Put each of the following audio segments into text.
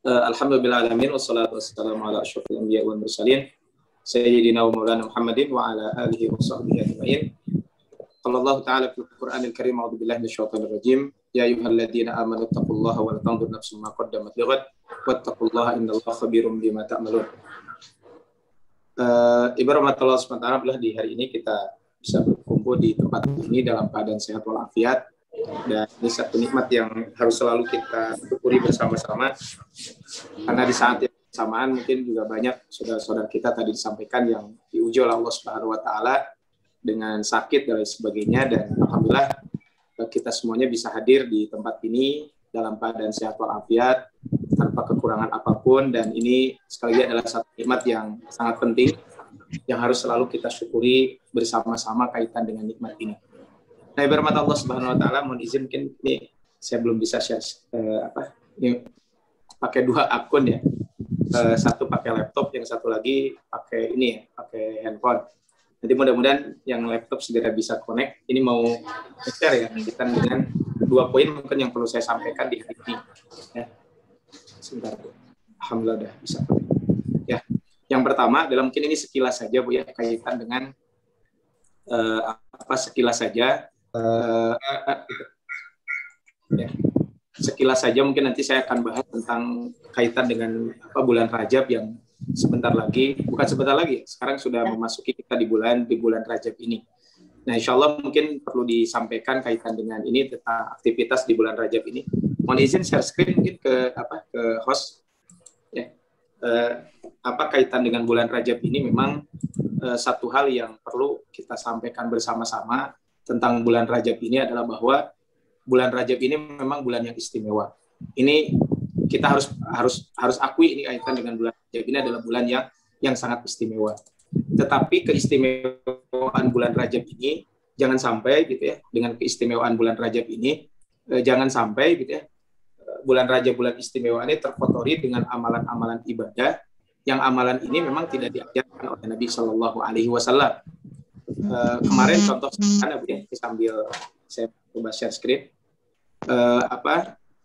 Alhamdulillahirrahmanirrahim. Wassalatu wassalamu ala asyrafil anbiya wal mursalin Sayyidina wa maulana Muhammadin wa ala alihi wa sahbihi ajma'in. Qala Allah ta'ala fil Qur'anil Karim, a'udzu billahi minasyaitonir rajim. Ya ayyuhalladzina amanu taqullaha wa la tanzur nafsum ma qaddamat lighad wattaqullaha innallaha khabirum bima ta'malun. Ibarat Allah SWT, di hari ini kita bisa berkumpul di tempat ini dalam keadaan sehat walafiat, dan ini satu nikmat yang harus selalu kita syukuri bersama-sama, karena di saat yang bersamaan mungkin juga banyak saudara-saudara kita tadi disampaikan yang diuji oleh Allah Subhanahu wa taala dengan sakit dan lain sebagainya, dan alhamdulillah kita semuanya bisa hadir di tempat ini dalam keadaan sehat walafiat tanpa kekurangan apapun, dan ini sekali lagi adalah satu nikmat yang sangat penting yang harus selalu kita syukuri bersama-sama kaitan dengan nikmat ini. Nah, ibarat Allah Subhanahu wa taala, mohon izin mungkin ini saya belum bisa share ini pakai dua akun ya. Satu pakai laptop, yang satu lagi pakai ini ya, pakai handphone. Nanti mudah-mudahan yang laptop segera bisa connect. Ini mau share ya kita dengan dua poin mungkin yang perlu saya sampaikan di hari ini. Ya. Sebentar, Bu. Alhamdulillah udah bisa. Ya. Yang pertama, dalam mungkin ini sekilas saja Bu ya, kaitan dengan sekilas saja. Ya. Sekilas saja mungkin nanti saya akan bahas tentang kaitan dengan bulan Rajab yang sebentar lagi, bukan sebentar lagi, sekarang sudah memasuki kita di bulan Rajab ini. Nah, insya Allah mungkin perlu disampaikan kaitan dengan ini tentang aktivitas di bulan Rajab ini. Mohon izin share screen mungkin ke host. Ya. Kaitan dengan bulan Rajab ini memang satu hal yang perlu kita sampaikan bersama-sama tentang bulan Rajab ini adalah bahwa bulan Rajab ini memang bulan yang istimewa. Ini kita harus akui ini kaitan dengan bulan Rajab ini adalah bulan yang sangat istimewa. Tetapi keistimewaan bulan Rajab ini jangan sampai gitu ya, dengan keistimewaan bulan Rajab ini jangan sampai gitu ya, bulan Rajab, bulan istimewa ini terkotori dengan amalan-amalan ibadah yang amalan ini memang tidak diajarkan oleh Nabi Shallallahu Alaihi Wasallam. Kemarin contoh sederhana Bu ya, sambil saya coba share screen.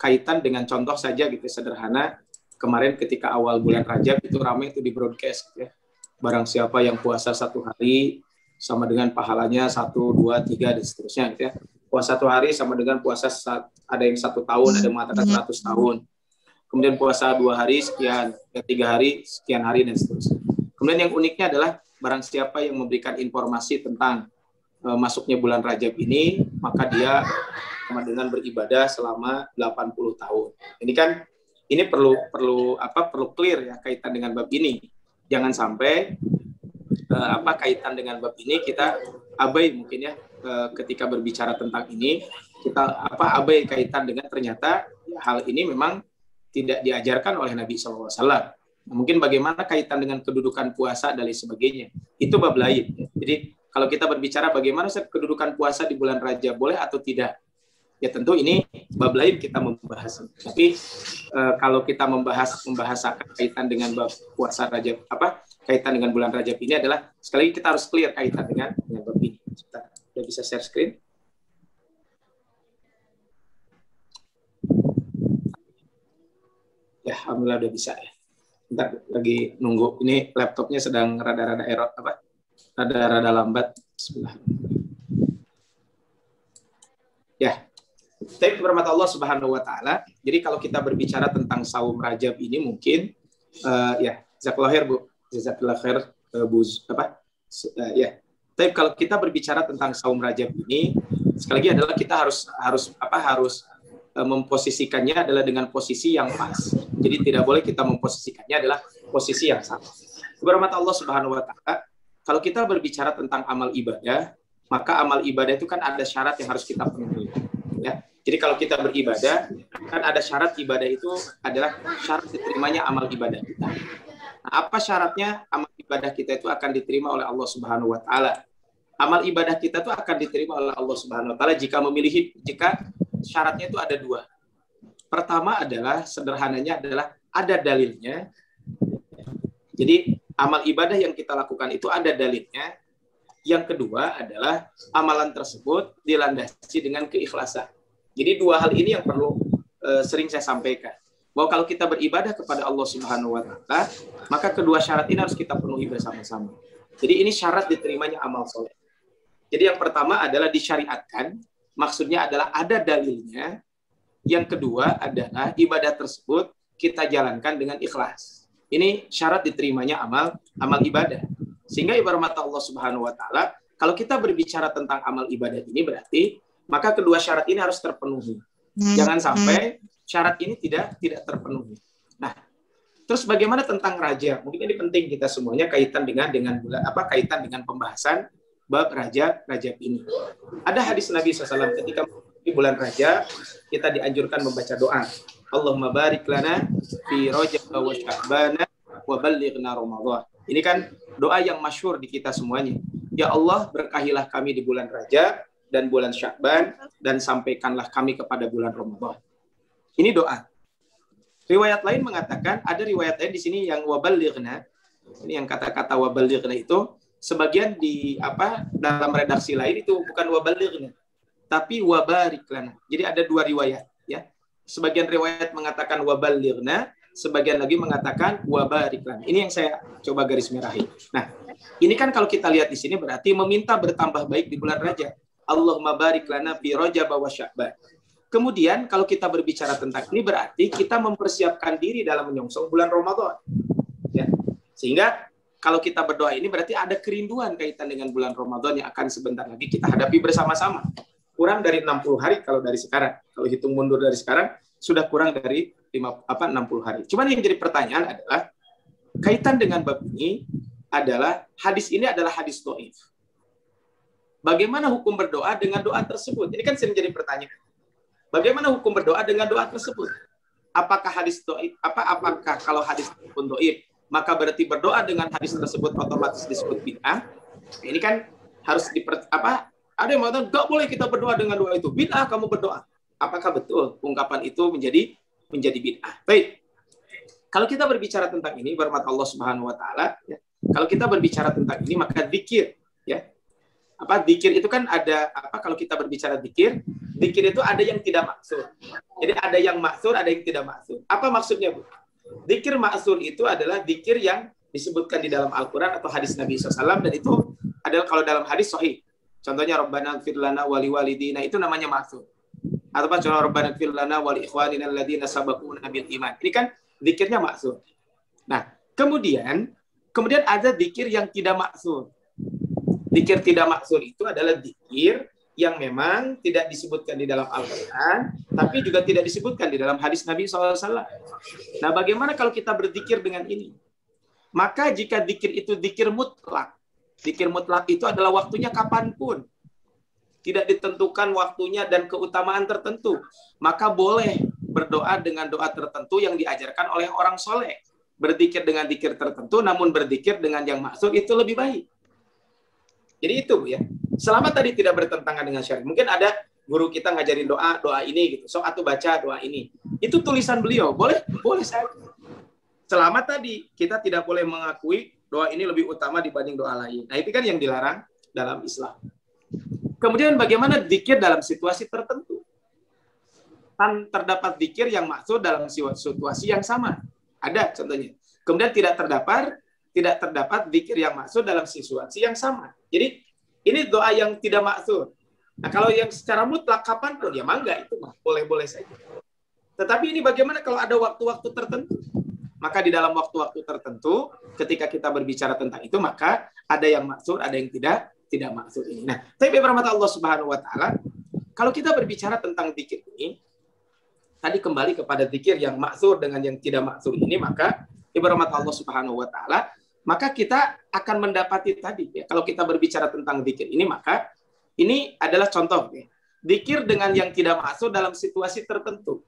Kaitan dengan contoh saja gitu sederhana, kemarin ketika awal bulan Rajab itu ramai itu di broadcast gitu ya. Barang siapa yang puasa 1 hari sama dengan pahalanya 1, 2, 3 dan seterusnya gitu ya. Puasa 1 hari sama dengan puasa ada yang 1 tahun, ada yang mengatakan 100 tahun. Kemudian puasa 2 hari sekian, 3 hari sekian hari dan seterusnya. Kemudian yang uniknya adalah barang siapa yang memberikan informasi tentang masuknya bulan Rajab ini, maka dia sama dengan beribadah selama 80 tahun. Ini kan perlu clear ya kaitan dengan bab ini. Jangan sampai kaitan dengan bab ini kita abai mungkin ya, ketika berbicara tentang ini kita abai kaitan dengan ternyata hal ini memang tidak diajarkan oleh Nabi SAW. Nah, mungkin bagaimana kaitan dengan kedudukan puasa dan lain sebagainya, itu bab lain. Jadi kalau kita berbicara bagaimana kedudukan puasa di bulan Rajab, boleh atau tidak, ya tentu ini bab lain kita membahas. Tapi kalau kita membahasakan kaitan dengan bab puasa Rajab, kaitan dengan bulan Rajab ini adalah sekali lagi kita harus clear kaitan dengan bab ini. Sebentar, udah bisa share screen? Ya, alhamdulillah udah bisa ya. Bentar, lagi nunggu. Ini laptopnya sedang rada-rada error rada-rada lambat. Bismillah. Ya. Tapi berkat Allah Subhanahu wa taala. Jadi kalau kita berbicara tentang saum Rajab ini mungkin ya, jazakallahu khair Bu. Jazakallahu khair Bu ya. Tapi kalau kita berbicara tentang saum Rajab ini, sekali lagi adalah kita harus memposisikannya adalah dengan posisi yang pas. Jadi tidak boleh kita memposisikannya adalah posisi yang salah. Berkat Allah Subhanahu wa taala, kalau kita berbicara tentang amal ibadah, maka amal ibadah itu kan ada syarat yang harus kita penuhi. Ya. Jadi kalau kita beribadah, kan ada syarat ibadah itu adalah syarat diterimanya amal ibadah kita. Nah, apa syaratnya amal ibadah kita itu akan diterima oleh Allah Subhanahu wa taala? Amal ibadah kita itu akan diterima oleh Allah Subhanahu wa taala jika syaratnya itu ada 2. Pertama adalah sederhananya adalah ada dalilnya. Jadi amal ibadah yang kita lakukan itu ada dalilnya. Yang kedua adalah amalan tersebut dilandasi dengan keikhlasan. Jadi 2 hal ini yang perlu sering saya sampaikan. bahwa kalau kita beribadah kepada Allah Subhanahu wa taala, maka kedua syarat ini harus kita penuhi bersama-sama. Jadi ini syarat diterimanya amal soleh. Jadi yang pertama adalah disyariatkan, maksudnya adalah ada dalilnya. Yang kedua adalah ibadah tersebut kita jalankan dengan ikhlas. Ini syarat diterimanya amal ibadah. Sehingga ibarat mata Allah Subhanahu wa taala, kalau kita berbicara tentang amal ibadah ini berarti maka kedua syarat ini harus terpenuhi. Jangan sampai syarat ini tidak terpenuhi. Nah, terus bagaimana tentang raja? Mungkin ini penting kita semuanya kaitan dengan kaitan dengan pembahasan bab Rajab ini. Ada hadis Nabi SAW ketika di bulan Rajab kita dianjurkan membaca doa. Allahumma barik lana fi Rajab wa Sya'ban wa ballighna Ramadan. Ini kan doa yang masyhur di kita semuanya. Ya Allah, berkahilah kami di bulan Rajab dan bulan Sya'ban dan sampaikanlah kami kepada bulan Ramadan. Ini doa. Riwayat lain mengatakan, ada riwayat lain di sini yang waballighna. Ini yang kata-kata waballighna itu sebagian dalam redaksi lain itu bukan waballighna, tapi wabarik lana. Jadi ada dua riwayat, ya. Sebagian riwayat mengatakan waballighna, sebagian lagi mengatakan wabarik lana. Ini yang saya coba garis merahi. Nah, ini kan kalau kita lihat di sini berarti meminta bertambah baik di bulan Rajab. Allahumma barik lana fi Rajab wa Sya'ban. Kemudian kalau kita berbicara tentang ini berarti kita mempersiapkan diri dalam menyongsong bulan Ramadan. Ya. Sehingga kalau kita berdoa ini berarti ada kerinduan kaitan dengan bulan Ramadan yang akan sebentar lagi kita hadapi bersama-sama. Kurang dari 60 hari kalau dari sekarang. Kalau hitung mundur dari sekarang sudah kurang dari 60 hari. Cuman yang jadi pertanyaan adalah kaitan dengan bab ini adalah hadis ini adalah hadis dhaif. Bagaimana hukum berdoa dengan doa tersebut? Ini kan sering jadi pertanyaan. Bagaimana hukum berdoa dengan doa tersebut? Apakah hadis dhaif? Apakah kalau hadis pun dhaif, maka berarti berdoa dengan hadis tersebut otomatis disebut bid'ah? Ini kan harus ada yang mengatakan enggak boleh kita berdoa dengan doa itu. Bid'ah kamu berdoa. Apakah betul ungkapan itu menjadi bid'ah? Baik. Kalau kita berbicara tentang ini, bermat Allah Subhanahu wa taala, ya. Kalau kita berbicara tentang ini maka zikir, ya. Zikir itu kan ada kalau kita berbicara zikir itu ada yang tidak maksud. Jadi ada yang maksud, ada yang tidak maksud. Apa maksudnya, Bu? Zikir maksud itu adalah zikir yang disebutkan di dalam Al-Qur'an atau hadis Nabi SAW, dan itu adalah kalau dalam hadis sahih. Contohnya Rabbana ighfir lana wa liwalidina, itu namanya maksud. Atau contoh Rabbana ighfir lana wa li ikhwanina alladziina sabaquna bil iman. Ini kan zikirnya maksud. Nah, kemudian ada zikir yang tidak maksud. Zikir tidak maksud itu adalah zikir yang memang tidak disebutkan di dalam Al-Quran, tapi juga tidak disebutkan di dalam hadis Nabi SAW. Nah, bagaimana kalau kita berzikir dengan ini? Maka jika zikir itu zikir mutlak itu adalah waktunya kapanpun. Tidak ditentukan waktunya dan keutamaan tertentu. Maka boleh berdoa dengan doa tertentu yang diajarkan oleh orang soleh. Berzikir dengan zikir tertentu, namun berzikir dengan yang maksud itu lebih baik. Jadi itu, ya. Selama tadi tidak bertentangan dengan syariat. Mungkin ada guru kita ngajarin doa ini gitu. So atau baca doa ini. Itu tulisan beliau. Boleh saya. Selama tadi kita tidak boleh mengakui doa ini lebih utama dibanding doa lain. Nah, itu kan yang dilarang dalam Islam. Kemudian bagaimana zikir dalam situasi tertentu? Kan terdapat zikir yang maksud dalam situasi yang sama. Ada contohnya. Kemudian tidak terdapat zikir yang maksud dalam situasi yang sama. Jadi ini doa yang tidak maksud. Nah, kalau yang secara mutlak kapanpun ya mangga itu mah boleh-boleh saja. Tetapi ini bagaimana kalau ada waktu-waktu tertentu? Maka di dalam waktu-waktu tertentu ketika kita berbicara tentang itu maka ada yang maksud, ada yang tidak maksud ini. Nah, tapi berhormat Allah Subhanahu wa taala, kalau kita berbicara tentang zikir ini tadi kembali kepada zikir yang maksud dengan yang tidak maksud ini, maka berhormat Allah Subhanahu wa taala, maka kita akan mendapati tadi ya, kalau kita berbicara tentang zikir ini maka ini adalah contoh ya. Zikir dengan yang tidak maksud dalam situasi tertentu.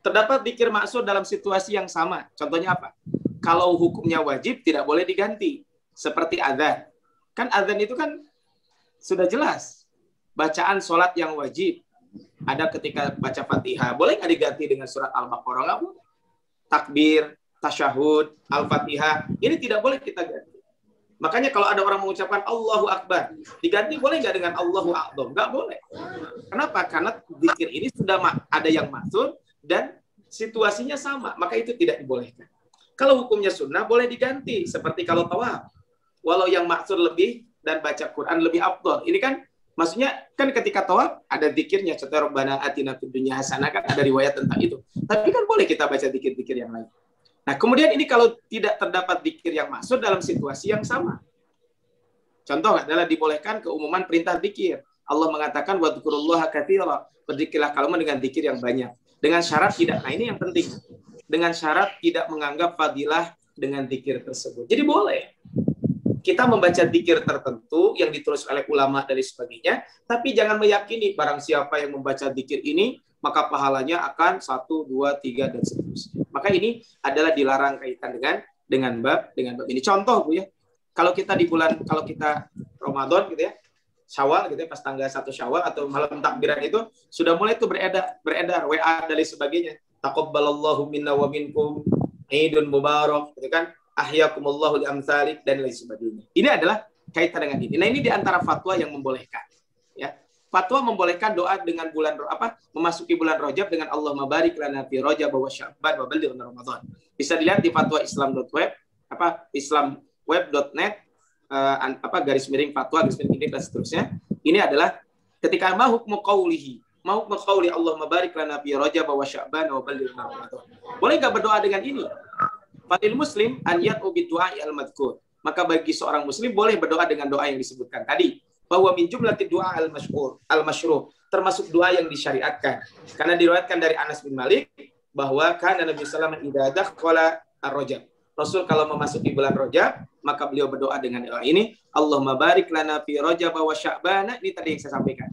Terdapat zikir maksud dalam situasi yang sama. Contohnya apa? Kalau hukumnya wajib tidak boleh diganti. Seperti azan. Kan azan itu kan sudah jelas. Bacaan sholat yang wajib. Ada ketika baca Fatihah. Boleh nggak diganti dengan surat Al-Baqarah? Nggak boleh. Takbir, tasyahud, Al-Fatihah. Ini tidak boleh kita ganti. Makanya kalau ada orang mengucapkan Allahu Akbar, diganti boleh nggak dengan Allahu Akbar? Nggak boleh. Kenapa? Karena zikir ini sudah ada yang maksud dan situasinya sama, maka itu tidak dibolehkan. Kalau hukumnya sunnah boleh diganti, seperti kalau tawaf. Walau yang maksud lebih dan baca Quran lebih afdal. Ini kan maksudnya kan ketika tawaf ada zikirnya, contoh Rabbana atina fid dunya hasanah, kan ada riwayat tentang itu. Tapi kan boleh kita baca zikir-zikir yang lain. Nah, kemudian ini kalau tidak terdapat zikir yang maksud dalam situasi yang sama. Contoh adalah dibolehkan keumuman perintah zikir. Allah mengatakan wadzukurullaha katsira, berzikirlah kamu dengan zikir yang banyak. Dengan syarat tidak, nah ini yang penting. Dengan syarat tidak menganggap fadilah dengan zikir tersebut. Jadi boleh kita membaca zikir tertentu yang ditulis oleh ulama dan sebagainya, tapi jangan meyakini barang siapa yang membaca zikir ini maka pahalanya akan 1, 2, 3 dan seterusnya. Maka ini adalah dilarang kaitan dengan bab ini. Contoh Bu ya, kalau kita Ramadan gitu ya, Syawal gitu ya, pas tanggal 1 Syawal atau malam takbiran itu sudah mulai tuh beredar WA dan sebagainya. Taqabbalallahu minna wa minkum Idun mubarak gitu kan. Ahyakumullahu li amsalik dan lain sebagainya. Ini adalah kaitan dengan ini. Nah, ini di antara fatwa yang membolehkan. Ya. Fatwa membolehkan doa dengan memasuki bulan Rajab dengan Allahumma barik lana fi Rajab wa Sya'ban wa ballighna Ramadan. Bisa dilihat di fatwa islam.web islamweb.net _fatwa dan seterusnya. Ini adalah ketika hukmu qaulihi Allahumma barik lana fi Rajab wa Sya'ban wa ballighna Ramadan. Boleh enggak berdoa dengan ini? Fadil muslim an yad'u bidu'a al-madhkur. Maka bagi seorang muslim boleh berdoa dengan doa yang disebutkan tadi. Bahwa min jumlati du'a al-masyru', termasuk doa yang disyariatkan. Karena diriwayatkan dari Anas bin Malik bahwa kana Nabi sallallahu alaihi wasallam idza dakhala ar-Rajab. Rasul kalau memasuki bulan Rajab, maka beliau berdoa dengan doa ini, Allahumma barik lana fi Rajab wa Sya'ban. Ini tadi yang saya sampaikan.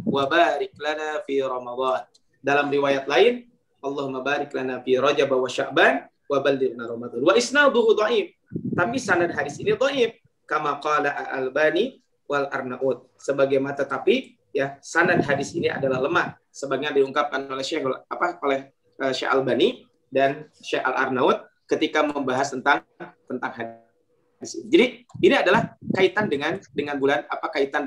Wa barik lana fi Ramadan. Dalam riwayat lain, Allahumma barik lana fi Rajab wa Sya'ban wa ballighna Ramadan. Wa isnaduhu dhaif. Tapi sanad hadis ini dhaif kama qala Al-Albani wal Arnaud. Sebagaimana tetapi ya sanad hadis ini adalah lemah sebagaimana diungkapkan oleh Syekh Albani dan Syekh Al-Arnaud ketika membahas tentang hadis ini. Jadi ini adalah kaitan dengan bulan kaitan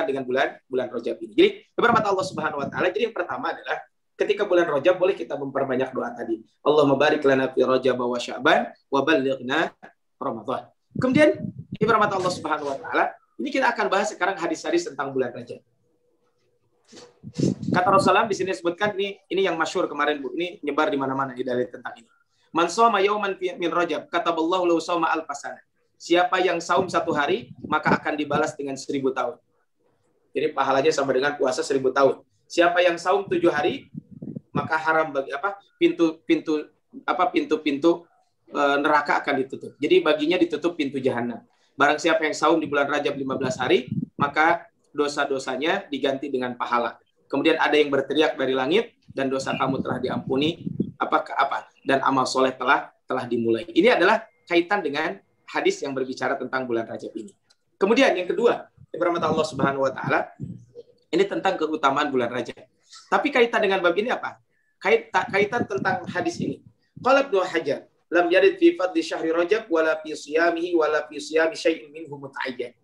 dengan bulan Rajab ini. Jadi keberkahan Allah Subhanahu wa taala. Jadi yang pertama adalah ketika bulan Rajab boleh kita memperbanyak doa tadi. Allahumma barik lana fi Rajab wa Sya'ban wa ballighna Ramadan. Kemudian rahmat Allah Subhanahu wa taala, ini kita akan bahas sekarang hadis-hadis tentang bulan Rajab. Kata Rasulullah di sini disebutkan ini yang masyhur kemarin Bu, ini nyebar di mana-mana di dalil tentang ini. Man shoma yauman min Rajab kataballahu lahu shauma alfasana. Siapa yang saum 1 hari maka akan dibalas dengan 1000 tahun. Jadi pahalanya sama dengan puasa 1000 tahun. Siapa yang saum 7 hari maka haram bagi pintu neraka akan ditutup. Jadi baginya ditutup pintu jahanam. Barang siapa yang saum di bulan Rajab 15 hari, maka dosa-dosanya diganti dengan pahala. Kemudian ada yang berteriak dari langit dan dosa kamu telah diampuni dan amal soleh telah dimulai. Ini adalah kaitan dengan hadis yang berbicara tentang bulan Rajab ini. Kemudian yang kedua, rahmat Allah Subhanahu wa taala, ini tentang keutamaan bulan Rajab. Tapi kaitan dengan bab ini apa? Kaitan tentang hadis ini. Qala Ibnu Hajar, lam yarid fi fadli syahri Rajab wala fi siyamihi wala fi siyami syai'in minhu muta'ayyan.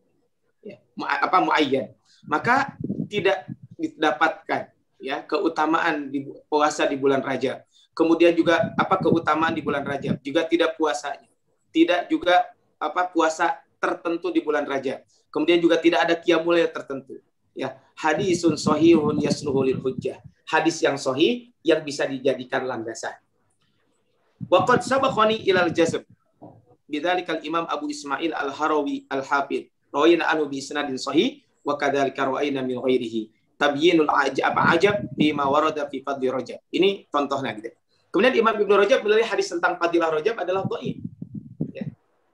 Ya, muayyan. Maka tidak didapatkan ya keutamaan di puasa di bulan Rajab. Kemudian juga keutamaan di bulan Rajab, juga tidak puasanya. Tidak juga puasa tertentu di bulan Rajab. Kemudian juga tidak ada qiyamul lail tertentu. Ya, hadisun shahihun yasluhu lil hujjah. Hadis yang sahih yang bisa dijadikan landasan. Wa qad sabaqani ilal jazm. Bidzalikal Imam Abu Ismail Al-Harawi Al-Hafidz. Rawayna anhu bi isnadin sahih wa kadzalika rawayna min ghairihi. Tabyinul ajab bima warada fi fadli Rajab. Ini contohnya gitu. Kemudian Imam Ibnu Rajab menilai hadis tentang fadilah Rajab adalah dhaif. Ya.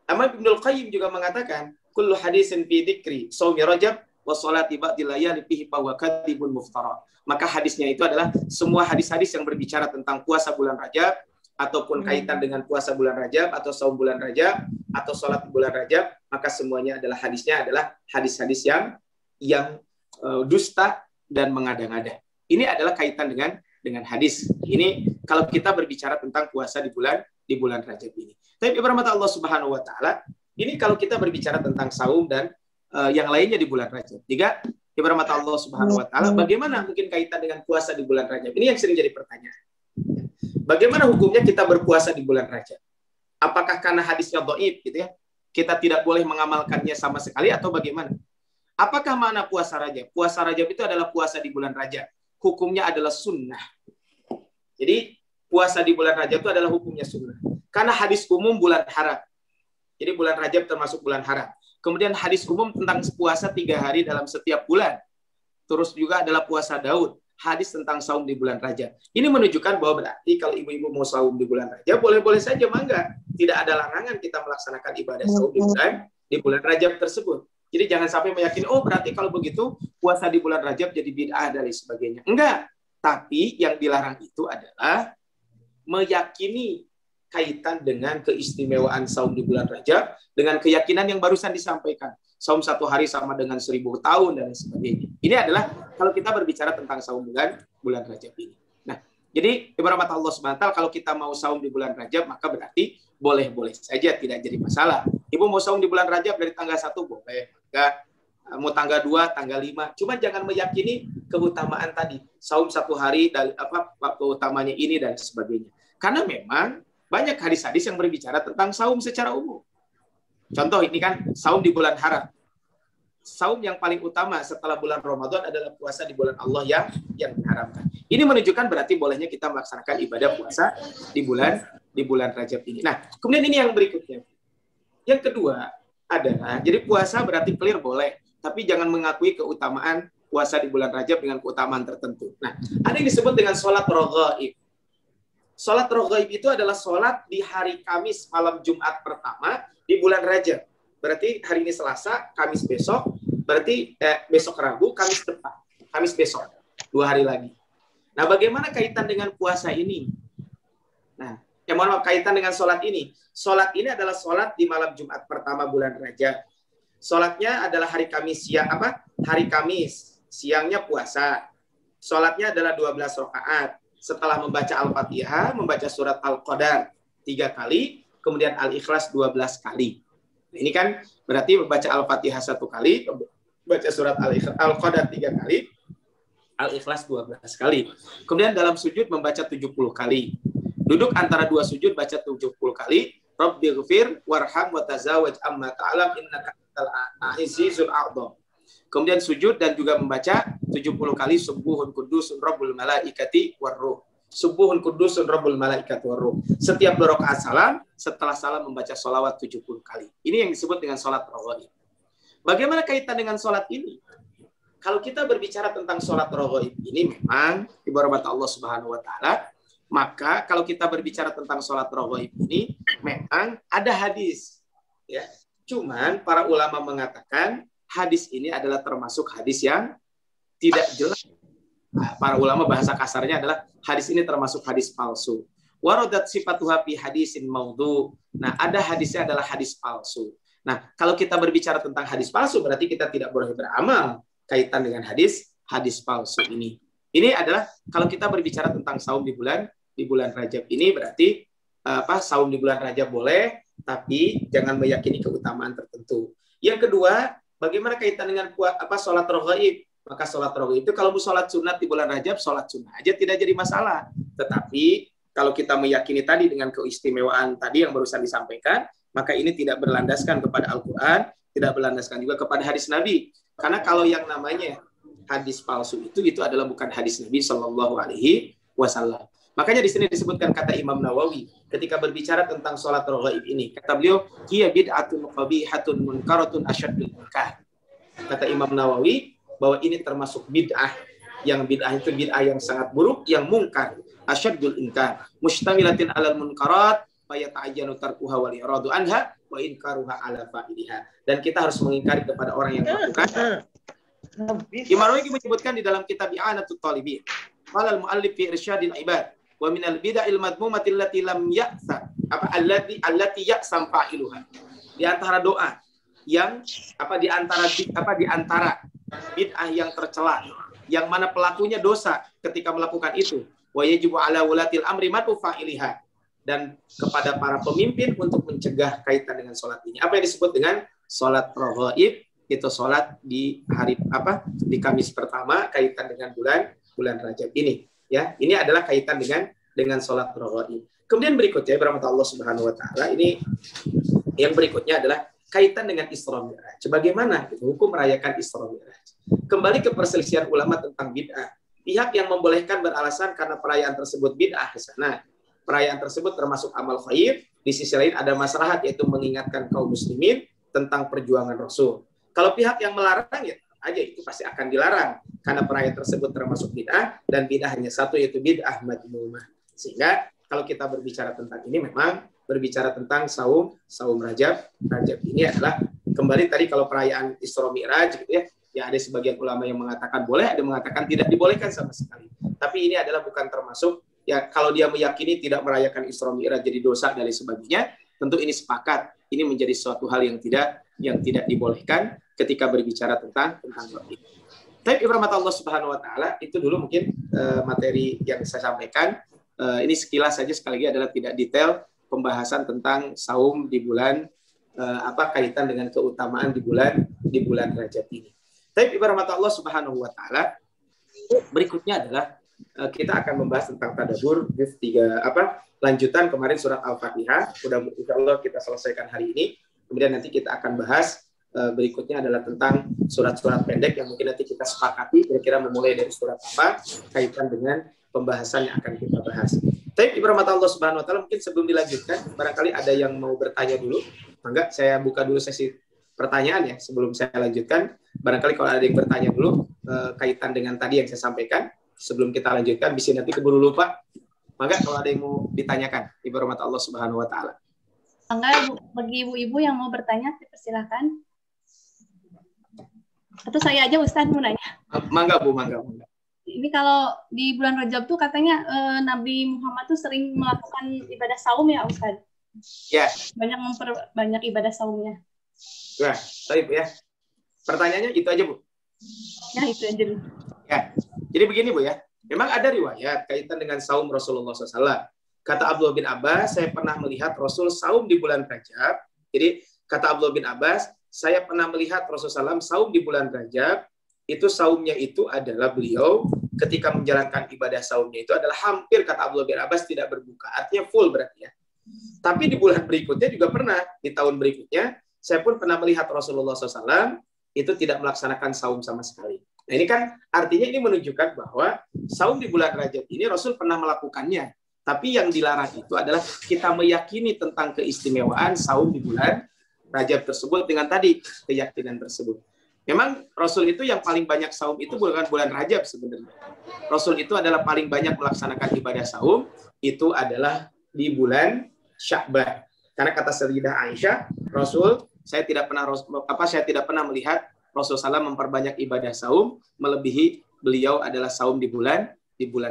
Imam Ibnu Qayyim juga mengatakan kullu hadisin fi dzikri shaumi Rajab wa sholati ba'dil layali fihi fa huwa kadzibun muftara. Maka hadisnya itu adalah semua hadis-hadis yang berbicara tentang puasa bulan Rajab ataupun kaitan dengan puasa bulan Rajab atau saum bulan Rajab atau sholat bulan Rajab, maka semuanya adalah hadis-hadis yang dusta dan mengada-ngada. Ini adalah kaitan dengan hadis. Ini kalau kita berbicara tentang puasa di bulan Rajab ini. Tapi rahmat Allah Subhanahu wa taala, ini kalau kita berbicara tentang saum dan yang lainnya di bulan Rajab. Jika rahmat Allah Subhanahu wa taala, bagaimana mungkin kaitan dengan puasa di bulan Rajab? Ini yang sering jadi pertanyaan. Bagaimana hukumnya kita berpuasa di bulan Rajab? Apakah karena hadisnya dhaif gitu ya? Kita tidak boleh mengamalkannya sama sekali atau bagaimana? Apakah makna puasa Rajab? Puasa Rajab itu adalah puasa di bulan Rajab. Hukumnya adalah sunnah. Jadi puasa di bulan Rajab itu adalah hukumnya sunnah. Karena hadis umum bulan haram. Jadi bulan Rajab termasuk bulan haram. Kemudian hadis umum tentang puasa 3 hari dalam setiap bulan. Terus juga adalah puasa Daud. Hadis tentang saum di bulan Rajab. Ini menunjukkan bahwa berarti kalau ibu-ibu mau saum di bulan Rajab, boleh-boleh saja, mangga. Tidak ada larangan kita melaksanakan ibadah saum di bulan Rajab tersebut. Jadi jangan sampai meyakini, oh berarti kalau begitu puasa di bulan Rajab jadi bid'ah dan lain sebagainya. Enggak. Tapi yang dilarang itu adalah meyakini kaitan dengan keistimewaan saum di bulan Rajab dengan keyakinan yang barusan disampaikan. Saum 1 hari sama dengan 1000 tahun dan sebagainya. Ini adalah kalau kita berbicara tentang saum bulan Rajab ini. Nah, jadi ibarat Allah SWT, kalau kita mau saum di bulan Rajab maka berarti boleh-boleh saja, tidak jadi masalah. Ibu mau saum di bulan Rajab dari tanggal 1 boleh, enggak. Mau tanggal 2, tanggal 5. Cuma jangan meyakini keutamaan tadi. Saum 1 hari dari keutamanya ini dan sebagainya. Karena memang banyak hadis-hadis yang berbicara tentang saum secara umum. Contoh ini kan saum di bulan haram. Saum yang paling utama setelah bulan Ramadan adalah puasa di bulan Allah yang diharamkan. Ini menunjukkan berarti bolehnya kita melaksanakan ibadah puasa di bulan Rajab ini. Nah, kemudian ini yang berikutnya. Yang kedua adalah, jadi puasa berarti clear boleh, tapi jangan mengakui keutamaan puasa di bulan Rajab dengan keutamaan tertentu. Nah, ada yang disebut dengan sholat raghaib. Sholat raghaib itu adalah sholat di hari Kamis malam Jumat pertama di bulan Rajab. Berarti hari ini Selasa, Kamis besok, berarti besok Rabu, Kamis depan. Kamis besok, 2 hari lagi. Nah, bagaimana kaitan dengan puasa ini? Nah, mohon maaf, kaitan dengan sholat ini. Sholat ini adalah sholat di malam Jumat pertama bulan Rajab. Sholatnya adalah hari Kamis siang, Hari Kamis, siangnya puasa. Sholatnya adalah 12 rakaat. Setelah membaca Al-Fatihah, membaca surat Al-Qadar 3 kali, kemudian Al-Ikhlas 12 kali. Ini kan berarti membaca Al-Fatihah 1 kali, baca surat Al-Qadar 3 kali, Al-Ikhlas 12 kali. Kemudian dalam sujud membaca 70 kali. Duduk antara 2 sujud baca 70 kali. Rabbighfir warham wa tazawwaj amma ta'lam innaka antal azizul a'dham. Kemudian sujud dan juga membaca 70 kali subuhun kudusun rabbul malaikati warruh. Subuhun kudusun rabbul malaikati warruh. Setiap 2 rakaat salam, setelah salam membaca sholawat 70 kali. Ini yang disebut dengan sholat raghaib. Bagaimana kaitan dengan sholat ini? Kalau kita berbicara tentang sholat raghaib ini memang ibarat Allah Subhanahu wa taala, maka kalau kita berbicara tentang sholat raghaib ini memang ada hadis, ya. Cuman para ulama mengatakan hadis ini adalah termasuk hadis yang tidak jelas. Nah, para ulama bahasa kasarnya adalah hadis ini termasuk hadis palsu. Waradat sifatuha fi hadisin maudhu. Nah, ada hadisnya adalah hadis palsu. Nah, kalau kita berbicara tentang hadis palsu berarti kita tidak boleh beramal kaitan dengan hadis palsu ini. Ini adalah kalau kita berbicara tentang saum di bulan Rajab ini berarti saum di bulan Rajab boleh, tapi jangan meyakini keutamaan tertentu. Yang kedua, bagaimana kaitan dengan sholat raghaib? Maka sholat raghaib itu kalau mau sholat sunat di bulan Rajab, sholat sunat aja tidak jadi masalah. Tetapi kalau kita meyakini tadi dengan keistimewaan tadi yang barusan disampaikan, maka ini tidak berlandaskan kepada Al-Quran, tidak berlandaskan juga kepada hadis Nabi. Karena kalau yang namanya hadis palsu itu adalah bukan hadis Nabi Shallallahu Alaihi Wasallam. Makanya di sini disebutkan kata Imam Nawawi ketika berbicara tentang sholat raghaib ini. Kata beliau, hiya bid'atun qabihatun munkaratun asyaddul munkar. Kata Imam Nawawi bahwa ini termasuk bid'ah. Yang bid'ah itu bid'ah yang sangat buruk, yang mungkar, asyaddul inkar, mustamilatin alal munkarat, fayata'ayyanu tarkuha wal iradu anha wa inkaruha ala fa'iliha. Dan kita harus mengingkari kepada orang yang melakukan. Imam Nawawi menyebutkan di dalam kitab I'anatul Talibin, qala al-muallif fi irsyadil ibad wa min al-bid'il madmumati allati lam ya'sa allati ya'sam fa'iluha. Di antara doa yang di antara bid'ah yang tercela, yang mana pelakunya dosa ketika melakukan itu, wa yajibu ala wulatil amri matu fa'iliha, dan kepada para pemimpin untuk mencegah kaitan dengan sholat ini. Apa yang disebut dengan sholat raghaib? Itu sholat di hari di Kamis pertama kaitan dengan bulan Rajab ini. Ya, ini adalah kaitan dengan dengan sholat raghaib. Kemudian berikutnya, berahmat Allah Subhanahu wa taala, ini yang berikutnya adalah kaitan dengan Isra Mi'raj. Bagaimana hukum merayakan Isra Mi'raj? Kembali ke perselisihan ulama tentang bid'ah. Pihak yang membolehkan beralasan karena perayaan tersebut bid'ah hasanah. Perayaan tersebut termasuk amal khair. Di sisi lain ada maslahat, yaitu mengingatkan kaum muslimin tentang perjuangan Rasul. Kalau pihak yang melarang, ya aja itu pasti akan dilarang karena perayaan tersebut termasuk bid'ah, dan bid'ah hanya satu, yaitu bid'ah madmumah. Sehingga kalau kita berbicara tentang ini, memang berbicara tentang saum Rajab. Rajab ini adalah kembali tadi kalau perayaan Isra Mi'raj gitu ya. Ya ada sebagian ulama yang mengatakan boleh, ada yang mengatakan tidak dibolehkan sama sekali. Tapi ini adalah bukan termasuk, ya kalau dia meyakini tidak merayakan Isra Mi'raj jadi dosa dan lain sebagainya, tentu ini sepakat. Ini menjadi suatu hal yang tidak dibolehkan ketika berbicara tentang ini. Tapi rahmat Allah Subhanahu wa taala, itu dulu mungkin materi yang saya sampaikan. Ini sekilas saja, sekali lagi adalah tidak detail pembahasan tentang saum di bulan kaitan dengan keutamaan di bulan Rajab ini. Tapi rahmat Allah Subhanahu wa taala, berikutnya adalah kita akan membahas tentang tadabbur juz 3 lanjutan kemarin surat Al-Fatihah. Mudah insyaallah kita selesaikan hari ini. Kemudian nanti kita akan bahas berikutnya adalah tentang surat-surat pendek yang mungkin nanti kita sepakati kira-kira memulai dari surat apa kaitan dengan pembahasan yang akan kita bahas. Tapi rahmat Allah Subhanahu wa taala, mungkin sebelum dilanjutkan barangkali ada yang mau bertanya dulu. Mangga saya buka dulu sesi pertanyaan ya sebelum saya lanjutkan. Barangkali kalau ada yang bertanya dulu kaitan dengan tadi yang saya sampaikan sebelum kita lanjutkan, bisa nanti keburu lupa. Maka kalau ada yang mau ditanyakan, Ibu rahmat Allah Subhanahu wa taala. Enggak, bagi ibu-ibu yang mau bertanya, silakan. Atau saya aja Ustaz mau nanya. Mangga Bu, mangga. Ini kalau di bulan Rajab tuh katanya Nabi Muhammad tuh sering melakukan ibadah saum ya Ustaz? Ya. Banyak ibadah saumnya. Ya, baik Bu ya. Pertanyaannya itu aja Bu. Ya, itu aja. Ya. Jadi begini Bu ya. Memang ada riwayat kaitan dengan saum Rasulullah SAW. Kata Abdullah bin Abbas, saya pernah melihat Rasul saum di bulan Rajab. Jadi kata Abdullah bin Abbas, saya pernah melihat Rasulullah SAW saum di bulan Rajab. Itu saumnya itu adalah beliau ketika menjalankan ibadah saumnya itu adalah hampir, kata Abdullah bin Abbas, tidak berbuka. Artinya full berarti ya. Tapi di bulan berikutnya juga pernah, di tahun berikutnya, saya pun pernah melihat Rasulullah SAW itu tidak melaksanakan saum sama sekali. Nah ini kan artinya ini menunjukkan bahwa saum di bulan Rajab ini Rasul pernah melakukannya. Tapi yang dilarang itu adalah kita meyakini tentang keistimewaan saum di bulan Rajab tersebut dengan tadi keyakinan tersebut. Memang Rasul itu yang paling banyak saum itu bukan bulan Rajab sebenarnya. Rasul itu adalah paling banyak melaksanakan ibadah saum itu adalah di bulan Sya'ban. Karena kata Sayyidah Aisyah, saya tidak pernah melihat Rasulullah SAW memperbanyak ibadah saum melebihi beliau adalah saum di bulan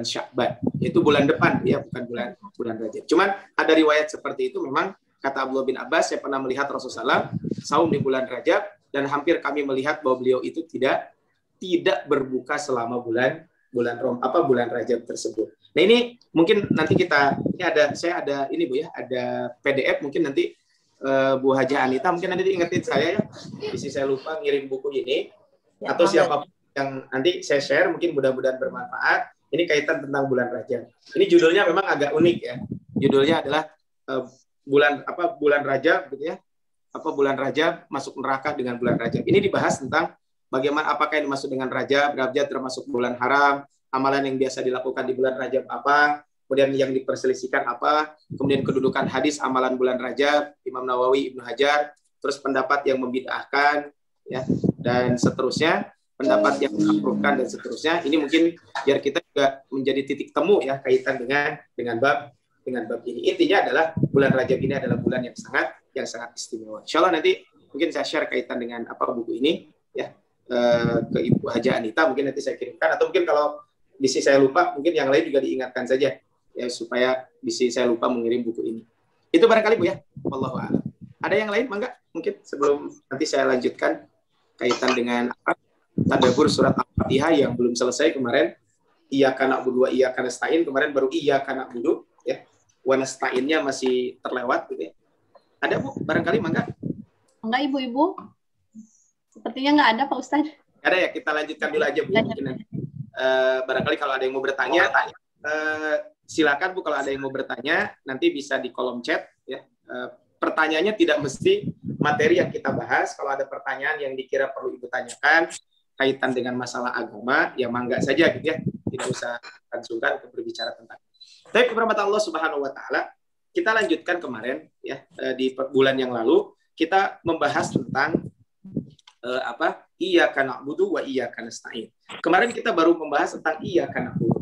Sya'ban. Itu bulan depan ya, bukan bulan Rajab. Cuman ada riwayat seperti itu, memang kata Abdullah bin Abbas, saya pernah melihat Rasulullah SAW saum di bulan Rajab dan hampir kami melihat bahwa beliau itu tidak berbuka selama bulan Rajab tersebut. Nah ini mungkin nanti saya ada ini Bu ya, ada PDF mungkin nanti Bu Haja Anita mungkin nanti diingetin saya ya, bisa saya lupa ngirim buku ini ya, atau siapapun yang nanti saya share, mungkin mudah-mudahan bermanfaat. Ini kaitan tentang bulan Rajab. Ini judulnya memang agak unik ya. Judulnya adalah bulan Rajab gitu ya. Bulan Rajab masuk neraka dengan bulan Rajab. Ini dibahas tentang bagaimana apakah yang dimaksud dengan Rajab termasuk bulan haram, amalan yang biasa dilakukan di bulan Rajab apa, kemudian yang diperselisihkan apa, kemudian kedudukan hadis amalan bulan Rajab, Imam Nawawi, Ibnu Hajar, terus pendapat yang membid'ahkan, ya, dan seterusnya, pendapat yang mengakruhkan dan seterusnya. Ini mungkin biar kita juga menjadi titik temu ya kaitan dengan bab ini. Intinya adalah bulan Rajab ini adalah bulan yang sangat istimewa. Insyaallah nanti mungkin saya share kaitan dengan buku ini ya ke Ibu Haja Anita, mungkin nanti saya kirimkan, atau mungkin kalau bisa saya lupa, mungkin yang lain juga diingatkan saja. Ya, supaya bisa saya lupa mengirim buku ini. Itu barangkali Bu ya. Wallahu a'lam. Ada yang lain mangga? Mungkin sebelum nanti saya lanjutkan kaitan dengan tadabbur surat Al-Fatihah yang belum selesai kemarin. Iyyaka na'budu wa iyyaka nasta'in, kemarin baru iyyaka na'budu ya. Wa nasta'innya masih terlewat gitu ya. Ada Bu? Barangkali mangga? Enggak ibu-ibu? Sepertinya enggak ada Pak Ustaz. Ada ya, kita lanjutkan dulu aja Bu. Mungkin nanti. Barangkali kalau ada yang mau bertanya, silakan Bu, kalau ada yang mau bertanya nanti bisa di kolom chat ya. Pertanyaannya tidak mesti materi yang kita bahas. Kalau ada pertanyaan yang dikira perlu Ibu tanyakan kaitan dengan masalah agama, ya mangga saja gitu ya. Tidak usah langsungkan untuk berbicara tentang. Tapi kepada Allah Subhanahu wa taala, kita lanjutkan kemarin ya, di bulan yang lalu kita membahas tentang iyyaka na'budu wa iyyaka nasta'in. Kemarin kita baru membahas tentang iyyaka na'budu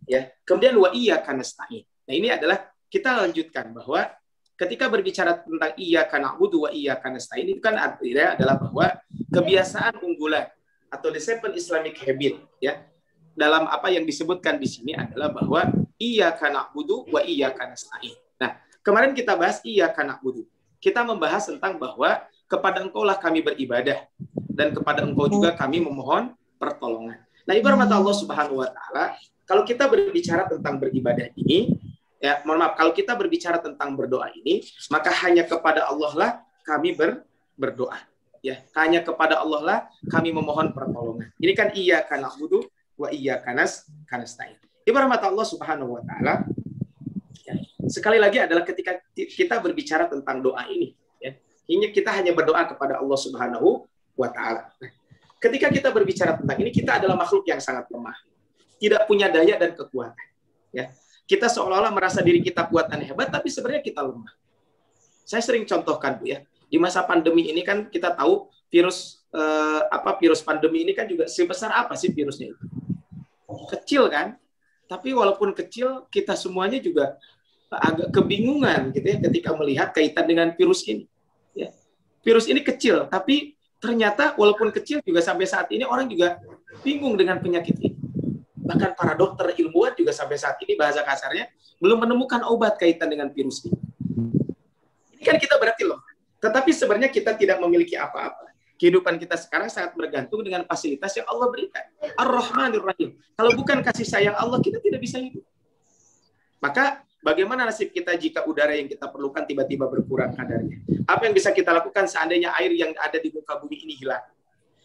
ya. Kemudian wa iyyaka nasta'in. Nah, ini adalah kita lanjutkan bahwa ketika berbicara tentang iyyaka na'budu wa iyyaka nasta'in, itu kan artinya adalah bahwa kebiasaan unggulan atau the seven Islamic habit ya. Dalam apa yang disebutkan di sini adalah bahwa iyyaka na'budu wa iyyaka nasta'in. Nah, kemarin kita bahas iyyaka na'budu. Kita membahas tentang bahwa kepada Engkau lah kami beribadah dan kepada Engkau juga kami memohon pertolongan. Nah, ibarat Allah Subhanahu wa taala, kalau kita berbicara tentang beribadah ini, ya, mohon maaf, kalau kita berbicara tentang berdoa ini, maka hanya kepada Allah lah kami berdoa. Ya, hanya kepada Allah lah kami memohon pertolongan. Ini kan iyyaka na'budu wa iyyaka nasta'in. Ibarat Allah Subhanahu wa taala, ya, sekali lagi adalah ketika kita berbicara tentang doa ini, ya, ini kita hanya berdoa kepada Allah Subhanahu wa taala. Nah, ketika kita berbicara tentang ini, kita adalah makhluk yang sangat lemah, tidak punya daya dan kekuatan. Ya, kita seolah-olah merasa diri kita kuat dan hebat, tapi sebenarnya kita lemah. Saya sering contohkan Bu ya, di masa pandemi ini kan kita tahu virus pandemi ini kan juga sebesar apa sih virusnya itu? Kecil kan? Tapi walaupun kecil, kita semuanya juga agak kebingungan gitu ya ketika melihat kaitan dengan virus ini. Ya. Virus ini kecil, tapi ternyata walaupun kecil juga sampai saat ini orang juga bingung dengan penyakit ini. Bahkan para dokter ilmuwan juga sampai saat ini bahasa kasarnya belum menemukan obat kaitan dengan virus ini. Ini kan kita berarti loh. Tetapi sebenarnya kita tidak memiliki apa-apa. Kehidupan kita sekarang sangat bergantung dengan fasilitas yang Allah berikan. Ar-Rahmanir Rahim. Kalau bukan kasih sayang Allah, kita tidak bisa hidup. Maka bagaimana nasib kita jika udara yang kita perlukan tiba-tiba berkurang kadarnya? Apa yang bisa kita lakukan seandainya air yang ada di muka bumi ini hilang?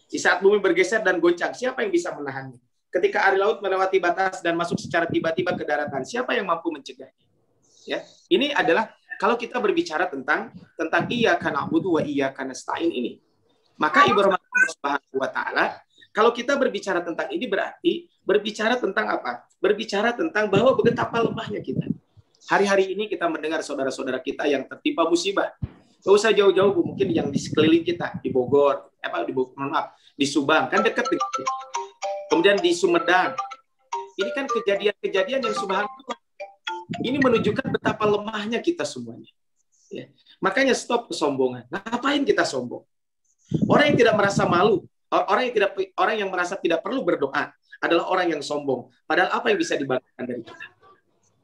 Di saat bumi bergeser dan goncang, siapa yang bisa menahannya? Ketika air laut melewati batas dan masuk secara tiba-tiba ke daratan, siapa yang mampu mencegahnya? Ya, ini adalah kalau kita berbicara tentang iyyaka na'budu wa iyyaka nasta'in ini. Maka ibarat Allah Subhanahu wa taala, kalau kita berbicara tentang ini berarti berbicara tentang apa? Berbicara tentang bahwa betapa lemahnya kita. Hari-hari ini kita mendengar saudara-saudara kita yang tertimpa musibah. Gak usah jauh-jauh Bu, mungkin yang di sekeliling kita, di Bogor, di Subang, kan dekat dengan kita. Kemudian di Sumedang. Ini kan kejadian-kejadian yang subhanallah. Ini menunjukkan betapa lemahnya kita semuanya. Ya. Makanya stop kesombongan. Ngapain kita sombong? Orang yang tidak merasa malu, orang yang merasa tidak perlu berdoa adalah orang yang sombong. Padahal apa yang bisa dibanggakan dari kita?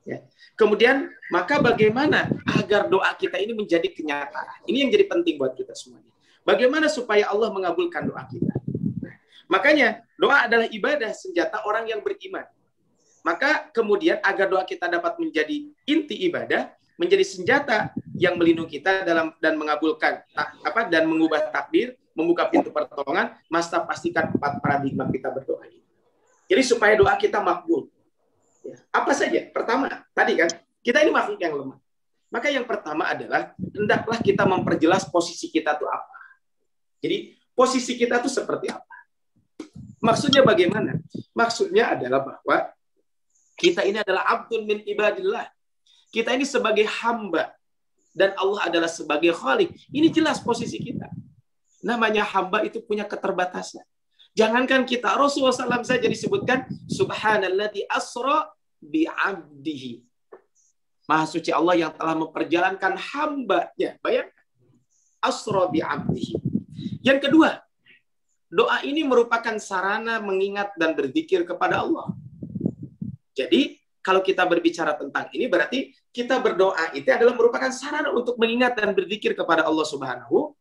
Ya. Kemudian, maka bagaimana agar doa kita ini menjadi kenyataan? Ini yang jadi penting buat kita semuanya. Bagaimana supaya Allah mengabulkan doa kita? Makanya, doa adalah ibadah, senjata orang yang beriman. Maka kemudian agar doa kita dapat menjadi inti ibadah, menjadi senjata yang melindungi kita dan mengabulkan dan mengubah takdir, membuka pintu pertolongan, maka pastikan 4 paradigma kita berdoa ini. Jadi supaya doa kita makbul. Ya. Apa saja? Pertama, tadi kan kita ini makhluk yang lemah. Maka yang pertama adalah hendaklah kita memperjelas posisi kita itu apa. Jadi posisi kita itu seperti apa? Maksudnya bagaimana? Maksudnya adalah bahwa kita ini adalah abdun min ibadillah. Kita ini sebagai hamba dan Allah adalah sebagai khalik. Ini jelas posisi kita. Namanya hamba itu punya keterbatasan. Jangankan kita, Rasulullah SAW saja disebutkan subhanalladzi asra bi'abdihi. Maha suci Allah yang telah memperjalankan hambanya. Bayangkan. Asra bi'abdihi. Yang kedua, doa ini merupakan sarana mengingat dan berzikir kepada Allah. Jadi, kalau kita berbicara tentang ini, berarti kita berdoa itu adalah merupakan sarana untuk mengingat dan berzikir kepada Allah Subhanahu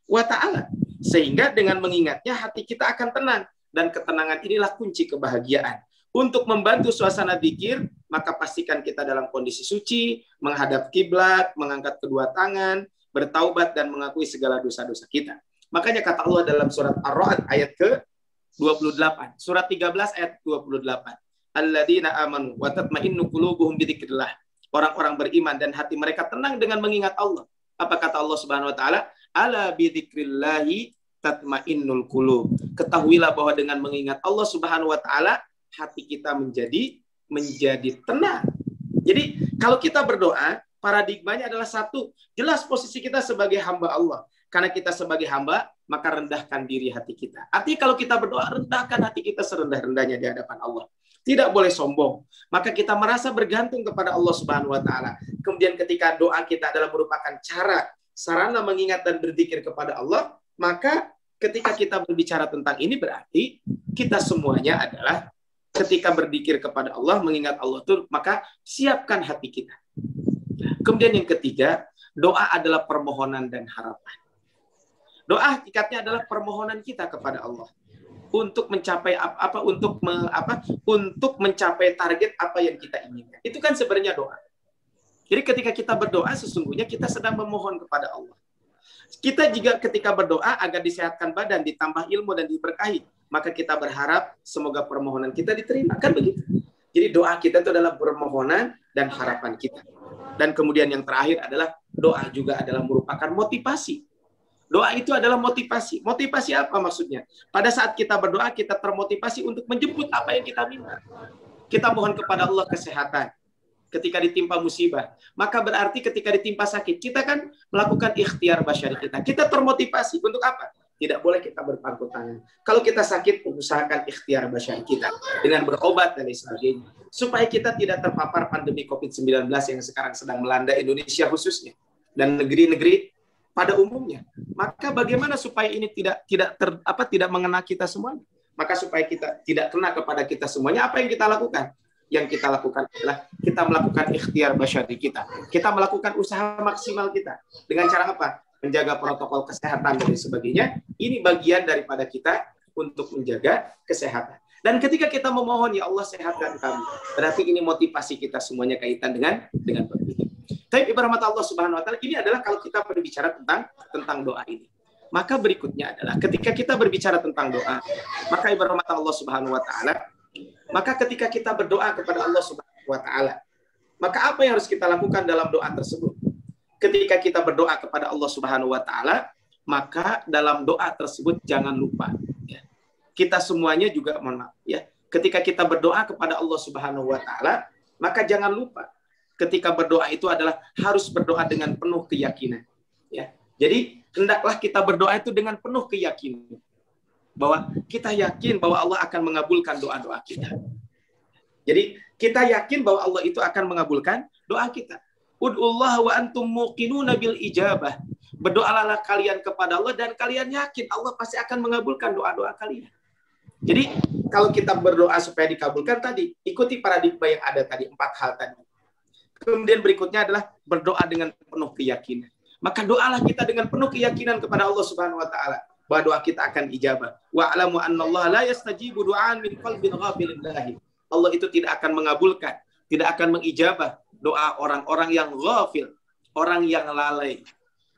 wa Ta'ala. Sehingga dengan mengingatnya, hati kita akan tenang. Dan ketenangan inilah kunci kebahagiaan. Untuk membantu suasana zikir, maka pastikan kita dalam kondisi suci, menghadap kiblat, mengangkat kedua tangan, bertaubat, dan mengakui segala dosa-dosa kita. Makanya kata Allah dalam surat Ar-Ra'd ayat ke-28. Surat 13 ayat 28. alladzina amanu wa tatma'innu qulubuhum bidzikrillah. Orang-orang beriman dan hati mereka tenang dengan mengingat Allah. Apa kata Allah Subhanahu wa taala? Ala bidzikrillahi tatmainnul qulub. Ketahuilah bahwa dengan mengingat Allah Subhanahu wa taala hati kita menjadi tenang. Jadi kalau kita berdoa, paradigmanya adalah satu, jelas posisi kita sebagai hamba Allah. Karena kita sebagai hamba, maka rendahkan diri hati kita. Artinya kalau kita berdoa, rendahkan hati kita serendah-rendahnya di hadapan Allah. Tidak boleh sombong. Maka kita merasa bergantung kepada Allah Subhanahu wa taala. Kemudian ketika doa kita adalah merupakan sarana mengingat dan berzikir kepada Allah, maka ketika kita berbicara tentang ini berarti kita semuanya adalah ketika berzikir kepada Allah, mengingat Allah itu, maka siapkan hati kita. Kemudian yang ketiga, doa adalah permohonan dan harapan. Doa hakikatnya adalah permohonan kita kepada Allah untuk mencapai untuk mencapai target apa yang kita inginkan. Itu kan sebenarnya doa. Jadi ketika kita berdoa sesungguhnya kita sedang memohon kepada Allah. Kita juga ketika berdoa agar disehatkan badan, ditambah ilmu dan diberkahi, maka kita berharap semoga permohonan kita diterima, kan begitu. Jadi doa kita itu adalah permohonan dan harapan kita. Dan kemudian yang terakhir adalah doa juga adalah merupakan motivasi. Doa itu adalah motivasi. Motivasi apa maksudnya? Pada saat kita berdoa, kita termotivasi untuk menjemput apa yang kita minta. Kita mohon kepada Allah kesehatan ketika ditimpa musibah. Maka berarti ketika ditimpa sakit, kita kan melakukan ikhtiar basyari kita. Kita termotivasi untuk apa? Tidak boleh kita berpangku tangan. Kalau kita sakit, usahakan ikhtiar basyari kita dengan berobat dan sebagainya. Supaya kita tidak terpapar pandemi COVID-19 yang sekarang sedang melanda Indonesia khususnya. Dan negeri-negeri pada umumnya. Maka bagaimana supaya ini tidak mengena kita semuanya? Maka supaya kita tidak kena kepada kita semuanya, apa yang kita lakukan? Yang kita lakukan adalah kita melakukan ikhtiar basyari kita. Kita melakukan usaha maksimal kita. Dengan cara apa? Menjaga protokol kesehatan dan sebagainya. Ini bagian daripada kita untuk menjaga kesehatan. Dan ketika kita memohon, ya Allah sehatkan kami. Berarti ini motivasi kita semuanya kaitan dengan begini. Tapi ibarat Allah Subhanahu wa taala, ini adalah kalau kita berbicara tentang doa ini. Maka berikutnya adalah ketika kita berbicara tentang doa, maka ibarat Allah Subhanahu wa taala, maka ketika kita berdoa kepada Allah Subhanahu wa taala, maka apa yang harus kita lakukan dalam doa tersebut? Ketika kita berdoa kepada Allah Subhanahu wa taala, maka dalam doa tersebut jangan lupa ya. Kita semuanya juga mohon maaf ya. Ketika kita berdoa kepada Allah Subhanahu wa taala, maka jangan lupa ketika berdoa itu adalah harus berdoa dengan penuh keyakinan. Ya. Jadi, hendaklah kita berdoa itu dengan penuh keyakinan. Bahwa kita yakin bahwa Allah akan mengabulkan doa-doa kita. Jadi, kita yakin bahwa Allah itu akan mengabulkan doa kita. Ud'ullah wa antum muqinuna bil ijabah. Berdoalah kalian kepada Allah dan kalian yakin Allah pasti akan mengabulkan doa-doa kalian. Jadi, kalau kita berdoa supaya dikabulkan tadi, ikuti paradigma yang ada tadi, 4 hal tadi. Kemudian berikutnya adalah berdoa dengan penuh keyakinan. Maka doalah kita dengan penuh keyakinan kepada Allah Subhanahu wa taala bahwa doa kita akan ijabah. Wa alamu annallaha la yastajibu du'an min qalbin ghafilin lahi. Allah itu tidak akan mengabulkan, tidak akan mengijabah doa orang-orang yang ghafil, orang yang lalai,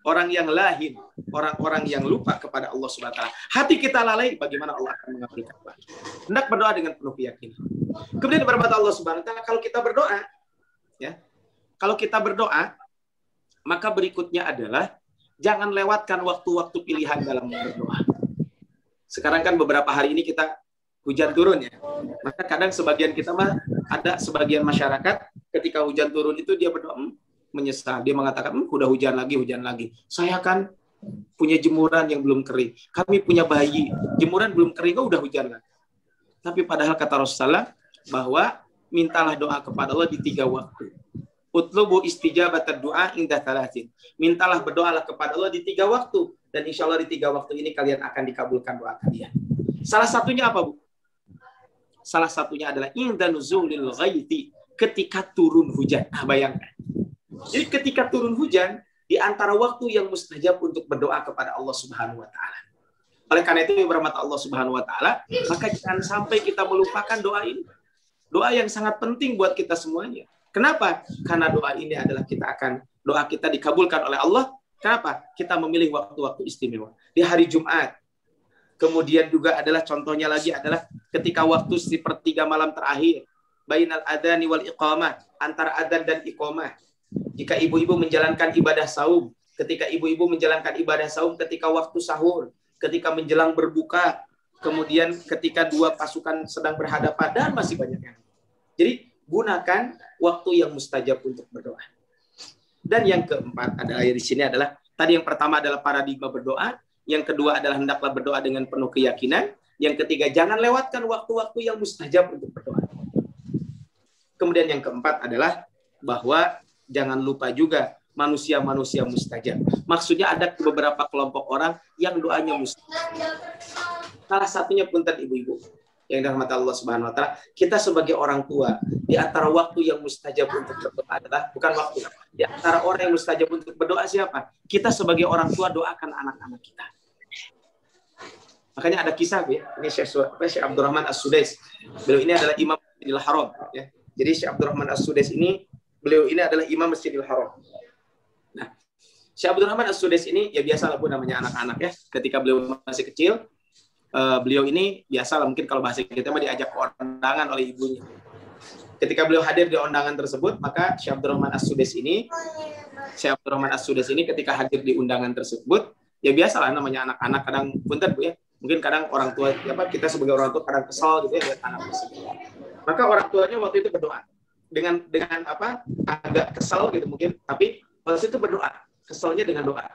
orang yang lahin, orang-orang yang lupa kepada Allah Subhanahu wa taala. Hati kita lalai, bagaimana Allah akan mengabulkan doa? Hendak berdoa dengan penuh keyakinan. Kemudian berkata Allah Subhanahu wa taala, kalau kita berdoa ya, kalau kita berdoa, maka berikutnya adalah jangan lewatkan waktu-waktu pilihan dalam berdoa. Sekarang kan beberapa hari ini kita hujan turun ya. Maka kadang sebagian kita ada sebagian masyarakat ketika hujan turun itu dia berdoa menyesal. Dia mengatakan, udah hujan lagi. Saya kan punya jemuran yang belum kering. Kami punya bayi, jemuran belum kering, udah hujan lagi. Tapi padahal kata Rasulullah bahwa mintalah doa kepada Allah di 3 waktu. Utlubu istijabat doa indah talatin. Mintalah berdoalah kepada Allah di 3 waktu. Dan insya Allah di 3 waktu ini kalian akan dikabulkan doa kalian. Salah satunya apa, Bu? Salah satunya adalah inda nuzulil ghaithi, ketika turun hujan. Nah, bayangkan. Jadi ketika turun hujan, di antara waktu yang mustajab untuk berdoa kepada Allah Subhanahu wa taala. Oleh karena itu, berahmat Allah Subhanahu wa taala, maka jangan sampai kita melupakan doa ini. Doa yang sangat penting buat kita semuanya. Kenapa? Karena doa ini adalah doa kita dikabulkan oleh Allah. Kenapa? Kita memilih waktu-waktu istimewa. Di hari Jumat. Kemudian juga adalah contohnya lagi adalah ketika waktu 1/3 malam terakhir. bainal adzani wal iqamah, antara adzan dan iqamah. Jika ibu-ibu menjalankan ibadah saum, ketika ibu-ibu menjalankan ibadah saum ketika waktu sahur, ketika menjelang berbuka, kemudian ketika dua pasukan sedang berhadapan, dan masih banyak yang. Jadi gunakan waktu yang mustajab untuk berdoa. Dan yang keempat adalah di sini adalah tadi yang pertama adalah paradigma berdoa, yang kedua adalah hendaklah berdoa dengan penuh keyakinan, yang ketiga jangan lewatkan waktu-waktu yang mustajab untuk berdoa. Kemudian yang keempat adalah bahwa jangan lupa juga manusia-manusia mustajab. Maksudnya ada beberapa kelompok orang yang doanya mustajab. Salah satunya punten ibu-ibu yang dirahmati Allah Subhanahu wa taala, kita sebagai orang tua di antara waktu yang mustajab untuk berdoa adalah bukan waktu. Di antara orang yang mustajab untuk berdoa siapa? Kita sebagai orang tua doakan anak-anak kita. Makanya ada kisah ya, ini Syekh Abdurrahman As-Sudais. Beliau ini adalah Imam Masjidil Haram ya. Jadi Syekh Abdurrahman As-Sudais ini beliau ini adalah Imam Masjidil Haram. Nah, Syekh Abdurrahman As-Sudais ini ya biasalah pun namanya anak-anak ya. Ketika beliau masih kecil, beliau ini biasalah mungkin kalau bahasa kita mah diajak ke undangan oleh ibunya. Ketika beliau hadir di undangan tersebut, maka Syekh Abdurrahman As-Sudais ini ketika hadir di undangan tersebut, ya biasalah namanya anak-anak kadang punten Bu ya. Mungkin kadang orang tua kita sebagai orang tua kadang kesal gitu ya lihat anak tersebut. Maka orang tuanya waktu itu berdoa dengan agak kesal gitu mungkin, tapi waktu itu berdoa, kesalnya dengan doa.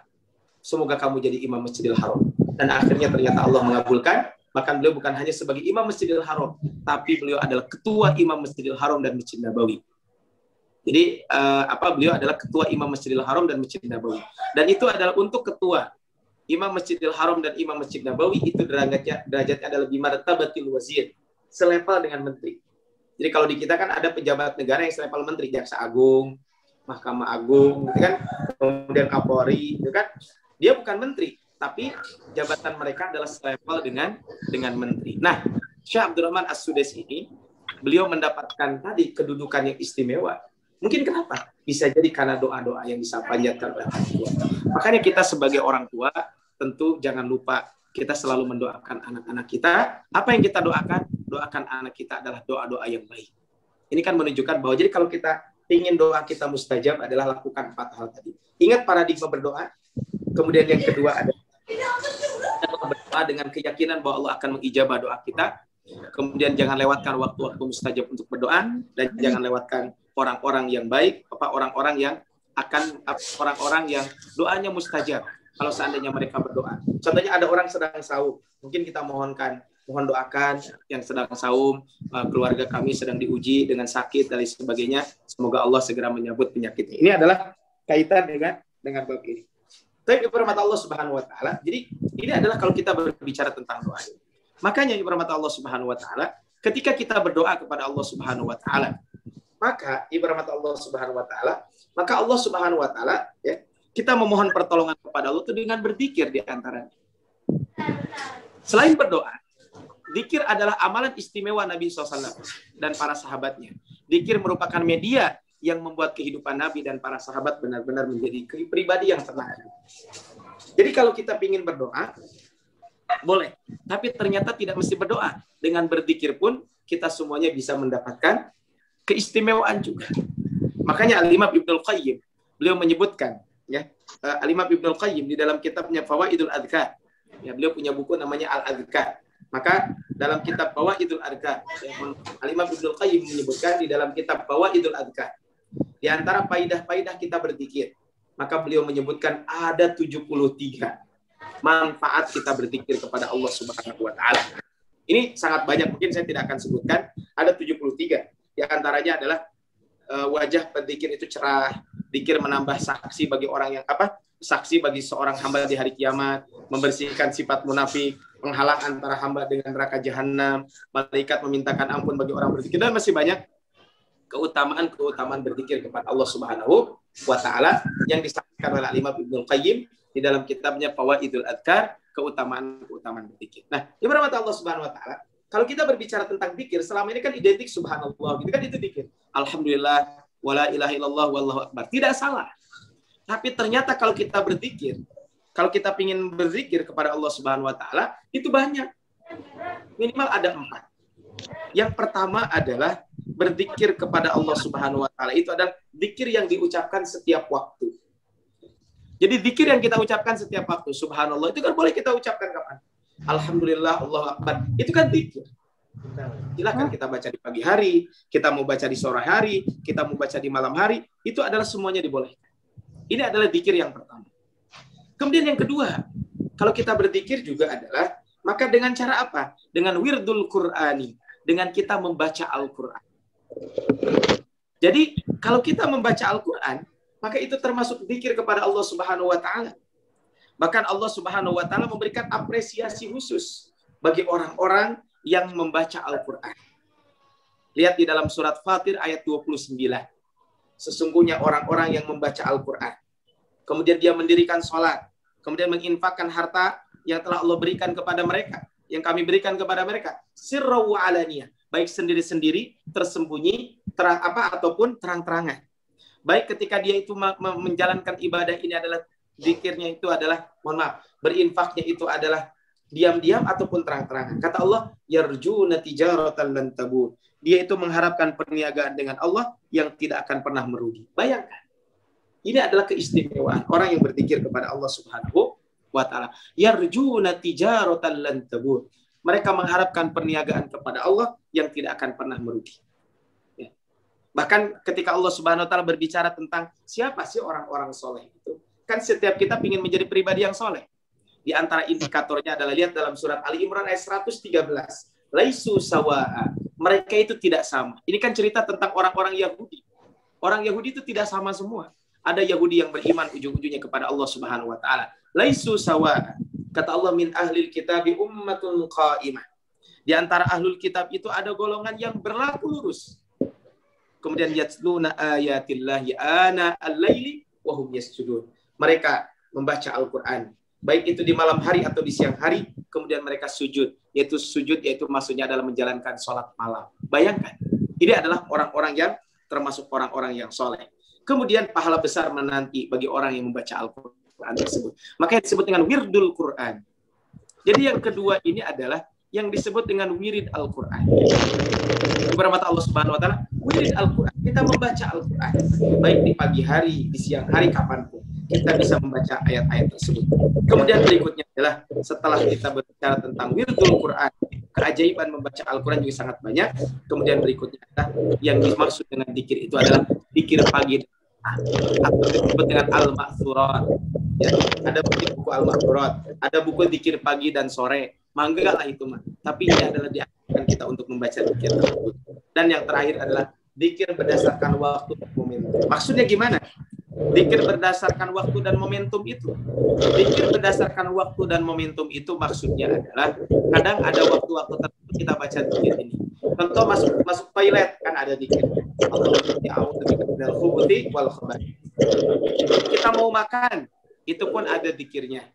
Semoga kamu jadi imam Masjidil Haram. Dan akhirnya ternyata Allah mengabulkan. Bahkan beliau bukan hanya sebagai imam Masjidil Haram, tapi beliau adalah ketua imam Masjidil Haram dan Masjid Nabawi. Jadi beliau adalah ketua imam Masjidil Haram dan Masjid Nabawi. Dan itu adalah untuk ketua imam Masjidil Haram dan imam Masjid Nabawi itu derajatnya adalah bimartabatil wazir, selevel dengan menteri. Jadi kalau di kita kan ada pejabat negara yang selevel menteri, Jaksa Agung, Mahkamah Agung, gitu kan, kemudian Kapolri, gitu kan. Dia bukan menteri, tapi jabatan mereka adalah selevel dengan menteri. Nah, Syekh Abdurrahman As-Sudais ini, beliau mendapatkan tadi kedudukan yang istimewa. Mungkin kenapa? Bisa jadi karena doa-doa yang bisa panjatkan oleh orang tua. Makanya kita sebagai orang tua, tentu jangan lupa kita selalu mendoakan anak-anak kita. Apa yang kita doakan? Doakan anak kita adalah doa-doa yang baik. Ini kan menunjukkan bahwa jadi kalau kita ingin doa kita mustajab adalah lakukan 4 hal tadi. Ingat paradigma berdoa. Kemudian yang kedua adalah berdoa dengan keyakinan bahwa Allah akan mengijabah doa kita. Kemudian jangan lewatkan waktu-waktu mustajab untuk berdoa dan jangan lewatkan orang-orang yang baik, orang-orang yang doanya mustajab. Kalau seandainya mereka berdoa. Contohnya ada orang sedang saum, mungkin kita mohon doakan yang sedang saum, keluarga kami sedang diuji dengan sakit dan lain sebagainya. Semoga Allah segera menyambut penyakitnya. Ini adalah kaitan dengan bab ini. Tapi rahmat Allah Subhanahu wa taala. Jadi ini adalah kalau kita berbicara tentang doa. Makanya rahmat Allah Subhanahu wa taala, ketika kita berdoa kepada Allah Subhanahu wa taala, maka rahmat Allah Subhanahu wa taala, maka Allah Subhanahu wa taala ya, kita memohon pertolongan kepada Allah itu dengan berzikir di antaranya. Selain berdoa, zikir adalah amalan istimewa Nabi SAW dan para sahabatnya. Zikir merupakan media yang membuat kehidupan Nabi dan para sahabat benar-benar menjadi pribadi yang tenang. Jadi kalau kita ingin berdoa, boleh. Tapi ternyata tidak mesti berdoa. Dengan berzikir pun kita semuanya bisa mendapatkan keistimewaan juga. Makanya Al-Imam Ibnul Qayyim, beliau menyebutkan, ya, Al-Imam Ibnul Qayyim di dalam kitabnya Fawaidul Adhkar, ya, beliau punya buku namanya Al-Adhkar. Maka dalam kitab Fawaidul Adhkar, ya, Al-Imam Ibnul Qayyim menyebutkan di dalam kitab Fawaidul Adhkar, di antara faidah-faidah kita berzikir, maka beliau menyebutkan ada 73 manfaat kita berzikir kepada Allah Subhanahu wa taala. Ini sangat banyak, mungkin saya tidak akan sebutkan, ada 73. Di antaranya adalah wajah berzikir itu cerah, zikir menambah saksi bagi orang yang saksi bagi seorang hamba di hari kiamat, membersihkan sifat munafik, menghalang antara hamba dengan neraka jahanam, malaikat memintakan ampun bagi orang berzikir, dan masih banyak keutamaan berzikir kepada Allah Subhanahu wa taala yang disampaikan oleh Imam Ibnul Qayyim di dalam kitabnya Fawaidul Adhkar, keutamaan berzikir. Nah, ibarat Allah Subhanahu wa taala, kalau kita berbicara tentang zikir, selama ini kan identik subhanallah, gitu kan, itu zikir. Alhamdulillah, wala ilaha illallah, wallahu akbar. Tidak salah. Tapi ternyata kalau kita berzikir, kalau kita ingin berzikir kepada Allah Subhanahu wa taala, itu banyak. Minimal ada 4. Yang pertama adalah berzikir kepada Allah Subhanahu wa taala itu adalah zikir yang diucapkan setiap waktu. Jadi zikir yang kita ucapkan setiap waktu, subhanallah, itu kan boleh kita ucapkan kapan? Alhamdulillah, Allahu Akbar. Itu kan zikir. Silakan kita baca di pagi hari, kita mau baca di sore hari, kita mau baca di malam hari, itu adalah semuanya dibolehkan. Ini adalah zikir yang pertama. Kemudian yang kedua, kalau kita berzikir juga adalah, maka dengan cara apa? Dengan wirdul Qur'ani, dengan kita membaca Al-Qur'an. Jadi, kalau kita membaca Al-Qur'an, maka itu termasuk zikir kepada Allah Subhanahu wa taala. Bahkan Allah Subhanahu wa taala memberikan apresiasi khusus bagi orang-orang yang membaca Al-Qur'an. Lihat di dalam surat Fatir ayat 29. Sesungguhnya orang-orang yang membaca Al-Qur'an, kemudian dia mendirikan salat, kemudian menginfakkan harta yang telah Allah berikan kepada mereka, yang kami berikan kepada mereka, sirra wa alaniyah, baik sendiri-sendiri, tersembunyi, ataupun terang-terangan. Baik ketika dia itu menjalankan ibadah ini adalah zikirnya itu adalah, berinfaknya itu adalah diam-diam ataupun terang-terangan. Kata Allah, yarjuna tijaratan lan tabur. Dia itu mengharapkan perniagaan dengan Allah yang tidak akan pernah merugi. Bayangkan. Ini adalah keistimewaan orang yang berzikir kepada Allah Subhanahu wa taala. Yarjuna tijaratan lan tabur. Mereka mengharapkan perniagaan kepada Allah yang tidak akan pernah merugi. Bahkan ketika Allah Subhanahu wa taala berbicara tentang siapa sih orang-orang soleh itu, kan setiap kita ingin menjadi pribadi yang soleh. Di antara indikatornya adalah lihat dalam surat Ali Imran ayat 113. Laisu sawa'a. Mereka itu tidak sama. Ini kan cerita tentang orang-orang Yahudi. Orang Yahudi itu tidak sama semua. Ada Yahudi yang beriman ujung-ujungnya kepada Allah Subhanahu wa taala. Laisu sawa'a. Kata Allah, min ahlil kitabi ummatun qa'imah. Di antara ahlul kitab itu ada golongan yang berlaku lurus. Kemudian yatluna ayatillahi ana al-laili wa hum yasjudun. Mereka membaca Al-Qur'an, baik itu di malam hari atau di siang hari, kemudian mereka sujud. Yaitu sujud, yaitu maksudnya adalah menjalankan sholat malam. Bayangkan, ini adalah orang-orang yang termasuk orang-orang yang soleh. Kemudian pahala besar menanti bagi orang yang membaca Al-Qur'an tersebut. Makanya disebut dengan wirdul Qur'an. Jadi yang kedua ini adalah yang disebut dengan wirid Al-Qur'an. Kepada mata Allah Subhanahu wa taala, wirid Al-Qur'an. Kita membaca Al-Qur'an baik di pagi hari, di siang hari, kapanpun kita bisa membaca ayat-ayat tersebut. Kemudian berikutnya adalah setelah kita berbicara tentang wiridul Qur'an, keajaiban membaca Al-Qur'an juga sangat banyak. Kemudian berikutnya adalah yang dimaksud dengan zikir itu adalah zikir pagi atau disebut dengan al-ma'thurat. Ya, ada buku al-ma'thurat, ada buku zikir pagi dan sore. Mangga lah itu mah. Tapi ini adalah diajarkan kita untuk membaca zikir tersebut. Dan yang terakhir adalah zikir berdasarkan waktu dan momentum. Maksudnya gimana? Zikir berdasarkan waktu dan momentum itu. Zikir berdasarkan waktu dan momentum itu maksudnya adalah kadang ada waktu-waktu tertentu kita baca zikir ini. Contoh masuk toilet kan ada zikir. Kita mau makan, itu pun ada zikirnya.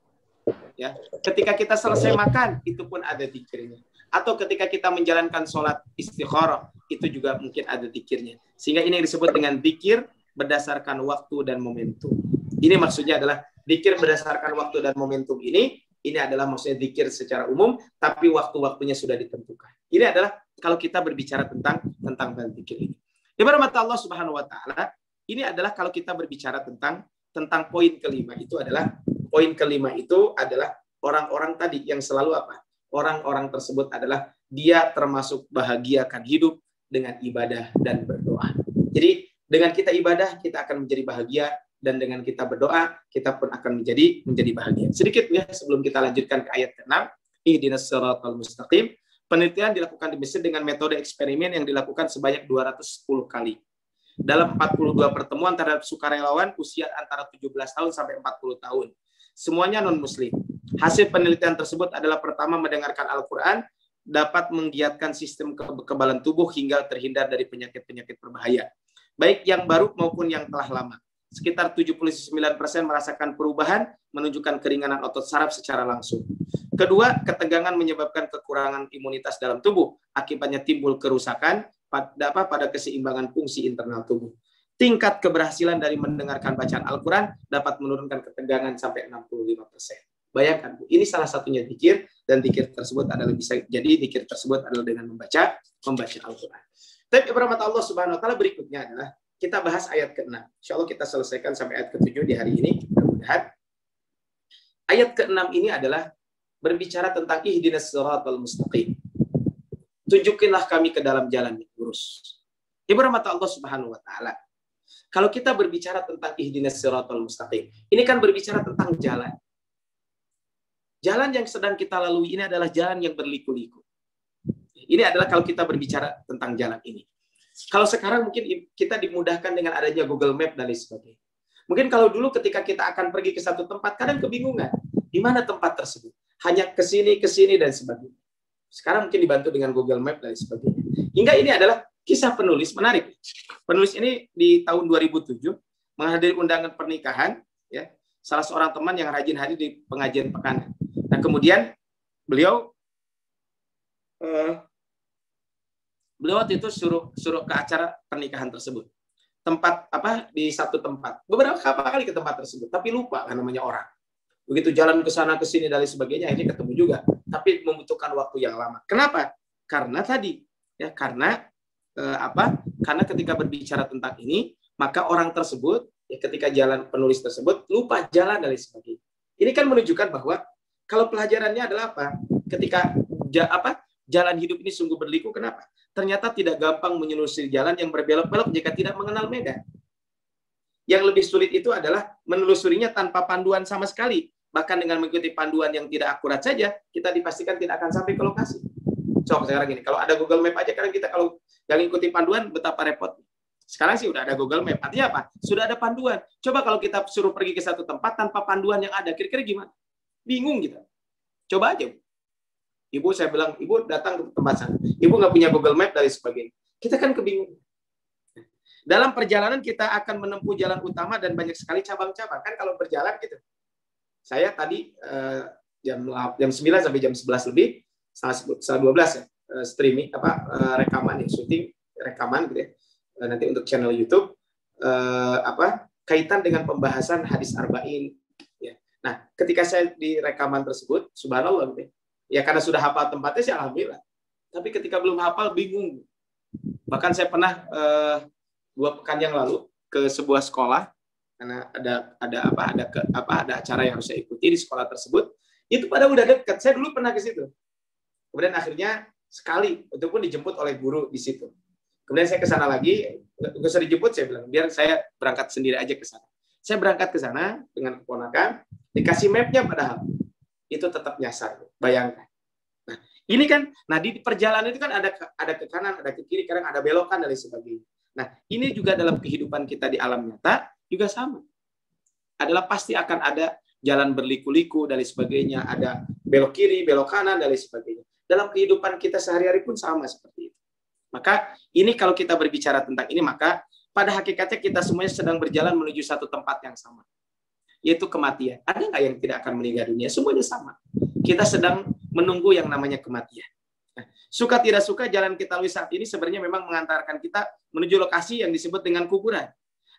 Ya, ketika kita selesai makan, itu pun ada zikirnya. Atau ketika kita menjalankan sholat istikharah, itu juga mungkin ada zikirnya. Sehingga ini yang disebut dengan zikir berdasarkan waktu dan momentum. Ini maksudnya adalah zikir berdasarkan waktu dan momentum ini adalah maksudnya zikir secara umum, tapi waktu-waktunya sudah ditentukan. Ini adalah kalau kita berbicara tentang zikir ini. Di mata Allah Subhanahu wa taala, ini adalah kalau kita berbicara tentang poin kelima itu adalah orang-orang tadi yang selalu apa? Orang-orang tersebut adalah dia termasuk bahagiakan hidup dengan ibadah dan berdoa. Jadi dengan kita ibadah kita akan menjadi bahagia, dan dengan kita berdoa kita pun akan menjadi bahagia. Sedikit ya sebelum kita lanjutkan ke ayat ke-6, ihdinas siratal mustaqim. Penelitian dilakukan di Mesir dengan metode eksperimen yang dilakukan sebanyak 210 kali. Dalam 42 pertemuan terhadap sukarelawan usia antara 17 tahun sampai 40 tahun. Semuanya non-muslim. Hasil penelitian tersebut adalah pertama, mendengarkan Al-Quran dapat menggiatkan sistem kekebalan tubuh hingga terhindar dari penyakit-penyakit berbahaya, baik yang baru maupun yang telah lama. Sekitar 79% merasakan perubahan, menunjukkan keringanan otot saraf secara langsung. Kedua, ketegangan menyebabkan kekurangan imunitas dalam tubuh. Akibatnya timbul kerusakan pada keseimbangan fungsi internal tubuh. Tingkat keberhasilan dari mendengarkan bacaan Al-Quran dapat menurunkan ketegangan sampai 65%. Bayangkan, Bu, ini salah satunya zikir, dan zikir tersebut adalah bisa jadi zikir tersebut adalah dengan membaca Al-Quran. Tapi rahmat Allah Subhanahu wa taala berikutnya adalah kita bahas ayat ke-6. Insyaallah kita selesaikan sampai ayat ke-7 di hari ini. Mudah-mudahan ayat ke-6 ini adalah berbicara tentang ihdinas siratal mustaqim. Tunjukinlah kami ke dalam jalan yang lurus. Ibu rahmat Allah Subhanahu wa taala. Kalau kita berbicara tentang ihdinas siratal mustaqim, ini kan berbicara tentang jalan. Jalan yang sedang kita lalui ini adalah jalan yang berliku-liku. Ini adalah kalau kita berbicara tentang jalan ini. Kalau sekarang mungkin kita dimudahkan dengan adanya Google Map dan lain sebagainya. Mungkin kalau dulu ketika kita akan pergi ke satu tempat, kadang kebingungan. Di mana tempat tersebut? Hanya ke sini, dan sebagainya. Sekarang mungkin dibantu dengan Google Map dan lain sebagainya. Hingga ini adalah kisah penulis, menarik. Penulis ini di tahun 2007 menghadiri undangan pernikahan, ya, salah seorang teman yang rajin hadir di pengajian pekanan. Nah, kemudian beliau waktu itu suruh ke acara pernikahan tersebut. Tempat di satu tempat. Beberapa kali ke tempat tersebut, tapi lupa kan namanya orang. Begitu jalan ke sana ke sini dan sebagainya, akhirnya ketemu juga, tapi membutuhkan waktu yang lama. Kenapa? Karena tadi ya karena ketika berbicara tentang ini, maka orang tersebut ya ketika jalan penulis tersebut lupa jalan dan sebagainya. Ini kan menunjukkan bahwa kalau pelajarannya adalah apa? Ketika jalan hidup ini sungguh berliku, kenapa? Ternyata tidak gampang menelusuri jalan yang berbelok-belok jika tidak mengenal medan. Yang lebih sulit itu adalah menelusurinya tanpa panduan sama sekali. Bahkan dengan mengikuti panduan yang tidak akurat saja, kita dipastikan tidak akan sampai ke lokasi. Coba sekarang gini, kalau ada Google Map aja, kadang kita kalau yang ikuti panduan, betapa repot. Sekarang sih udah ada Google Map. Artinya apa? Sudah ada panduan. Coba kalau kita suruh pergi ke satu tempat tanpa panduan yang ada, kira-kira gimana? Bingung kita. Coba aja. Ibu, saya bilang, ibu datang ke tempat sana. Ibu nggak punya Google Map dan sebagainya. Kita kan kebingungan. Dalam perjalanan kita akan menempuh jalan utama dan banyak sekali cabang-cabang. Kan kalau berjalan gitu. Saya tadi jam 9 sampai jam 11 lebih, setengah 12 ya, streaming, rekaman, syuting, rekaman gitu ya. Nanti untuk channel YouTube, kaitan dengan pembahasan hadis arba'in. Ya. Nah, ketika saya di rekaman tersebut, subhanallah gitu ya. Ya karena sudah hafal tempatnya sih alhamdulillah. Tapi ketika belum hafal bingung. Bahkan saya pernah 2 pekan yang lalu ke sebuah sekolah karena ada acara yang harus saya ikuti di sekolah tersebut. Itu pada udah dekat. Saya dulu pernah ke situ. Kemudian akhirnya sekali itu pun dijemput oleh guru di situ. Kemudian saya ke sana lagi, nggak usah dijemput, saya bilang biar saya berangkat sendiri aja ke sana. Saya berangkat ke sana dengan keponakan, dikasih mapnya padahal. Itu tetap nyasar, bayangkan. Nah, ini kan, di perjalanan itu kan ada ke kanan, ada ke kiri, kadang ada belokan dan lain sebagainya. Nah, ini juga dalam kehidupan kita di alam nyata juga sama. Adalah pasti akan ada jalan berliku-liku dan lain sebagainya, ada belok kiri, belok kanan dan lain sebagainya. Dalam kehidupan kita sehari-hari pun sama seperti itu. Maka ini kalau kita berbicara tentang ini, maka pada hakikatnya kita semuanya sedang berjalan menuju satu tempat yang sama. Yaitu kematian. Ada nggak yang tidak akan meninggal dunia? Semuanya sama. Kita sedang menunggu yang namanya kematian. Nah, suka tidak suka jalan kita lalui saat ini sebenarnya memang mengantarkan kita menuju lokasi yang disebut dengan kuburan.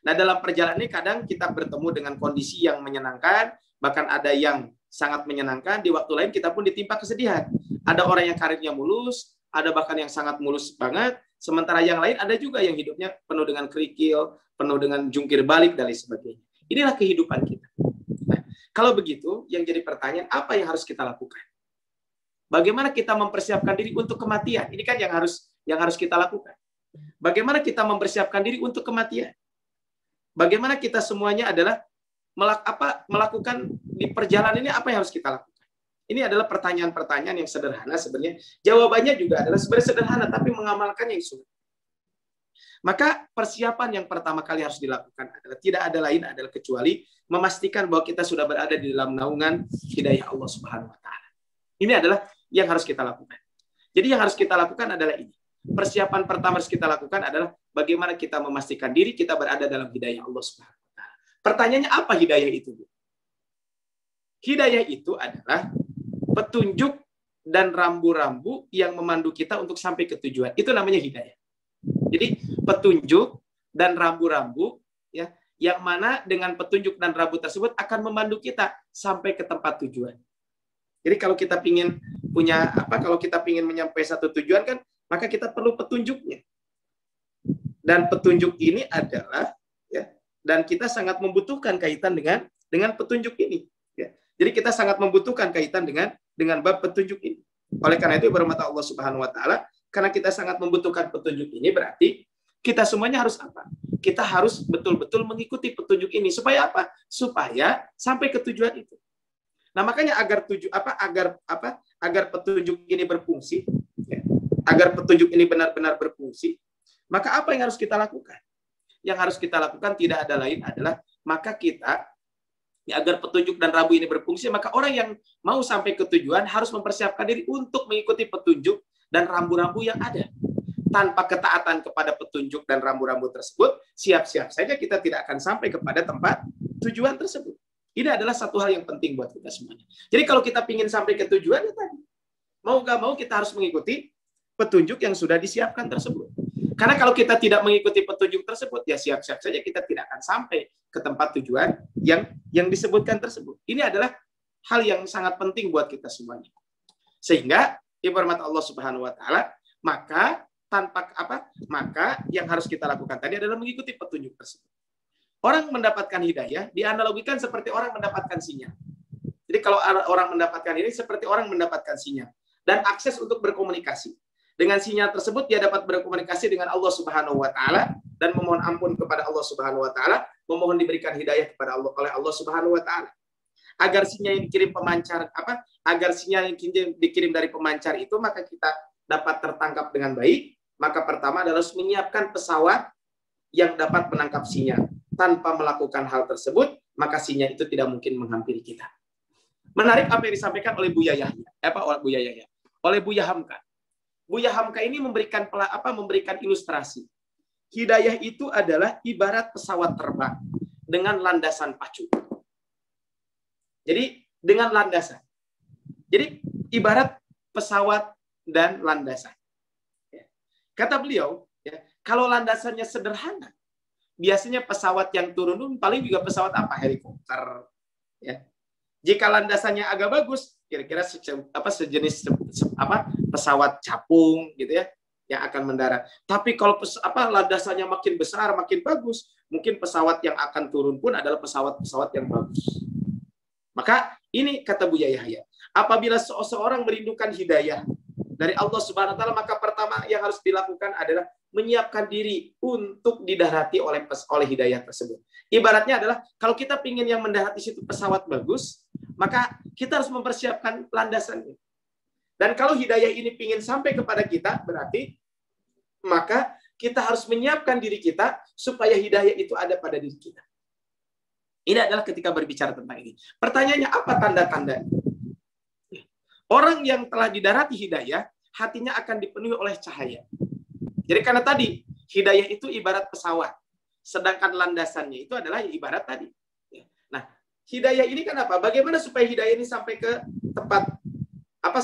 Nah, dalam perjalanan ini kadang kita bertemu dengan kondisi yang menyenangkan, bahkan ada yang sangat menyenangkan, di waktu lain kita pun ditimpa kesedihan. Ada orang yang karirnya mulus, ada bahkan yang sangat mulus banget, sementara yang lain ada juga yang hidupnya penuh dengan kerikil, penuh dengan jungkir balik dan lain sebagainya. Inilah kehidupan kita. Nah, kalau begitu, yang jadi pertanyaan, apa yang harus kita lakukan? Bagaimana kita mempersiapkan diri untuk kematian? Ini kan yang harus kita lakukan. Bagaimana kita mempersiapkan diri untuk kematian? Bagaimana kita semuanya adalah melakukan di perjalanan ini, apa yang harus kita lakukan? Ini adalah pertanyaan-pertanyaan yang sederhana sebenarnya. Jawabannya juga adalah sebenarnya sederhana, tapi mengamalkannya yang sulit. Maka persiapan yang pertama kali harus dilakukan adalah tidak ada lain adalah kecuali memastikan bahwa kita sudah berada di dalam naungan hidayah Allah Subhanahu wa taala. Ini adalah yang harus kita lakukan. Jadi yang harus kita lakukan adalah ini. Persiapan pertama harus kita lakukan adalah bagaimana kita memastikan diri kita berada dalam hidayah Allah Subhanahu wa taala. Pertanyaannya apa hidayah itu? Hidayah itu adalah petunjuk dan rambu-rambu yang memandu kita untuk sampai ke tujuan. Itu namanya hidayah. Jadi petunjuk dan rambu-rambu ya, yang mana dengan petunjuk dan rambu tersebut akan memandu kita sampai ke tempat tujuan. Jadi kalau kita pingin punya kalau kita pingin menyampai satu tujuan kan, maka kita perlu petunjuknya. Dan petunjuk ini adalah ya, dan kita sangat membutuhkan kaitan dengan petunjuk ini. Ya. Jadi kita sangat membutuhkan kaitan dengan bab petunjuk ini. Oleh karena itu, bermata Allah Subhanahu Wa Taala, karena kita sangat membutuhkan petunjuk ini, berarti kita semuanya harus apa? Kita harus betul-betul mengikuti petunjuk ini supaya apa? Supaya sampai ke tujuan itu. Nah, makanya agar petunjuk ini berfungsi, ya, agar petunjuk ini benar-benar berfungsi, maka apa yang harus kita lakukan? Yang harus kita lakukan tidak ada lain adalah maka kita, ya, agar petunjuk dan rambu ini berfungsi, maka orang yang mau sampai ke tujuan harus mempersiapkan diri untuk mengikuti petunjuk dan rambu-rambu yang ada. Tanpa ketaatan kepada petunjuk dan rambu-rambu tersebut, siap-siap saja kita tidak akan sampai kepada tempat tujuan tersebut. Ini adalah satu hal yang penting buat kita semuanya. Jadi kalau kita ingin sampai ke tujuan, ya tadi, mau nggak mau kita harus mengikuti petunjuk yang sudah disiapkan tersebut. Karena kalau kita tidak mengikuti petunjuk tersebut, ya siap-siap saja kita tidak akan sampai ke tempat tujuan yang disebutkan tersebut. Ini adalah hal yang sangat penting buat kita semuanya. Sehingga, ibarat Allah Subhanahu Wa Taala, maka yang harus kita lakukan tadi adalah mengikuti petunjuk tersebut. Orang mendapatkan hidayah dianalogikan seperti orang mendapatkan sinyal. Jadi kalau orang mendapatkan ini seperti orang mendapatkan sinyal dan akses untuk berkomunikasi. Dengan sinyal tersebut dia dapat berkomunikasi dengan Allah Subhanahu Wa Taala dan memohon ampun kepada Allah Subhanahu Wa Taala, memohon diberikan hidayah kepada Allah oleh Allah Subhanahu Wa Taala. Agar sinyal yang dikirim dikirim dari pemancar itu, maka kita dapat tertangkap dengan baik. Maka pertama adalah harus menyiapkan pesawat yang dapat menangkap sinyal. Tanpa melakukan hal tersebut, maka sinyal itu tidak mungkin menghampiri kita. Menarik apa yang disampaikan oleh Buya Yahya. Oleh Buya Hamka. Buya Hamka ini memberikan ilustrasi. Hidayah itu adalah ibarat pesawat terbang dengan landasan pacu. Jadi dengan landasan. Jadi ibarat pesawat dan landasan. Kata beliau, ya, kalau landasannya sederhana, biasanya pesawat yang turun paling juga pesawat apa? Helikopter. Ya. Jika landasannya agak bagus, kira-kira sejenis pesawat capung gitu ya, yang akan mendarat. Tapi kalau landasannya makin besar, makin bagus, mungkin pesawat yang akan turun pun adalah pesawat-pesawat yang bagus. Maka ini kata Buya Yahya, apabila seseorang merindukan hidayah dari Allah Subhanahu Wa Taala, maka pertama yang harus dilakukan adalah menyiapkan diri untuk didarati oleh hidayah tersebut. Ibaratnya adalah kalau kita ingin yang mendarati situ pesawat bagus, maka kita harus mempersiapkan landasannya. Dan kalau hidayah ini ingin sampai kepada kita, berarti maka kita harus menyiapkan diri kita supaya hidayah itu ada pada diri kita. Ini adalah ketika berbicara tentang ini. Pertanyaannya, apa tanda-tanda? Orang yang telah didarati hidayah, hatinya akan dipenuhi oleh cahaya. Jadi karena tadi, hidayah itu ibarat pesawat. Sedangkan landasannya itu adalah ibarat tadi. Nah, hidayah ini kan apa? Bagaimana supaya hidayah ini sampai ke tempat,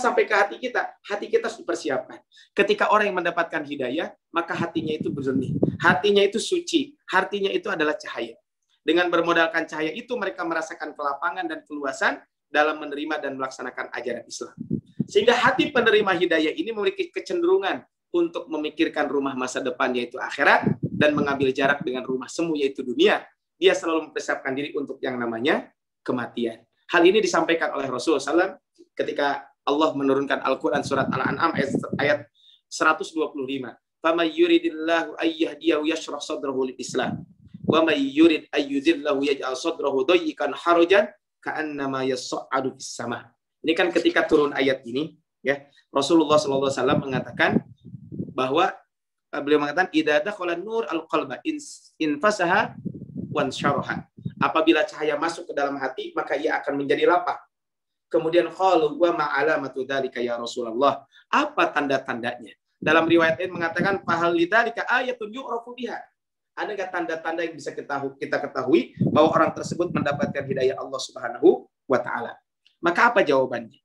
sampai ke hati kita? Hati kita harus dipersiapkan. Ketika orang yang mendapatkan hidayah, maka hatinya itu bersih. Hatinya itu suci. Hatinya itu adalah cahaya. Dengan bermodalkan cahaya itu, mereka merasakan kelapangan dan keluasan dalam menerima dan melaksanakan ajaran Islam. Sehingga hati penerima hidayah ini memiliki kecenderungan untuk memikirkan rumah masa depan, yaitu akhirat, dan mengambil jarak dengan rumah semu, yaitu dunia. Dia selalu mempersiapkan diri untuk yang namanya kematian. Hal ini disampaikan oleh Rasulullah SAW ketika Allah menurunkan Al-Quran surat Al-An'am ayat 125. فَمَنْ يُرِدِ اللَّهُ أَنْ يَهْدِيَهُ يَشْرَحْ صَدْرَهُ لِلْإِسْلَامِ وَمَنْ يُرِدْ أَنْ يُضِلَّهُ يَجْعَلْ صَدْرَهُ ضَيِّقًا حَرَجًا كَأَنَّمَا يَصَّعَّدُ فِي السَّمَاءِ. Ini kan ketika turun ayat ini, ya, Rasulullah SAW mengatakan bahwa beliau mengatakan idza dakhala nur al-qalba infasaha wansyaraha. Apabila cahaya masuk ke dalam hati, maka ia akan menjadi lapang. Kemudian qalu wa ma alamatu dzalika ya Rasulullah? Apa tanda-tandanya? Dalam riwayat lain mengatakan fahal lidzalika ayatun yu'rafu biha. Ada nggak tanda-tanda yang bisa kita ketahui bahwa orang tersebut mendapatkan hidayah Allah Subhanahu wa Ta'ala? Maka apa jawabannya?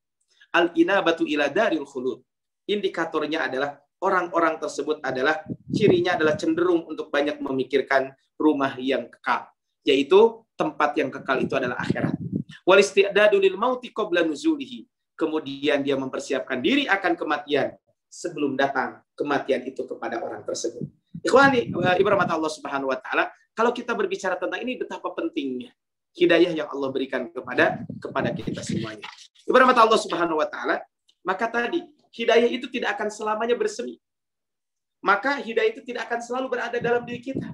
Al-inabatu ila daril khulud. Indikatornya adalah orang-orang tersebut adalah cirinya adalah cenderung untuk banyak memikirkan rumah yang kekal, yaitu tempat yang kekal itu adalah akhirat. Wal isti'dadu lil mauti qabla nuzulihi. Kemudian dia mempersiapkan diri akan kematian sebelum datang kematian itu kepada orang tersebut. Ikhwani, ibu rahmat Allah Subhanahu wa taala, kalau kita berbicara tentang ini betapa pentingnya hidayah yang Allah berikan kepada kita semuanya. Ibu rahmat Allah Subhanahu wa taala, maka tadi hidayah itu tidak akan selamanya bersemi. Maka hidayah itu tidak akan selalu berada dalam diri kita.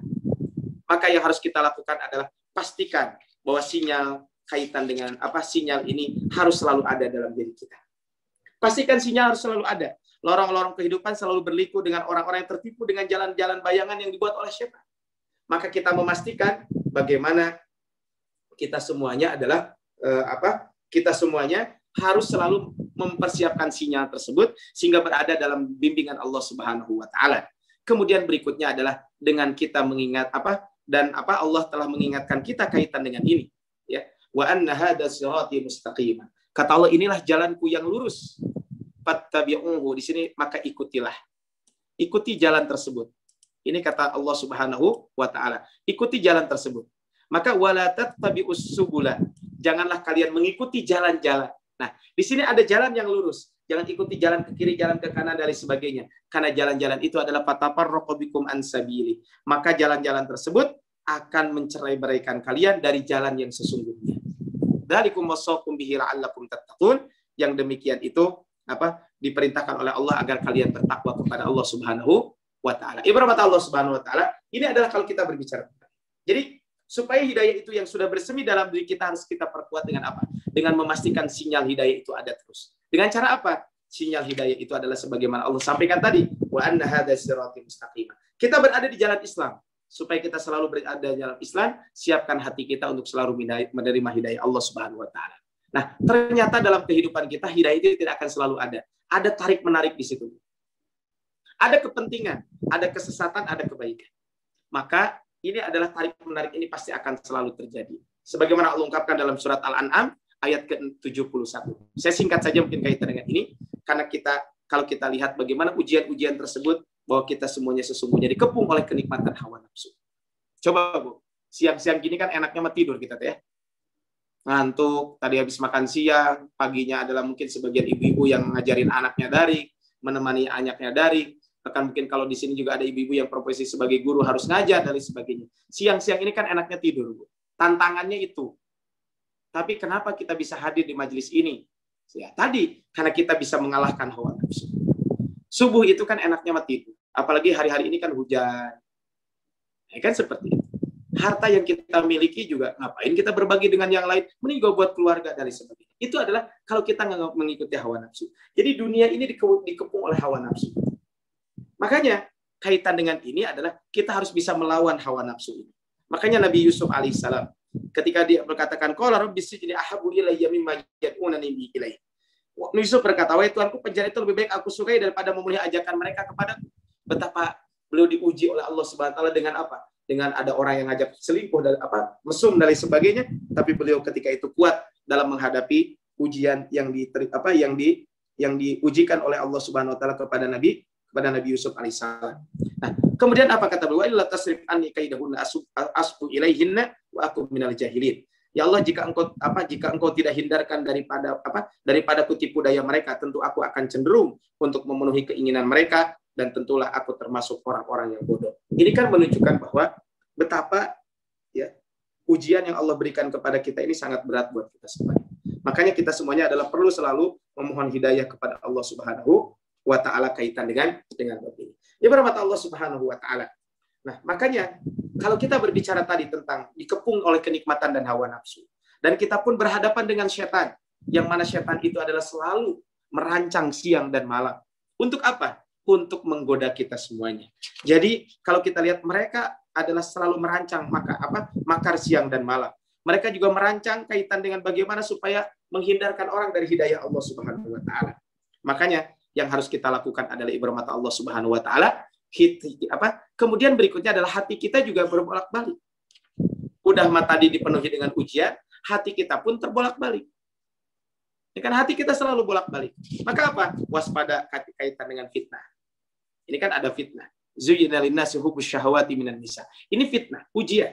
Maka yang harus kita lakukan adalah pastikan bahwa sinyal kaitan dengan sinyal ini harus selalu ada dalam diri kita. Pastikan sinyal harus selalu ada. Lorong-lorong kehidupan selalu berliku dengan orang-orang yang tertipu dengan jalan-jalan bayangan yang dibuat oleh syaitan. Maka kita memastikan bagaimana kita semuanya adalah kita semuanya harus selalu mempersiapkan sinyal tersebut sehingga berada dalam bimbingan Allah Subhanahu wa taala. Kemudian berikutnya adalah dengan kita mengingat Allah telah mengingatkan kita kaitan dengan ini, ya. Wa anna hadza sirati mustaqim. Kata Allah, inilah jalanku yang lurus. Fattabi'uhu, di sini maka ikutilah. Ikuti jalan tersebut. Ini kata Allah Subhanahu wa taala. Ikuti jalan tersebut. Maka wala tattabi'us subula. Janganlah kalian mengikuti jalan-jalan. Nah, di sini ada jalan yang lurus. Jangan ikuti jalan ke kiri, jalan ke kanan, dan sebagainya. Karena jalan-jalan itu adalah fatafarraqu bikum an sabili. Maka jalan-jalan tersebut akan mencerai-beraikan kalian dari jalan yang sesungguhnya. Dzalikum wasaqum bihi la'allakum tattaqun. Yang demikian itu diperintahkan oleh Allah agar kalian bertakwa kepada Allah Subhanahu wa taala. Ibarat Allah Subhanahu wa taala, ini adalah kalau kita berbicara. Jadi supaya hidayah itu yang sudah bersemi dalam diri kita harus kita perkuat dengan apa? Dengan memastikan sinyal hidayah itu ada terus. Dengan cara apa? Sinyal hidayah itu adalah sebagaimana Allah sampaikan tadi, wa anna hadza siratal mustaqim. Kita berada di jalan Islam. Supaya kita selalu berada di jalan Islam, siapkan hati kita untuk selalu menerima hidayah Allah Subhanahu wa taala. Nah, ternyata dalam kehidupan kita hidayah itu tidak akan selalu ada. Ada tarik-menarik di situ. Ada kepentingan, ada kesesatan, ada kebaikan. Maka ini adalah tarik-menarik ini pasti akan selalu terjadi. Sebagaimana Allah ungkapkan dalam surat Al-An'am ayat ke-71. Saya singkat saja mungkin kaitan dengan ini karena kalau kita lihat bagaimana ujian-ujian tersebut bahwa kita semuanya sesungguhnya dikepung oleh kenikmatan hawa nafsu. Coba Bu, siang-siang gini kan enaknya mah tidur kita ya. Ngantuk, tadi habis makan siang, paginya adalah mungkin sebagian ibu-ibu yang ngajarin anaknya daring, menemani anaknya daring. Bahkan mungkin kalau di sini juga ada ibu-ibu yang profesi sebagai guru harus ngajar dan sebagainya. Siang-siang ini kan enaknya tidur, Bu. Tantangannya itu. Tapi kenapa kita bisa hadir di majelis ini? Ya, tadi karena kita bisa mengalahkan hawa nafsu. Subuh itu kan enaknya mah tidur. Apalagi hari-hari ini kan hujan. Ya kan seperti itu. Harta yang kita miliki juga ngapain kita berbagi dengan yang lain? Mending gue buat keluarga dan sebagainya. Itu adalah kalau kita nggak mengikuti hawa nafsu. Jadi dunia ini dikepung oleh hawa nafsu. Makanya kaitan dengan ini adalah kita harus bisa melawan hawa nafsu ini. Makanya Nabi Yusuf alaihissalam ketika dia berkatakan qala rabbi sijni ahabbu ilayya mimma yad'unani ilaihi. Yusuf berkata, wahai Tuhanku, penjara itu lebih baik aku sukai daripada memenuhi ajakan mereka kepadaku. Betapa beliau diuji oleh Allah Subhanahu wa taala dengan apa? Dengan ada orang yang ngajak selingkuh dan mesum dan sebagainya, tapi beliau ketika itu kuat dalam menghadapi ujian yang diujikan oleh Allah Subhanahu wa taala kepada Nabi Yusuf alaihissalam. Nah, kemudian apa kata beliau? Illa tasrif anni kaidahunna asbu ilaihinna wa aku minal jahilin. Ya Allah, jika engkau tidak hindarkan daripada tipu daya mereka, tentu aku akan cenderung untuk memenuhi keinginan mereka dan tentulah aku termasuk orang-orang yang bodoh. Ini kan menunjukkan bahwa betapa ya ujian yang Allah berikan kepada kita ini sangat berat buat kita semuanya. Makanya kita semuanya adalah perlu selalu memohon hidayah kepada Allah Subhanahu wa taala kaitan dengan ini. Ya berkat Allah Subhanahu wa taala. Nah, makanya kalau kita berbicara tadi tentang dikepung oleh kenikmatan dan hawa nafsu, dan kita pun berhadapan dengan setan, yang mana setan itu adalah selalu merancang siang dan malam. Untuk apa? Untuk menggoda kita semuanya. Jadi, kalau kita lihat mereka adalah selalu merancang makar siang dan malam. Mereka juga merancang kaitan dengan bagaimana supaya menghindarkan orang dari hidayah Allah Subhanahu wa taala. Makanya yang harus kita lakukan adalah ibadah Allah Subhanahu wa taala. Kemudian berikutnya adalah hati kita juga berbolak-balik. Udah tadi dipenuhi dengan ujian, hati kita pun terbolak-balik. Ini kan hati kita selalu bolak-balik. Maka apa? Waspada kaitan dengan fitnah. Ini kan ada fitnah. Zuyyina linnasi hubbus syahawati minan nisa. Ini fitnah, ujian.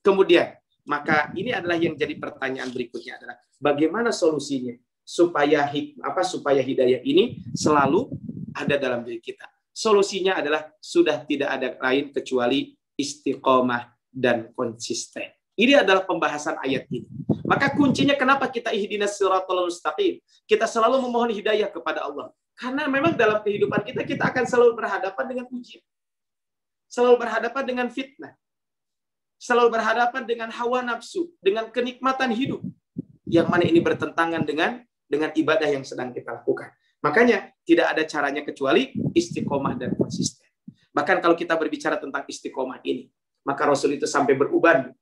Kemudian, maka ini adalah yang jadi pertanyaan berikutnya adalah bagaimana solusinya supaya hidayah ini selalu ada dalam diri kita. Solusinya adalah sudah tidak ada lain kecuali istiqomah dan konsisten. Ini adalah pembahasan ayat ini. Maka kuncinya kenapa kita ihdinas siratal mustaqim? Kita selalu memohon hidayah kepada Allah. Karena memang dalam kehidupan kita akan selalu berhadapan dengan ujian. Selalu berhadapan dengan fitnah. Selalu berhadapan dengan hawa nafsu, dengan kenikmatan hidup. Yang mana ini bertentangan dengan ibadah yang sedang kita lakukan. Makanya tidak ada caranya kecuali istiqomah dan konsisten. Bahkan kalau kita berbicara tentang istiqomah ini, maka Rasul itu sampai beruban.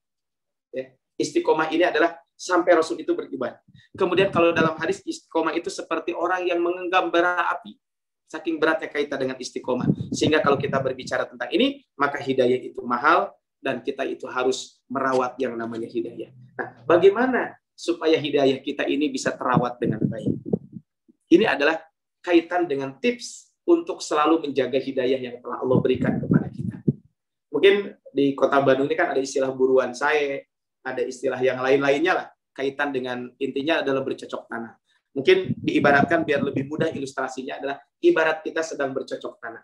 Ya. Istiqomah ini adalah sampai Rasul itu beruban. Kemudian kalau dalam hadis istiqomah itu seperti orang yang menggenggam bara api. Saking beratnya kaitan dengan istiqomah. Sehingga kalau kita berbicara tentang ini, maka hidayah itu mahal dan kita itu harus merawat yang namanya hidayah. Nah, bagaimana supaya hidayah kita ini bisa terawat dengan baik? Ini adalah kaitan dengan tips untuk selalu menjaga hidayah yang telah Allah berikan kepada kita. Mungkin di Kota Bandung ini kan ada istilah buruan sae, ada istilah yang lain-lainnya lah, kaitan dengan intinya adalah bercocok tanam. Mungkin diibaratkan biar lebih mudah ilustrasinya adalah ibarat kita sedang bercocok tanam.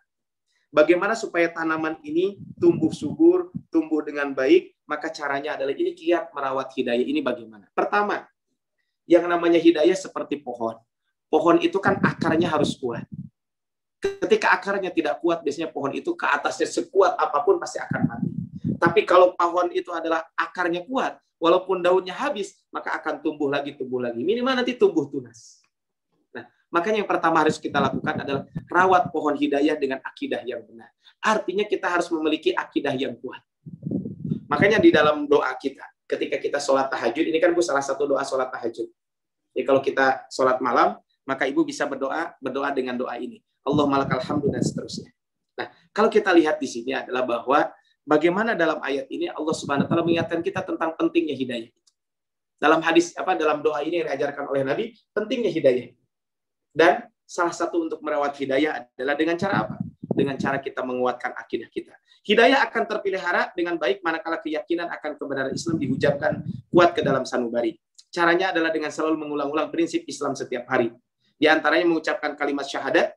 Bagaimana supaya tanaman ini tumbuh subur, tumbuh dengan baik, maka caranya adalah ini kiat merawat hidayah ini bagaimana? Pertama, yang namanya hidayah seperti pohon. Pohon itu kan akarnya harus kuat. Ketika akarnya tidak kuat, biasanya pohon itu ke atasnya sekuat apapun pasti akan mati. Tapi kalau pohon itu adalah akarnya kuat, walaupun daunnya habis, maka akan tumbuh lagi. Minimal nanti tumbuh tunas. Nah, makanya yang pertama harus kita lakukan adalah rawat pohon hidayah dengan akidah yang benar. Artinya kita harus memiliki akidah yang kuat. Makanya di dalam doa kita, ketika kita sholat tahajud, ini kan Bu salah satu doa sholat tahajud. Jadi kalau kita sholat malam, maka ibu bisa berdoa dengan doa ini. Allahumma lakal hamdu dan seterusnya. Nah, kalau kita lihat di sini adalah bahwa bagaimana dalam ayat ini Allah Subhanahu wa taala mengingatkan kita tentang pentingnya hidayah. Dalam hadis dalam doa ini yang diajarkan oleh Nabi, pentingnya hidayah. Dan salah satu untuk merawat hidayah adalah dengan cara apa? Dengan cara kita menguatkan akidah kita. Hidayah akan terpelihara dengan baik manakala keyakinan akan kebenaran Islam dihujamkan kuat ke dalam sanubari. Caranya adalah dengan selalu mengulang-ulang prinsip Islam setiap hari. Di antaranya mengucapkan kalimat syahadat,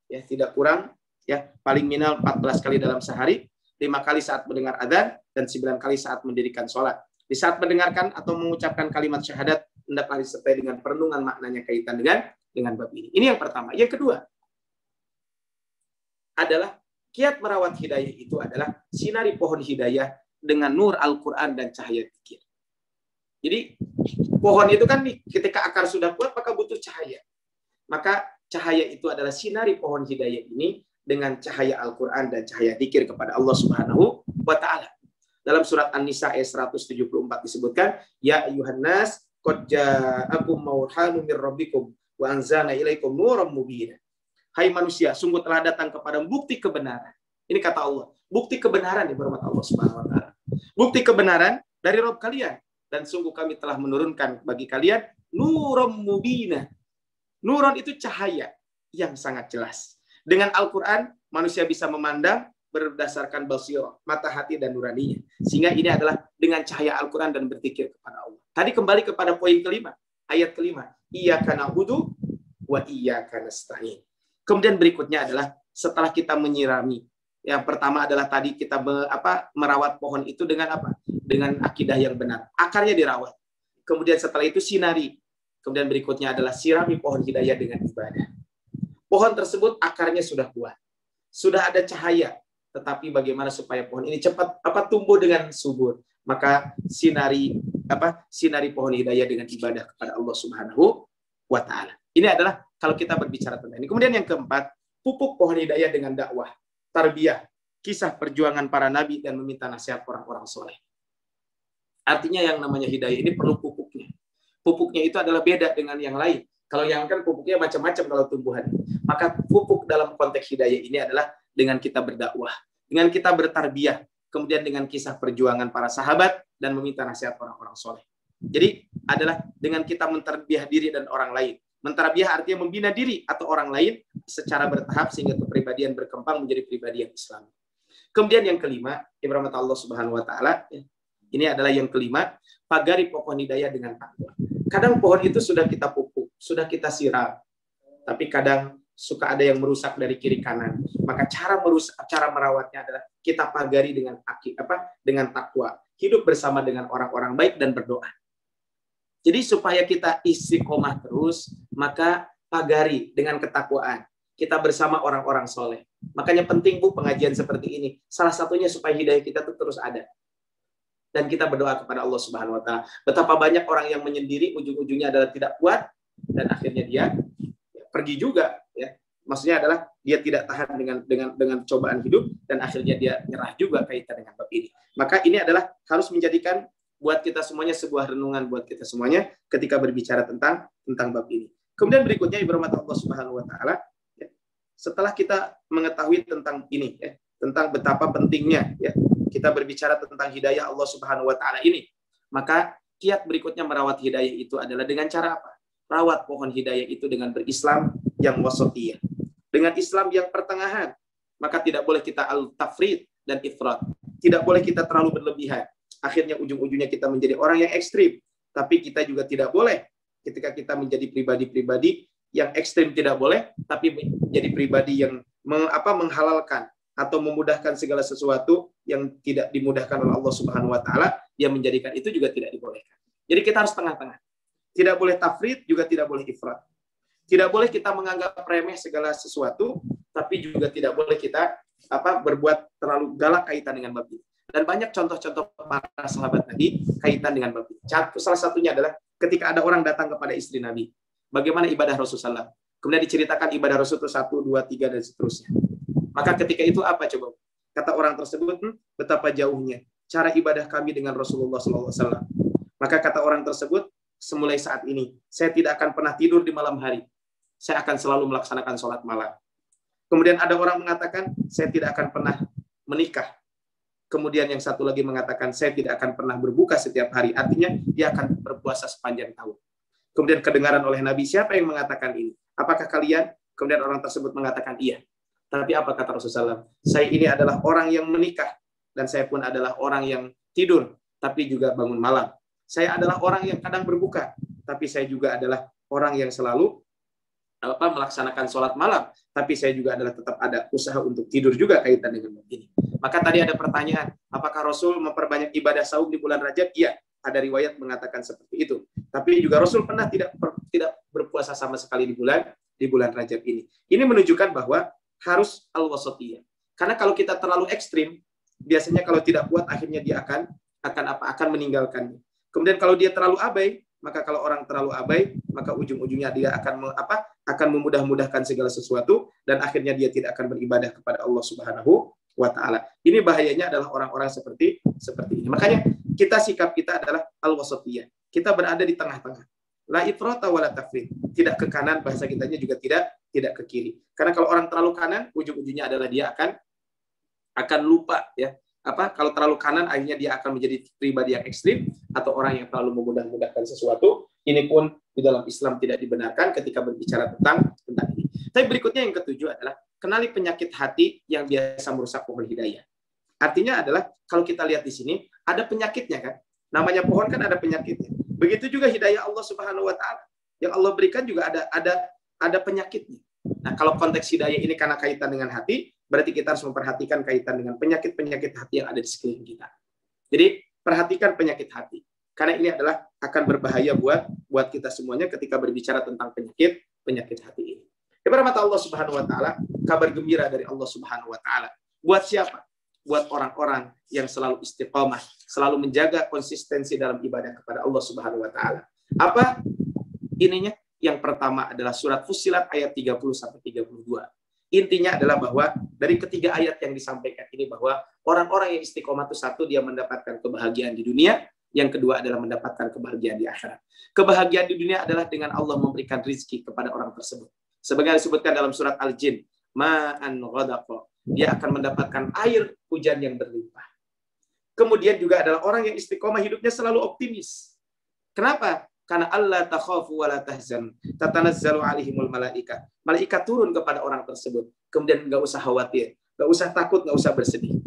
ya tidak kurang, ya paling minimal 14 kali dalam sehari, 5 kali saat mendengar adzan dan 9 kali saat mendirikan sholat. Di saat mendengarkan atau mengucapkan kalimat syahadat, hendaklah disertai dengan perenungan maknanya kaitan dengan bab ini. Ini yang pertama. Yang kedua adalah kiat merawat hidayah itu adalah sinari pohon hidayah dengan nur Al-Quran dan cahaya zikir. Jadi pohon itu kan ketika akar sudah kuat maka butuh cahaya. Maka cahaya itu adalah sinari pohon hidayah ini dengan cahaya Al-Quran dan cahaya dzikir kepada Allah Subhanahu wa ta'ala. Dalam surat An-Nisa ayat 174 disebutkan, Ya ayuhan nas, qad ja'akum mawhanun mir rabbikum wa anzalna ilaikum nuran mubina. Hai manusia, sungguh telah datang kepada bukti kebenaran. Ini kata Allah, bukti kebenaran di berkat Allah Subhanahu wa ta'ala. Bukti kebenaran dari Rabb kalian. Dan sungguh kami telah menurunkan bagi kalian nuran mubina. Nuron itu cahaya yang sangat jelas. Dengan Al-Quran, manusia bisa memandang berdasarkan basirah, mata hati dan nuraninya. Sehingga ini adalah dengan cahaya Al-Quran dan berzikir kepada Allah. Tadi kembali kepada poin kelima, ayat kelima. Iyyaka na'budu wa iyyaka nasta'in. Kemudian berikutnya adalah setelah kita menyirami. Yang pertama adalah tadi kita merawat pohon itu dengan apa? Dengan akidah yang benar. Akarnya dirawat. Kemudian setelah itu sinari. Kemudian berikutnya adalah sirami pohon hidayah dengan ibadah. Pohon tersebut akarnya sudah kuat. Sudah ada cahaya. Tetapi bagaimana supaya pohon ini cepat tumbuh dengan subur? Maka sinari pohon hidayah dengan ibadah kepada Allah Subhanahu wa ta'ala. Ini adalah kalau kita berbicara tentang ini. Kemudian yang keempat, pupuk pohon hidayah dengan dakwah, tarbiyah, kisah perjuangan para nabi dan meminta nasihat orang-orang soleh. Artinya yang namanya hidayah ini perlu pupuknya. Pupuknya itu adalah beda dengan yang lain. Kalau yang kan pupuknya macam-macam kalau tumbuhan. Maka pupuk dalam konteks hidayah ini adalah dengan kita berdakwah, dengan kita bertarbiyah, kemudian dengan kisah perjuangan para sahabat dan meminta nasihat orang-orang soleh. Jadi adalah dengan kita mentarbiyah diri dan orang lain. Mentarbiyah artinya membina diri atau orang lain secara bertahap sehingga kepribadian berkembang menjadi pribadi yang Islam. Kemudian yang kelima, Ibrahim Allah Subhanahu wa taala, ini adalah yang kelima, pagari pohon hidayah dengan takwa. Kadang pohon itu sudah kita pupuk, sudah kita siram, tapi kadang suka ada yang merusak dari kiri kanan. Maka cara merawatnya adalah kita pagari dengan takwa. Hidup bersama dengan orang-orang baik dan berdoa. Jadi supaya kita istiqomah terus, maka pagari dengan ketakwaan. Kita bersama orang-orang soleh. Makanya penting Bu pengajian seperti ini. Salah satunya supaya hidayah kita tuh terus ada. Dan kita berdoa kepada Allah Subhanahu Wa Taala. Betapa banyak orang yang menyendiri, ujung-ujungnya adalah tidak kuat dan akhirnya dia pergi juga. Ya, maksudnya adalah dia tidak tahan dengan cobaan hidup dan akhirnya dia nyerah juga kaitan dengan bab ini. Maka ini adalah harus menjadikan buat kita semuanya sebuah renungan buat kita semuanya ketika berbicara tentang bab ini. Kemudian berikutnya ibu rahmat Allah Subhanahu Wa Taala. Setelah kita mengetahui tentang ini, tentang betapa pentingnya kita berbicara tentang hidayah Allah Subhanahu Wa Taala ini, maka kiat berikutnya merawat hidayah itu adalah dengan cara apa? Rawat pohon hidayah itu dengan berislam yang wasatiyah, dengan Islam yang pertengahan. Maka tidak boleh kita al-tafrid dan ifrat, tidak boleh kita terlalu berlebihan. Akhirnya ujung-ujungnya kita menjadi orang yang ekstrim. Tapi kita juga tidak boleh ketika kita menjadi pribadi-pribadi yang ekstrim tidak boleh, tapi menjadi pribadi yang menghalalkan atau memudahkan segala sesuatu yang tidak dimudahkan oleh Allah Subhanahu Wa Taala, yang menjadikan itu juga tidak dibolehkan. Jadi kita harus tengah-tengah. Tidak boleh tafrid, juga tidak boleh ifrat. Tidak boleh kita menganggap remeh segala sesuatu, tapi juga tidak boleh kita berbuat terlalu galak kaitan dengan bab ini. Dan banyak contoh-contoh para sahabat Nabi kaitan dengan bab ini. Salah satunya adalah ketika ada orang datang kepada istri Nabi. Bagaimana ibadah Rasulullah? Kemudian diceritakan ibadah Rasul itu 1, 2, 3, dan seterusnya. Maka ketika itu apa coba? Kata orang tersebut, betapa jauhnya cara ibadah kami dengan Rasulullah SAW. Maka kata orang tersebut, semulai saat ini, saya tidak akan pernah tidur di malam hari. Saya akan selalu melaksanakan sholat malam. Kemudian ada orang mengatakan, saya tidak akan pernah menikah. Kemudian yang satu lagi mengatakan, saya tidak akan pernah berbuka setiap hari. Artinya, dia akan berpuasa sepanjang tahun. Kemudian kedengaran oleh Nabi, siapa yang mengatakan ini? Apakah kalian? Kemudian orang tersebut mengatakan, iya. Tapi apa kata Rasulullah? Saya ini adalah orang yang menikah. Dan saya pun adalah orang yang tidur, tapi juga bangun malam. Saya adalah orang yang kadang berbuka. Tapi saya juga adalah orang yang selalu melaksanakan sholat malam. Tapi saya juga adalah tetap ada usaha untuk tidur juga kaitan dengan ini. Maka tadi ada pertanyaan, apakah Rasul memperbanyak ibadah saum di bulan Rajab? Iya, ada riwayat mengatakan seperti itu. Tapi juga Rasul pernah tidak berpuasa sama sekali di bulan Rajab ini. Ini menunjukkan bahwa harus al-wasatiyah. Karena kalau kita terlalu ekstrim, biasanya kalau tidak kuat akhirnya dia akan meninggalkannya. Kemudian kalau dia terlalu abai, maka kalau orang terlalu abai, maka ujung-ujungnya dia akan memudah-mudahkan segala sesuatu dan akhirnya dia tidak akan beribadah kepada Allah Subhanahu wa Ta'ala. Ini bahayanya adalah orang-orang seperti ini. Makanya sikap kita adalah al-wasatiyah. Kita berada di tengah-tengah. La ifrata wa la tafrid. Tidak ke kanan, bahasa kitanya juga tidak ke kiri. Karena kalau orang terlalu kanan, ujung-ujungnya adalah dia akan lupa ya. Kalau terlalu kanan akhirnya dia akan menjadi pribadi yang ekstrim atau orang yang terlalu memudah-mudahkan sesuatu. Ini pun di dalam Islam tidak dibenarkan ketika berbicara tentang ini. Tapi berikutnya yang ketujuh adalah kenali penyakit hati yang biasa merusak pohon hidayah. Artinya adalah kalau kita lihat di sini ada penyakitnya kan. Namanya pohon kan ada penyakitnya. Begitu juga hidayah Allah Subhanahu wa Ta'ala. Yang Allah berikan juga ada penyakitnya. Nah, kalau konteks hidayah ini karena kaitan dengan hati, berarti kita harus memperhatikan kaitan dengan penyakit-penyakit hati yang ada di sekeliling kita. Jadi, perhatikan penyakit hati. Karena ini adalah akan berbahaya buat kita semuanya ketika berbicara tentang penyakit hati ini. Ibarat Allah Subhanahu wa Ta'ala, kabar gembira dari Allah Subhanahu wa Ta'ala. Buat siapa? Buat orang-orang yang selalu istiqomah, selalu menjaga konsistensi dalam ibadah kepada Allah Subhanahu wa Ta'ala. Apa ininya? Yang pertama adalah surat Fussilat ayat 30-32. Intinya adalah bahwa dari ketiga ayat yang disampaikan ini bahwa orang-orang yang istiqomah itu satu, dia mendapatkan kebahagiaan di dunia, yang kedua adalah mendapatkan kebahagiaan di akhirat. Kebahagiaan di dunia adalah dengan Allah memberikan rizki kepada orang tersebut. Sebagaimana disebutkan dalam surat Al-Jin, ma'an ghadaqa. Dia akan mendapatkan air hujan yang berlimpah. Kemudian juga adalah orang yang istiqomah hidupnya selalu optimis. Kenapa? Karena Allah takhafu wa la tahzan, tatanazzalu alaihimul malaikah. Malaikat turun kepada orang tersebut. Kemudian enggak usah khawatir, enggak usah takut, enggak usah bersedih.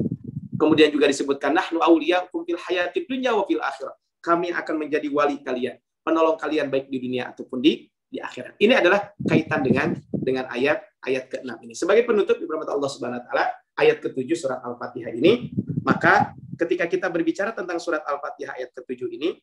Kemudian juga disebutkan nahnu auliya'ukum fil hayatid dunya wa fil akhirah. Kami akan menjadi wali kalian, penolong kalian baik di dunia ataupun di akhirat. Ini adalah kaitan dengan ayat ayat ke-6 ini. Sebagai penutup, dirahmati Allah Subhanahu wa taala, ayat ke-7 surat Al-Fatihah ini, maka ketika kita berbicara tentang surat Al-Fatihah ayat ke-7 ini,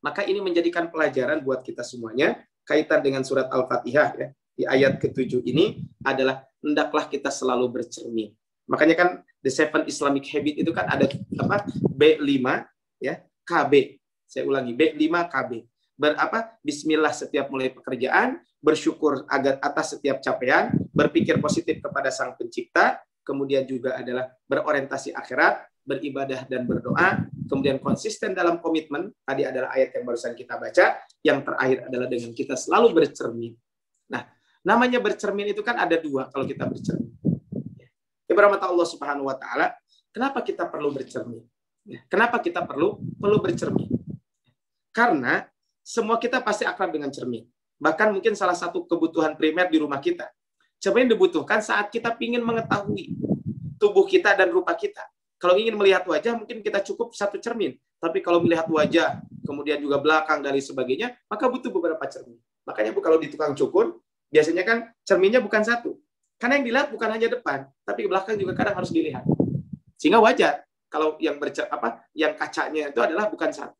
maka ini menjadikan pelajaran buat kita semuanya kaitan dengan surat Al-Fatihah ya. Di ayat ke-7 ini adalah hendaklah kita selalu bercermin. Makanya kan The Seven Islamic Habit itu kan ada apa? B5 ya, KB. Saya ulangi, B5 KB. Bismillah setiap mulai pekerjaan, bersyukur atas setiap capaian, berpikir positif kepada Sang Pencipta, kemudian juga adalah berorientasi akhirat, beribadah dan berdoa, kemudian konsisten dalam komitmen, tadi adalah ayat yang barusan kita baca, yang terakhir adalah dengan kita selalu bercermin. Nah, namanya bercermin itu kan ada dua kalau kita bercermin. Ibarat Allah Subhanahu wa taala, kenapa kita perlu bercermin? Kenapa kita perlu bercermin? Karena semua kita pasti akrab dengan cermin. Bahkan mungkin salah satu kebutuhan primer di rumah kita. Cermin dibutuhkan saat kita ingin mengetahui tubuh kita dan rupa kita. Kalau ingin melihat wajah, mungkin kita cukup satu cermin. Tapi kalau melihat wajah, kemudian juga belakang dan sebagainya, maka butuh beberapa cermin. Makanya kalau di tukang cukur, biasanya kan cerminnya bukan satu. Karena yang dilihat bukan hanya depan, tapi belakang juga kadang harus dilihat. Sehingga wajar kalau yang yang kacanya itu adalah bukan satu.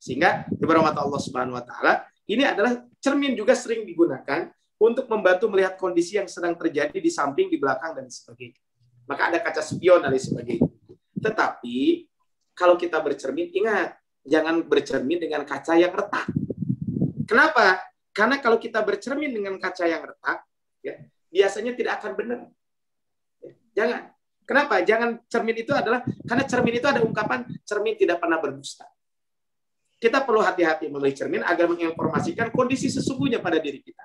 Sehingga ibarat Allah Subhanahu wa taala, ini adalah cermin juga sering digunakan untuk membantu melihat kondisi yang sedang terjadi di samping, di belakang dan sebagainya. Maka ada kaca spion dan sebagainya. Tetapi kalau kita bercermin, ingat, jangan bercermin dengan kaca yang retak. Kenapa? Karena kalau kita bercermin dengan kaca yang retak, ya, biasanya tidak akan benar. Jangan. Kenapa? Jangan cermin itu adalah, karena cermin itu ada ungkapan, cermin tidak pernah berdusta. Kita perlu hati-hati memilih cermin agar menginformasikan kondisi sesungguhnya pada diri kita.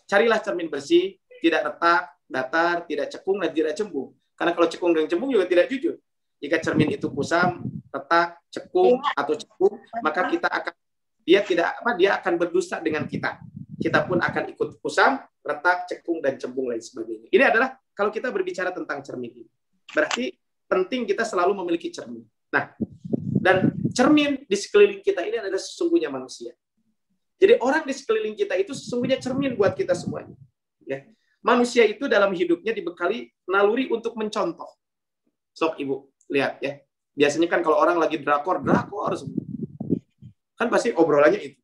Carilah cermin bersih, tidak retak, datar, tidak cekung, dan tidak cembung. Karena kalau cekung dan cembung juga tidak jujur. Jika cermin itu kusam, retak, cekung, atau cekung, maka dia akan berdusta dengan kita. Kita pun akan ikut kusam, retak, cekung, dan cembung, lain sebagainya. Ini adalah kalau kita berbicara tentang cermin ini. Berarti penting kita selalu memiliki cermin. Nah, dan cermin di sekeliling kita ini adalah sesungguhnya manusia. Jadi orang di sekeliling kita itu sesungguhnya cermin buat kita semuanya. Ya. Manusia itu dalam hidupnya dibekali naluri untuk mencontoh. Sok Ibu, lihat ya. Biasanya kan kalau orang lagi drakor semua. Kan pasti obrolannya itu.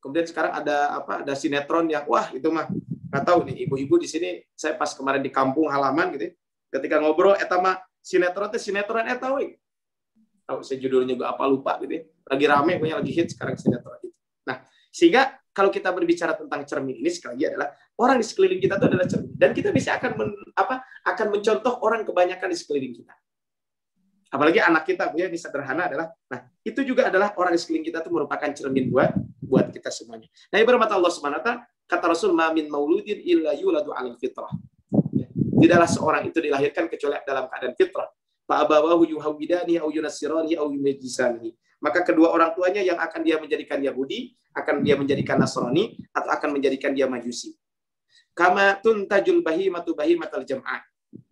Kemudian sekarang ada sinetron yang wah itu mah nggak tahu nih ibu-ibu di sini. Saya pas kemarin di kampung halaman gitu. Ketika ngobrol eta mah sinetron eta we. Tahu saya judulnya juga apa lupa gitu ya. Lagi rame, pokoknya lagi hit sekarang sinetron itu. Nah, sehingga kalau kita berbicara tentang cermin ini sekali lagi adalah orang di sekeliling kita itu adalah cermin dan kita bisa akan mencontoh orang kebanyakan di sekeliling kita. Apalagi anak kita, ya, ini sederhana adalah, nah itu juga adalah orang di sekeliling kita itu merupakan cermin buat kita semuanya. Nah, ibarat Allah Subhanahu wa taala, kata Rasul, "Ma min mauludin illa yuladu 'alal fitrah." Tidaklah seorang itu dilahirkan kecuali dalam keadaan fitrah. Fa'abawahu yuhawidani au yunassirani au yumajisani. Maka kedua orang tuanya yang akan dia menjadikan Yahudi, akan dia menjadikan Nasrani, atau akan menjadikan dia Majusi. Kama tuntajul bahimatu bahimatal jam'ah.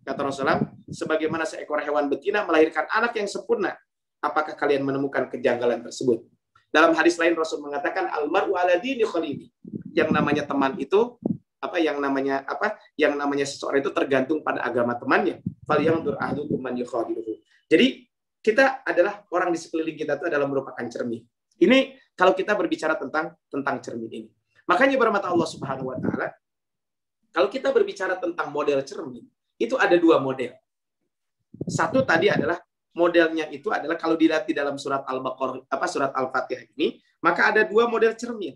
Kata Rasulullah, sebagaimana seekor hewan betina melahirkan anak yang sempurna, apakah kalian menemukan kejanggalan tersebut? Dalam hadis lain Rasul mengatakan almaru ala dini khalili. Yang namanya teman itu yang namanya seseorang itu tergantung pada agama temannya. Falyanzur ahadukum man yukhadiruhu. Jadi kita adalah orang di sekeliling kita itu adalah merupakan cermin. Ini kalau kita berbicara tentang cermin ini. Makanya bermata Allah Subhanahu wa taala, kalau kita berbicara tentang model cermin, itu ada dua model. Satu tadi adalah modelnya itu adalah kalau dilihat di dalam surat Al-Baqarah surat Al-Fatihah ini, maka ada dua model cermin.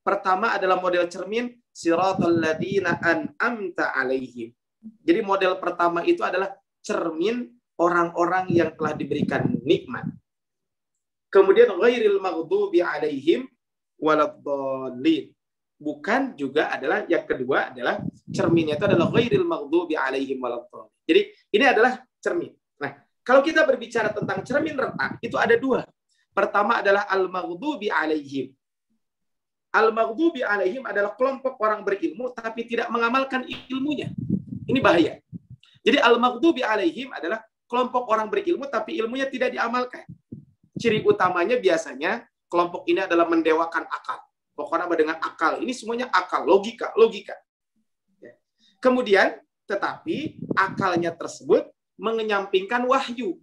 Pertama adalah model cermin siratal ladzina an'amta alaihim. Jadi model pertama itu adalah cermin orang-orang yang telah diberikan nikmat. Kemudian ghairil maghdubi alaihim waladdallin. Bukan juga adalah yang kedua adalah cerminnya itu adalah ghairil maghdubi alaihim waladdallin. Jadi ini adalah cermin. Nah, kalau kita berbicara tentang cermin retak itu ada dua. Pertama adalah al-maghdubi alaihim. Al-maghdubi alaihim adalah kelompok orang berilmu tapi tidak mengamalkan ilmunya. Ini bahaya. Jadi al-maghdubi alaihim adalah kelompok orang berilmu tapi ilmunya tidak diamalkan. Ciri utamanya biasanya kelompok ini adalah mendewakan akal. Pokoknya dengan akal. Ini semuanya akal, logika. Kemudian, tetapi akalnya tersebut mengenyampingkan wahyu.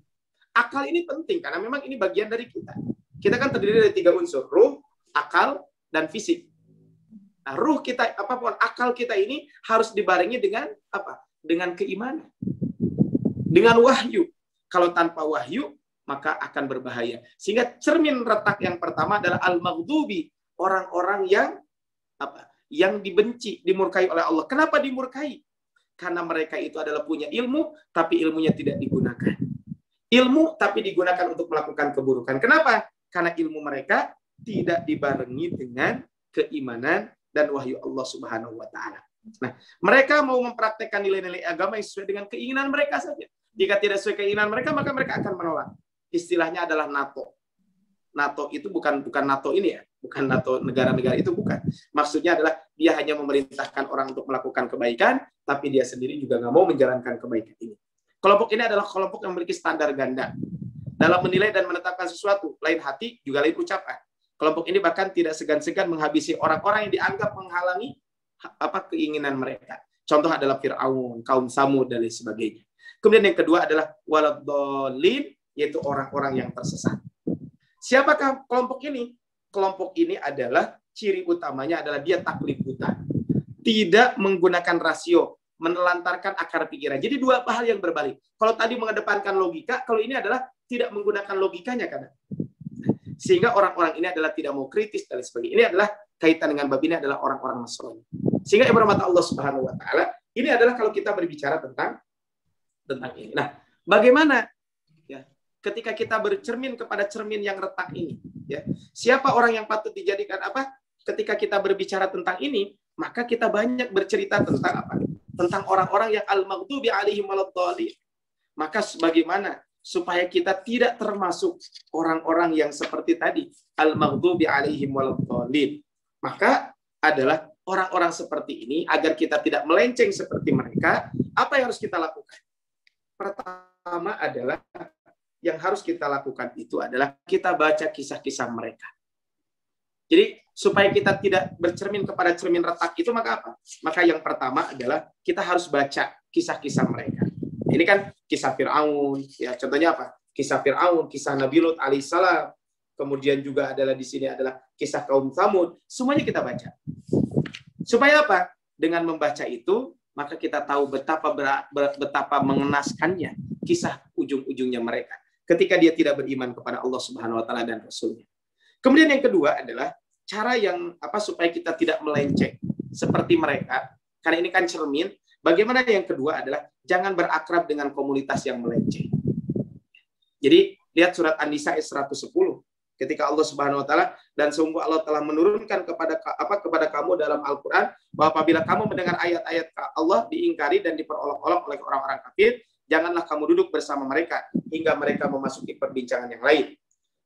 Akal ini penting karena memang ini bagian dari kita. Kita kan terdiri dari 3 unsur, ruh, akal, dan fisik. Nah, ruh kita, apapun akal kita ini harus dibarengi dengan apa? Dengan keimanan. Dengan wahyu. Kalau tanpa wahyu, maka akan berbahaya. Sehingga cermin retak yang pertama adalah al-maghdubi, orang-orang yang apa? Yang dibenci, dimurkai oleh Allah. Kenapa dimurkai? Karena mereka itu adalah punya ilmu, tapi ilmunya tidak digunakan. Ilmu, tapi digunakan untuk melakukan keburukan. Kenapa? Karena ilmu mereka tidak dibarengi dengan keimanan dan wahyu Allah Subhanahu wa Ta'ala. Nah, mereka mau mempraktekkan nilai-nilai agama yang sesuai dengan keinginan mereka saja. Jika tidak sesuai keinginan mereka, maka mereka akan menolak. Istilahnya adalah NATO. NATO itu bukan NATO ini ya, bukan NATO negara-negara itu, bukan. Maksudnya adalah dia hanya memerintahkan orang untuk melakukan kebaikan, tapi dia sendiri juga nggak mau menjalankan kebaikan ini. Kelompok ini adalah kelompok yang memiliki standar ganda dalam menilai dan menetapkan sesuatu, lain hati juga lain ucapan. Kelompok ini bahkan tidak segan-segan menghabisi orang-orang yang dianggap menghalangi keinginan mereka. Contoh adalah Fir'aun, kaum Samud dan lain sebagainya. Kemudian yang kedua adalah waladhdallin, yaitu orang-orang yang tersesat. Siapakah kelompok ini? Kelompok ini adalah ciri utamanya adalah dia taklid buta. Tidak menggunakan rasio, menelantarkan akar pikiran. Jadi 2 hal yang berbalik. Kalau tadi mengedepankan logika, kalau ini adalah tidak menggunakan logikanya kadang. Sehingga orang-orang ini adalah tidak mau kritis dan sebagainya. Ini adalah kaitan dengan bab ini adalah orang-orang Nasrani. Sehingga ibarat mata Allah Subhanahu wa Ta'ala, ini adalah kalau kita berbicara tentang ini. Nah, bagaimana ya ketika kita bercermin kepada cermin yang retak ini, ya. Siapa orang yang patut dijadikan apa? Ketika kita berbicara tentang ini, maka kita banyak bercerita tentang apa? Tentang orang-orang yang al-maghdubi alaihim waladdallin. Maka bagaimana supaya kita tidak termasuk orang-orang yang seperti tadi, al-maghdubi alaihim waladdallin. Maka adalah orang-orang seperti ini, agar kita tidak melenceng seperti mereka, apa yang harus kita lakukan? Pertama adalah yang harus kita lakukan itu adalah kita baca kisah-kisah mereka. Jadi supaya kita tidak bercermin kepada cermin retak itu, maka apa? Maka yang pertama adalah kita harus baca kisah-kisah mereka. Ini kan kisah Fir'aun, ya contohnya apa? Kisah Fir'aun, kisah Nabi Lut alaihissalam, kemudian juga adalah di sini adalah kisah kaum Tsamud. Semuanya kita baca. Supaya apa? Dengan membaca itu, maka kita tahu betapa mengenaskannya kisah ujung-ujungnya mereka ketika dia tidak beriman kepada Allah Subhanahu wa Ta'ala dan Rasulnya. Kemudian yang kedua adalah cara yang apa supaya kita tidak melenceng seperti mereka. Karena ini kan cermin. Bagaimana yang kedua adalah jangan berakrab dengan komunitas yang melenceng. Jadi lihat surat An-Nisa ayat 110. Ketika Allah Subhanahu wa Ta'ala, dan sungguh Allah telah menurunkan kepada kamu dalam Al-Qur'an bahwa apabila kamu mendengar ayat-ayat Allah diingkari dan diperolok-olok oleh orang-orang kafir, janganlah kamu duduk bersama mereka hingga mereka memasuki perbincangan yang lain.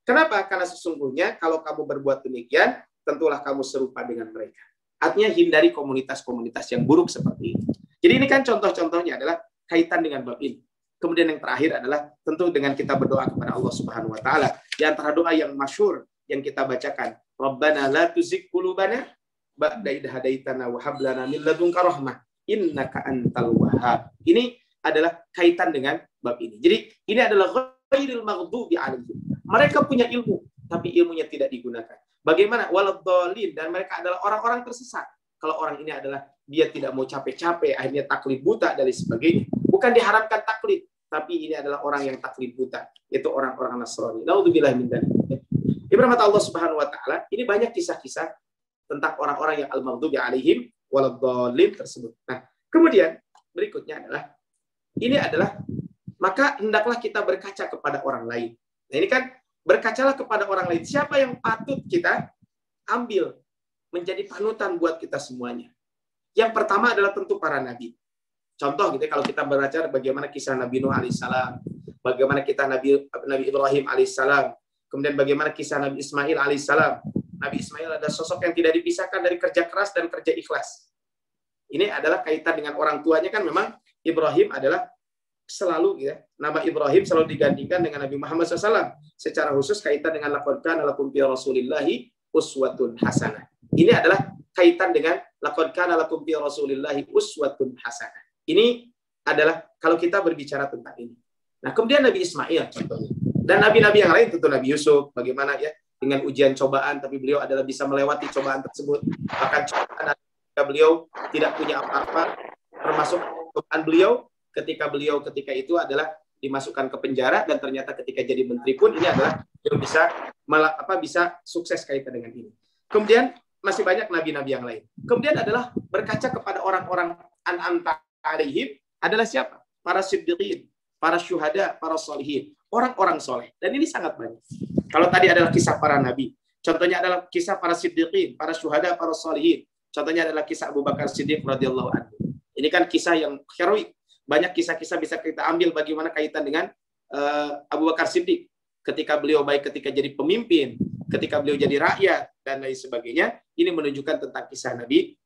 Kenapa? Karena sesungguhnya kalau kamu berbuat demikian, tentulah kamu serupa dengan mereka. Artinya hindari komunitas-komunitas yang buruk seperti ini. Jadi ini kan contoh-contohnya adalah kaitan dengan bab ini. Kemudian yang terakhir adalah tentu dengan kita berdoa kepada Allah Subhanahu wa Ta'ala. Di antara doa yang masyhur yang kita bacakan, Rabbana la tuzigh qulubana ba'da idh hadaitana wa hab lana min ladunka rahmah innaka antal wahhab. Ini adalah kaitan dengan bab ini. Jadi ini adalah ghairil maghdubi alaihim. Mereka punya ilmu, tapi ilmunya tidak digunakan. Bagaimana? Waladdallin, dan mereka adalah orang-orang tersesat. Kalau orang ini adalah dia tidak mau capek-capek, akhirnya taklid buta dan sebagainya. Bukan diharapkan taklid, tapi ini adalah orang yang taklid buta, yaitu orang-orang Nasrani. Naudzubillah min dzalik. Ibarat Allah Subhanahu wa Ta'ala, ini banyak kisah-kisah tentang orang-orang yang al-maghdubi alaihim waladdallin tersebut. Nah, kemudian berikutnya adalah maka hendaklah kita berkaca kepada orang lain. Nah, ini kan berkacalah kepada orang lain. Siapa yang patut kita ambil menjadi panutan buat kita semuanya? Yang pertama adalah tentu para nabi. Contoh gitu, kalau kita baca bagaimana kisah Nabi Nuh alaihissalam, bagaimana kita Nabi Ibrahim alaihissalam, kemudian bagaimana kisah Nabi Ismail alaihissalam. Nabi Ismail ada sosok yang tidak dipisahkan dari kerja keras dan kerja ikhlas. Ini adalah kaitan dengan orang tuanya, kan memang Ibrahim adalah selalu ya, nama Ibrahim selalu digandingkan dengan Nabi Muhammad SAW. Secara khusus kaitan dengan laqad kana lakum fi rasulillahi uswatun hasanah. Ini adalah kaitan dengan laqad kana lakum fi Rasulillahi uswatun hasanah. Ini adalah kalau kita berbicara tentang ini. Nah, kemudian Nabi Ismail contohnya. Dan nabi-nabi yang lain tentu Nabi Yusuf bagaimana ya dengan ujian cobaan tapi beliau adalah bisa melewati cobaan tersebut. Bahkan cobaan beliau tidak punya apa-apa termasuk cobaan beliau ketika itu adalah dimasukkan ke penjara dan ternyata ketika jadi menteri pun ini adalah beliau bisa sukses kaitan dengan ini. Kemudian masih banyak nabi-nabi yang lain. Kemudian adalah berkaca kepada orang-orang an'amta alaihim adalah siapa? Para siddiqin, para syuhada, para sholihin, orang-orang soleh. Dan ini sangat banyak. Kalau tadi adalah kisah para nabi, contohnya adalah kisah para siddiqin, para syuhada, para sholihin. Contohnya adalah kisah Abu Bakar Siddiq radhiyallahu anhu. Ini kan kisah yang heroik. Banyak kisah-kisah bisa kita ambil bagaimana kaitan dengan Abu Bakar Siddiq ketika beliau baik ketika jadi pemimpin, ketika beliau jadi rakyat dan lain sebagainya. Ini menunjukkan tentang kisah Nabi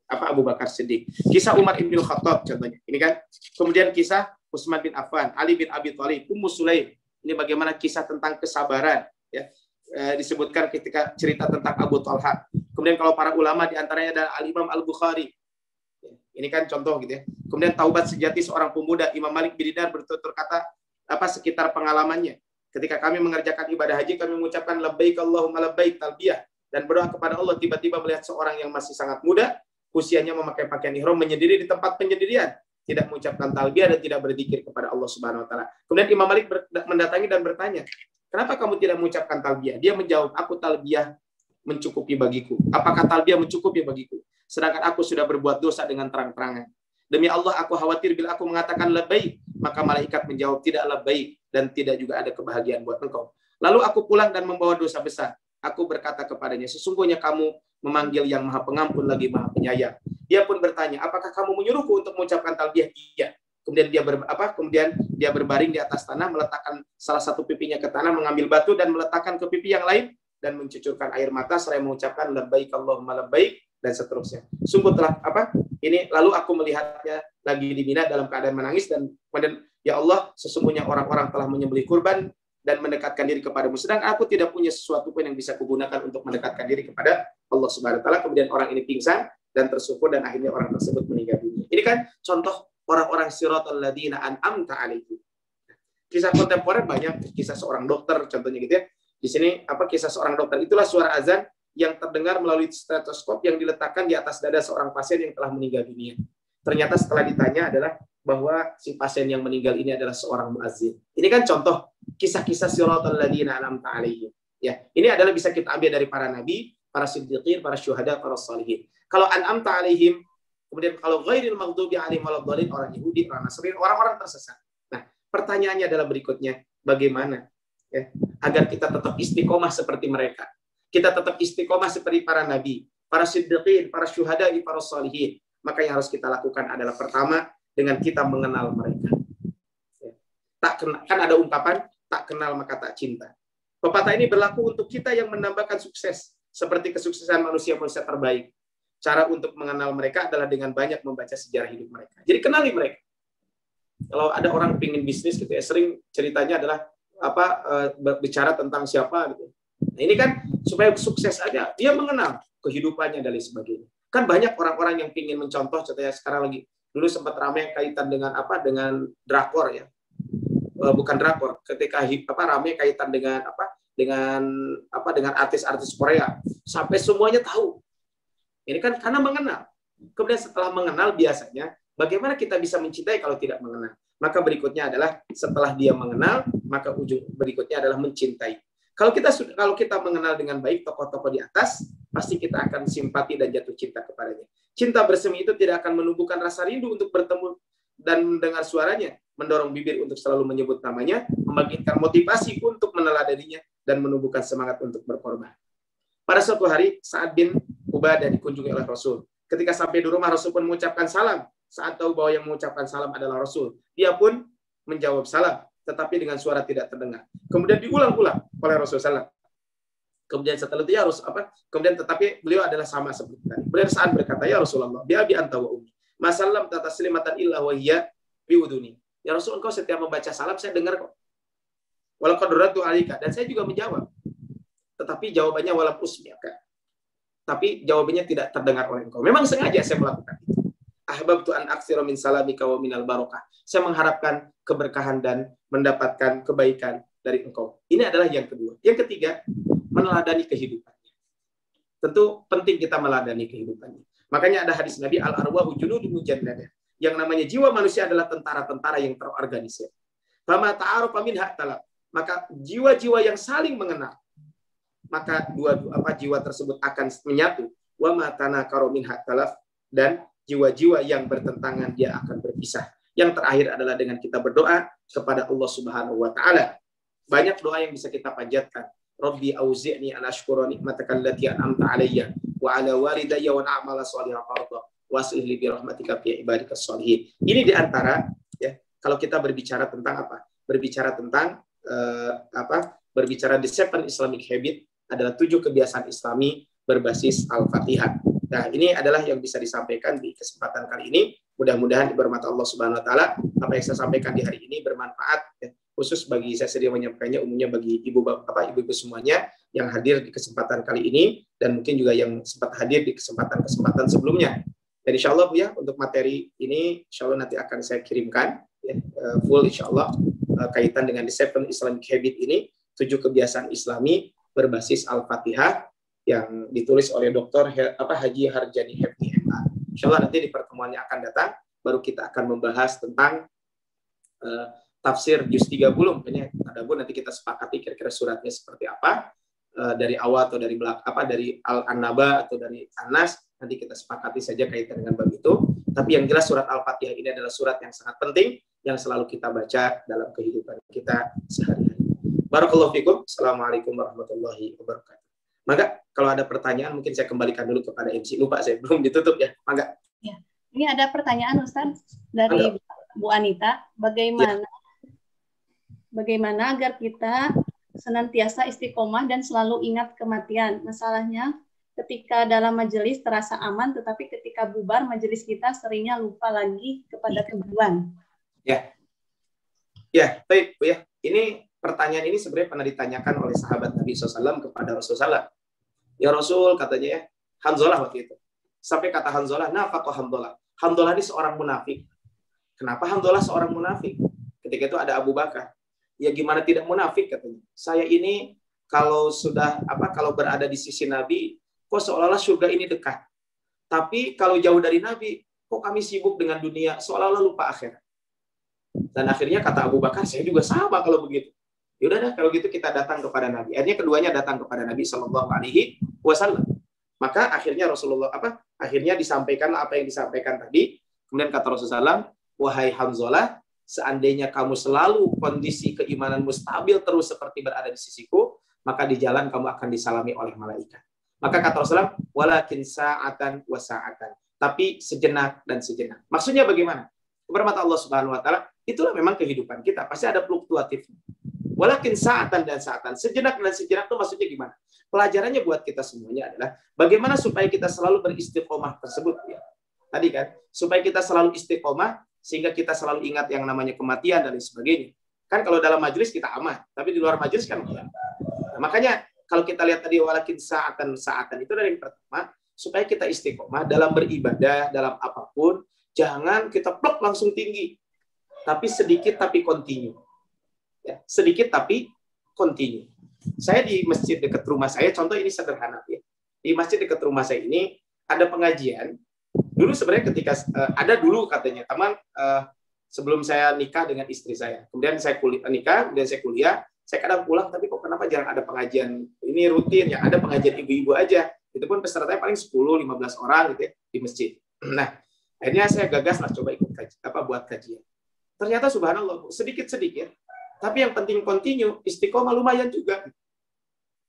Abu Bakar Siddiq. Kisah Umar bin Khattab contohnya. Ini kan. Kemudian kisah Utsman bin Affan, Ali bin Abi Thalib, Ummu Sulaim. Ini bagaimana kisah tentang kesabaran ya. Disebutkan ketika cerita tentang Abu Talha. Kemudian kalau para ulama diantaranya ada Al-Imam Al-Bukhari. Ini kan contoh gitu ya. Kemudian taubat sejati seorang pemuda, Imam Malik bin Dinar bertutur kata sekitar pengalamannya. Ketika kami mengerjakan ibadah haji, kami mengucapkan labbaik Allahumma labbaik talbiyah dan berdoa kepada Allah, tiba-tiba melihat seorang yang masih sangat muda, usianya memakai pakaian ihram, menyendiri di tempat penyendirian, tidak mengucapkan talbiyah dan tidak berzikir kepada Allah Subhanahu wa taala. Kemudian Imam Malik mendatangi dan bertanya, "Kenapa kamu tidak mengucapkan talbiyah?" Dia menjawab, "Aku talbiyah mencukupi bagiku." Apakah talbiyah mencukupi bagiku? Sedangkan aku sudah berbuat dosa dengan terang-terangan. Demi Allah, aku khawatir bila aku mengatakan labbaik, maka malaikat menjawab tidak labbaik dan tidak juga ada kebahagiaan buat engkau. Lalu aku pulang dan membawa dosa besar. Aku berkata kepadanya, sesungguhnya kamu memanggil yang Maha Pengampun lagi Maha Penyayang. Dia pun bertanya, apakah kamu menyuruhku untuk mengucapkan talbiyah? Iya. Kemudian dia berbaring di atas tanah, meletakkan salah satu pipinya ke tanah, mengambil batu dan meletakkan ke pipi yang lain dan mencucurkan air mata seraya mengucapkan labbaik Allahumma labbaik dan seterusnya. Sungguh telah ini lalu aku melihatnya lagi di Mina dalam keadaan menangis dan kemudian ya Allah, sesungguhnya orang-orang telah menyembelih kurban dan mendekatkan diri kepadamu, sedangkan aku tidak punya sesuatu pun yang bisa kugunakan untuk mendekatkan diri kepada Allah Subhanahu wa taala. Kemudian orang ini pingsan dan tersungkur dan akhirnya orang tersebut meninggal dunia. Ini kan contoh orang-orang siratal ladzina an'amta alaihim. Kisah kontemporer banyak, kisah seorang dokter contohnya gitu ya. Di sini kisah seorang dokter, itulah suara azan yang terdengar melalui stetoskop yang diletakkan di atas dada seorang pasien yang telah meninggal dunia. Ternyata setelah ditanya adalah bahwa si pasien yang meninggal ini adalah seorang muazzin. Ini kan contoh kisah-kisah siratal ladzina an'amta alaihim. Ya, ini adalah bisa kita ambil dari para nabi, para siddiqin, para syuhada, para sholihin. Kalau an'amta alaihim, kemudian kalau ghairil maghdubi alaihim waladdallin, orang Yahudi, orang Nasrani, orang-orang tersesat. Nah, pertanyaannya adalah berikutnya, bagaimana ya, agar kita tetap istiqomah seperti mereka? Kita tetap istiqomah seperti para nabi, para siddiqin, para syuhada, para sholihin. Maka yang harus kita lakukan adalah pertama dengan kita mengenal mereka. Kan ada ungkapan tak kenal maka tak cinta. Pepatah ini berlaku untuk kita yang menambahkan sukses seperti kesuksesan manusia-manusia terbaik. Cara untuk mengenal mereka adalah dengan banyak membaca sejarah hidup mereka. Jadi kenali mereka. Kalau ada orang pingin bisnis gitu ya, sering ceritanya adalah bicara tentang siapa gitu. Nah, ini kan supaya sukses aja, dia mengenal kehidupannya dan lain sebagainya. Kan banyak orang-orang yang ingin mencontoh, contohnya sekarang lagi, dulu sempat ramai kaitan dengan dengan drakor ya. Bukan drakor, ketika ramai kaitan dengan dengan artis-artis Korea. Sampai semuanya tahu. Ini kan karena mengenal. Kemudian setelah mengenal biasanya, bagaimana kita bisa mencintai kalau tidak mengenal? Maka berikutnya adalah setelah dia mengenal, maka ujung berikutnya adalah mencintai. Kalau kita mengenal dengan baik tokoh-tokoh di atas, pasti kita akan simpati dan jatuh cinta kepadanya. Cinta bersemi itu tidak akan menumbuhkan rasa rindu untuk bertemu dan mendengar suaranya, mendorong bibir untuk selalu menyebut namanya, membangkitkan motivasi untuk meneladaninya, dan menumbuhkan semangat untuk berkorban. Pada suatu hari, Sa'ad bin Ubadah dikunjungi oleh Rasul. Ketika sampai di rumah, Rasul pun mengucapkan salam. Saat tahu bahwa yang mengucapkan salam adalah Rasul, dia pun menjawab salam, tetapi dengan suara tidak terdengar. Kemudian diulang-ulang oleh Rasulullah SAW. Kemudian setelah itu kemudian tetapi beliau adalah sama seperti tadi. Kemudian saat berkata, ya Rasulullah, bi'abi anta wa ummi, masallam tataslimatan illa wa hiya biuduni. Ya Rasul, engkau setiap membaca salam saya dengar kok. Walau qadratu alika, dan saya juga menjawab. Tetapi jawabannya walam usmi'aka. tapi jawabannya tidak terdengar oleh engkau. Memang sengaja saya melakukan itu. Ahbabtu an aktsira min salamika wa minal barokah. Saya mengharapkan keberkahan dan mendapatkan kebaikan dari engkau. Ini adalah yang kedua. Yang ketiga, meneladani kehidupannya. Tentu penting kita meneladani kehidupannya. Makanya ada hadis Nabi, al-arwahu junudun mujannadah. Yang namanya jiwa manusia adalah tentara-tentara yang terorganisir. Fama ta'arufa minha talab. Maka jiwa-jiwa yang saling mengenal, maka jiwa tersebut akan menyatu. Wa ma tanakaru minha talaf, dan jiwa-jiwa yang bertentangan dia akan berpisah. Yang terakhir adalah dengan kita berdoa kepada Allah Subhanahu wa taala. Banyak doa yang bisa kita panjatkan. Rabbi auzi'ni an ashkura nikmataka allati an'amta 'alayya wa 'ala walidayya wa a'mala shalihan fardha waslih li bi rahmatika fi ibadikas shalihin. Ini di antara ya, kalau kita berbicara tentang apa? Berbicara tentang berbicara the 7 Islamic habit adalah 7 kebiasaan Islami berbasis Al-Fatihah. Nah, ini adalah yang bisa disampaikan di kesempatan kali ini. Mudah-mudahan bermata Allah Subhanahu wa taala apa yang saya sampaikan di hari ini bermanfaat ya, khusus bagi saya sendiri menyampaikannya, umumnya bagi ibu-ibu semuanya yang hadir di kesempatan kali ini dan mungkin juga yang sempat hadir di kesempatan-kesempatan sebelumnya. Dan insya Allah Bu ya, untuk materi ini insya Allah nanti akan saya kirimkan ya, full insya Allah kaitan dengan the 7 Islamic habit ini, 7 kebiasaan Islami berbasis Al-Fatihah yang ditulis oleh Dr. Haji Harjani Hefti MA. Insya Allah nanti di pertemuan yang akan datang baru kita akan membahas tentang tafsir juz 30. Makanya nanti kita sepakati kira-kira suratnya seperti apa, dari awal atau dari dari Al-An-Naba atau dari An-Nas, nanti kita sepakati saja kaitan dengan bab itu. Tapi yang jelas surat Al-Fatihah ini adalah surat yang sangat penting yang selalu kita baca dalam kehidupan kita sehari-hari. Barakallahu fikum. Assalamualaikum warahmatullahi wabarakatuh. Maka kalau ada pertanyaan mungkin saya kembalikan dulu kepada MC. Lupa saya belum ditutup ya. Mangga. Ya. Ini ada pertanyaan Ustaz dari Bu Anita. Bagaimana agar kita senantiasa istiqomah dan selalu ingat kematian? Masalahnya ketika dalam majelis terasa aman, tetapi ketika bubar majelis kita seringnya lupa lagi kepada tujuan. Ya, baik Bu ya. Ini pertanyaan ini sebenarnya pernah ditanyakan oleh sahabat Nabi SAW kepada Rasulullah. Ya Rasul, katanya ya, Hanzalah waktu itu. Sampai kata Hanzalah, nafaqah Hanzalah. Hanzalah ini seorang munafik. Kenapa Hanzalah seorang munafik? Ketika itu ada Abu Bakar. Ya gimana tidak munafik katanya. Saya ini kalau berada di sisi Nabi, kok seolah-olah surga ini dekat. Tapi kalau jauh dari Nabi, kok kami sibuk dengan dunia, seolah-olah lupa akhirat. Dan akhirnya kata Abu Bakar, saya juga sama kalau begitu. Yaudah kalau gitu kita datang kepada Nabi. Akhirnya keduanya datang kepada Nabi Shallallahu Alaihi Wasallam. Maka akhirnya akhirnya disampaikan apa yang disampaikan tadi. Kemudian kata Rasulullah, wahai Hanzalah, seandainya kamu selalu kondisi keimananmu stabil terus seperti berada di sisiku, maka di jalan kamu akan disalami oleh malaikat. Maka kata Rasulullah, walakin sa'atan wa sa'atan. Tapi sejenak dan sejenak. Maksudnya bagaimana? Kepada Allah Subhanahu wa taala, itulah memang kehidupan kita. Pasti ada fluktuatifnya. Walakin sa'atan dan sa'atan. Sejenak dan sejenak itu maksudnya gimana? Pelajarannya buat kita semuanya adalah bagaimana supaya kita selalu beristiqomah tersebut ya. Tadi kan, supaya kita selalu istiqomah sehingga kita selalu ingat yang namanya kematian dan lain sebagainya. Kan kalau dalam majelis kita aman, tapi di luar majelis kan enggak. Nah, makanya kalau kita lihat tadi walakin sa'atan itu dari yang pertama, supaya kita istiqomah dalam beribadah, dalam apapun, jangan kita plok langsung tinggi. Tapi sedikit tapi continue. Ya, sedikit tapi continue. Saya di masjid dekat rumah saya, contoh ini sederhana ya. Di masjid dekat rumah saya ini ada pengajian. Dulu sebenarnya ketika dulu katanya teman sebelum saya nikah dengan istri saya. Kemudian saya nikah, kemudian saya kuliah, saya kadang pulang tapi kok kenapa jarang ada pengajian ini rutin ya, ada pengajian ibu-ibu aja. Itu pun pesertanya paling 10-15 orang gitu ya di masjid. Nah, akhirnya saya gagas lah coba ikut buat kajian. Ternyata subhanallah sedikit-sedikit. Tapi yang penting continue, istiqomah lumayan juga.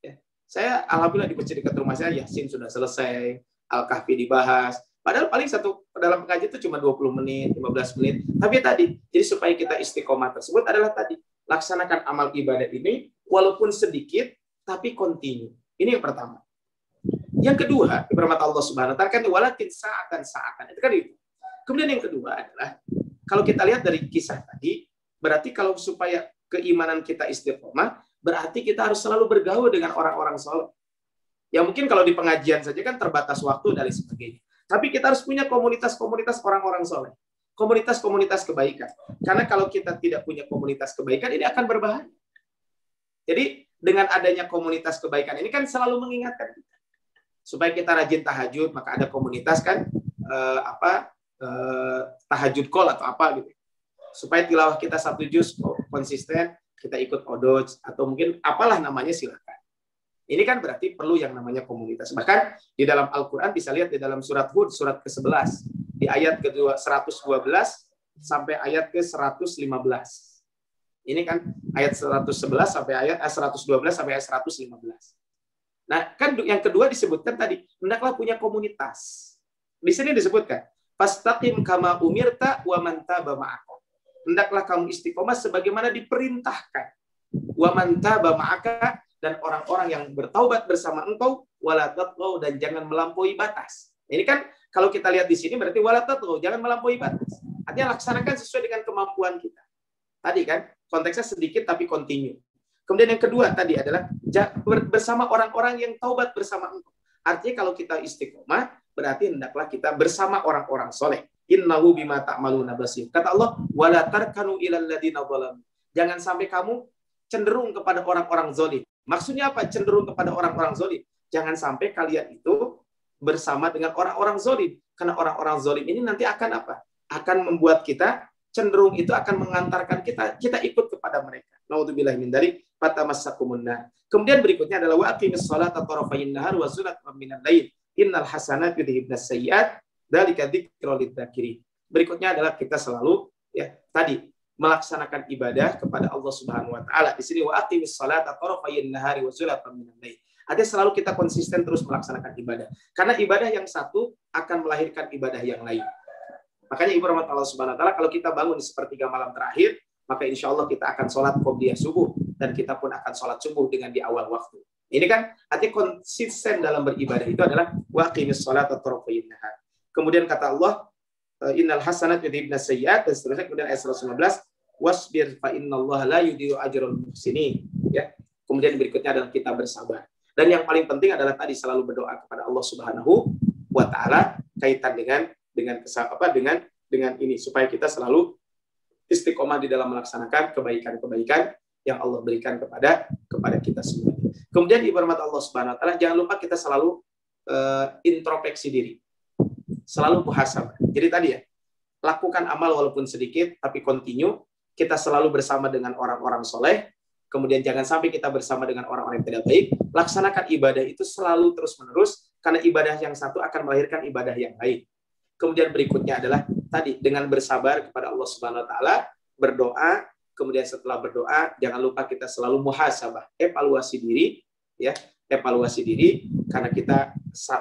Ya. Saya alhamdulillah di masjid dekat rumah saya Yasin sudah selesai, Al-Kahfi dibahas. Padahal paling dalam pengajian itu cuma 20 menit, 15 menit. Tapi tadi, jadi supaya kita istiqomah tersebut adalah tadi, laksanakan amal ibadah ini walaupun sedikit tapi continue. Ini yang pertama. Yang kedua, bermata Allah Subhanahu wa taala kan walakin sa'atan. Itu kan itu. Kemudian yang kedua adalah kalau kita lihat dari kisah tadi, berarti kalau supaya keimanan kita istiqomah, berarti kita harus selalu bergaul dengan orang-orang saleh. Ya mungkin kalau di pengajian saja kan terbatas waktu dan lain sebagainya. Tapi kita harus punya komunitas-komunitas orang-orang soleh. Komunitas-komunitas kebaikan. Karena kalau kita tidak punya komunitas kebaikan, ini akan berbahaya. Jadi dengan adanya komunitas kebaikan ini kan selalu mengingatkan kita. Supaya kita rajin tahajud, maka ada komunitas kan, tahajud call atau apa gitu. Supaya tilawah kita 1 juz konsisten, kita ikut odoj, atau mungkin apalah namanya silakan. Ini kan berarti perlu yang namanya komunitas. Bahkan di dalam Al-Quran bisa lihat di dalam surat Hud, surat ke-11. Di ayat ke-112 sampai ayat ke-115. Ini kan ayat 111 sampai ayat 112 sampai ayat 115. Nah, kan yang kedua disebutkan tadi, hendaklah punya komunitas. Di sini disebutkan, fastaqim kama umirta wa man taba ma'aka. Hendaklah kamu istiqomah sebagaimana diperintahkan. Wa man taba ma'aka, dan orang-orang yang bertaubat bersama engkau, wala tatghaw, dan jangan melampaui batas. Ini kan kalau kita lihat di sini berarti wala tatghaw, jangan melampaui batas. Artinya laksanakan sesuai dengan kemampuan kita. Tadi kan konteksnya sedikit tapi continue. Kemudian yang kedua tadi adalah bersama orang-orang yang taubat bersama engkau. Artinya kalau kita istiqomah berarti hendaklah kita bersama orang-orang soleh. Innahu bima ta'maluna basir. Kata Allah, wala tarkanu ilal ladzina zalamu. Jangan sampai kamu cenderung kepada orang-orang zalim. Maksudnya apa? Cenderung kepada orang-orang zalim. Jangan sampai kalian itu bersama dengan orang-orang zalim. Karena orang-orang zalim ini nanti akan apa? Akan membuat kita cenderung, itu akan mengantarkan kita ikut kepada mereka. Naudzubillah min dzalik, fatamassakumun nar. Kemudian berikutnya adalah wa aqimis sholata tarafayn nahar wa zulatan minal lail. Innal hasanati yudhibnas sayyi'at, dzalika dzikra lidzakirin. Berikutnya adalah kita selalu tadi melaksanakan ibadah kepada Allah Subhanahu wa taala. Di sini wa aqimis sholata tarafayn nahari wa zulatan minal lail. Ada selalu kita konsisten terus melaksanakan ibadah. Karena ibadah yang satu akan melahirkan ibadah yang lain. Makanya ibu rahmat Allah Subhanahu wa taala, kalau kita bangun di sepertiga malam terakhir, maka insya Allah kita akan sholat qobliyah subuh, dan kita pun akan sholat subuh dengan di awal waktu. Ini kan artinya konsisten dalam beribadah itu adalah waqimis sholata tarafayn nahar. Kemudian kata Allah, innal hasanat yudhibnas sayyi'at, dan seterusnya. Kemudian ayat 119, wasbir fa innallaha la yudhi'u ajral muhsinin. Ya. Kemudian berikutnya adalah kita bersabar. Dan yang paling penting adalah tadi selalu berdoa kepada Allah Subhanahu wa taala kaitan dengan ini, supaya kita selalu istiqomah di dalam melaksanakan kebaikan-kebaikan yang Allah berikan kepada kita semua. Kemudian ibu rahmat Allah Subhanahu wa taala, jangan lupa kita selalu introspeksi diri. Selalu muhasabah. Jadi tadi ya, lakukan amal walaupun sedikit tapi continue, kita selalu bersama dengan orang-orang soleh. Kemudian jangan sampai kita bersama dengan orang-orang yang tidak baik. Laksanakan ibadah itu selalu terus-menerus, karena ibadah yang satu akan melahirkan ibadah yang lain. Kemudian berikutnya adalah tadi dengan bersabar kepada Allah Subhanahu wa taala, berdoa, kemudian setelah berdoa jangan lupa kita selalu muhasabah, evaluasi diri ya, evaluasi diri, karena kita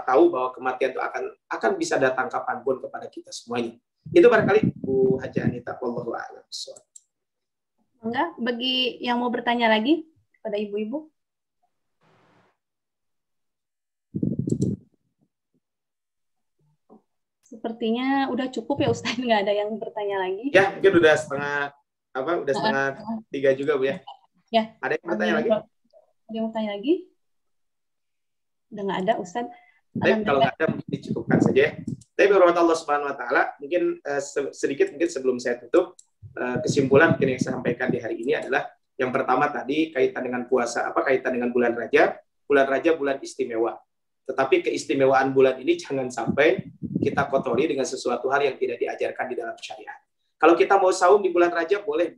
tahu bahwa kematian itu akan bisa datang kapanpun kepada kita semuanya. Itu barangkali Bu Haji Anita, wallahu a'lam. Enggak, bagi yang mau bertanya lagi kepada ibu-ibu. Sepertinya udah cukup ya Ustaz, nggak ada yang bertanya lagi. Ya, mungkin udah setengah 3 juga Bu ya. Ya. Ada yang bertanya lagi? Ada yang bertanya lagi? Udah nggak ada Ustaz. Tapi kalau nggak ada mungkin dicukupkan saja. Tapi berhormat Allah Subhanahu wa taala, mungkin sedikit mungkin sebelum saya tutup, kesimpulan mungkin yang saya sampaikan di hari ini adalah yang pertama tadi kaitan dengan puasa, kaitan dengan bulan Rajab. Bulan Rajab bulan istimewa. Tetapi keistimewaan bulan ini jangan sampai kita kotori dengan sesuatu hal yang tidak diajarkan di dalam syariat. Kalau kita mau saum di bulan Rajab boleh,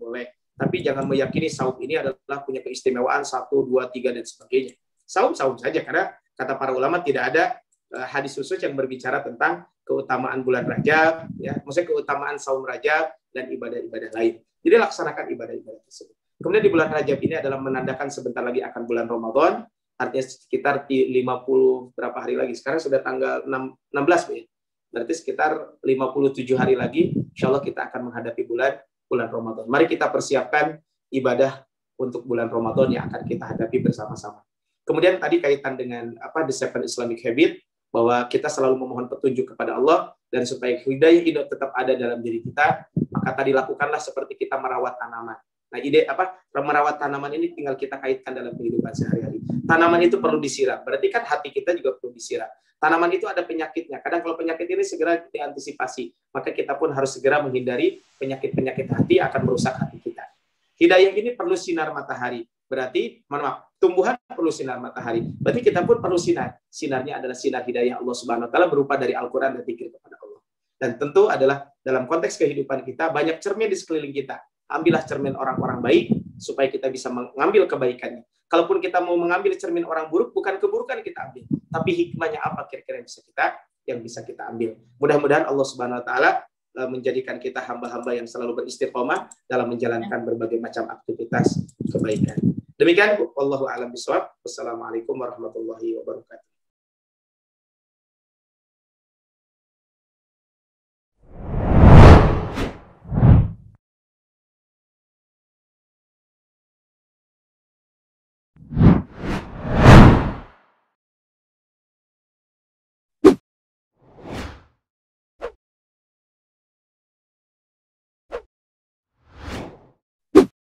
tapi jangan meyakini saum ini adalah punya keistimewaan 1, 2, 3 dan sebagainya. Saum saja, karena kata para ulama tidak ada hadis khusus yang berbicara tentang keutamaan bulan Rajab, ya, maksudnya keutamaan saum Rajab dan ibadah-ibadah lain. Jadi laksanakan ibadah-ibadah tersebut. Kemudian di bulan Rajab ini adalah menandakan sebentar lagi akan bulan Ramadan, artinya sekitar 50 berapa hari lagi. Sekarang sudah tanggal 16 ya. Berarti sekitar 57 hari lagi, insya Allah kita akan menghadapi bulan Ramadan. Mari kita persiapkan ibadah untuk bulan Ramadan yang akan kita hadapi bersama-sama. Kemudian tadi kaitan dengan The 7 Islamic Habit, bahwa kita selalu memohon petunjuk kepada Allah, dan supaya hidayah itu tetap ada dalam diri kita, maka tadi lakukanlah seperti kita merawat tanaman. Nah, ide merawat tanaman ini tinggal kita kaitkan dalam kehidupan sehari-hari. Tanaman itu perlu disiram. Berarti kan hati kita juga perlu disiram. Tanaman itu ada penyakitnya. Kadang kalau penyakit ini segera diantisipasi, maka kita pun harus segera menghindari penyakit-penyakit hati akan merusak hati kita. Hidayah ini perlu sinar matahari. Berarti, tumbuhan perlu sinar matahari. Berarti kita pun perlu sinar. Sinarnya adalah sinar hidayah Allah Subhanahu wa taala berupa dari Al-Qur'an dan zikir kepada Allah. Dan tentu adalah dalam konteks kehidupan kita banyak cermin di sekeliling kita. Ambillah cermin orang-orang baik supaya kita bisa mengambil kebaikannya. Kalaupun kita mau mengambil cermin orang buruk, bukan keburukan kita ambil, tapi hikmahnya apa kira-kira yang bisa kita ambil. Mudah-mudahan Allah Subhanahu wa taala menjadikan kita hamba-hamba yang selalu beristiqomah dalam menjalankan berbagai macam aktivitas kebaikan. Demikian, wallahu a'lam bishawab. Wassalamualaikum warahmatullahi wabarakatuh.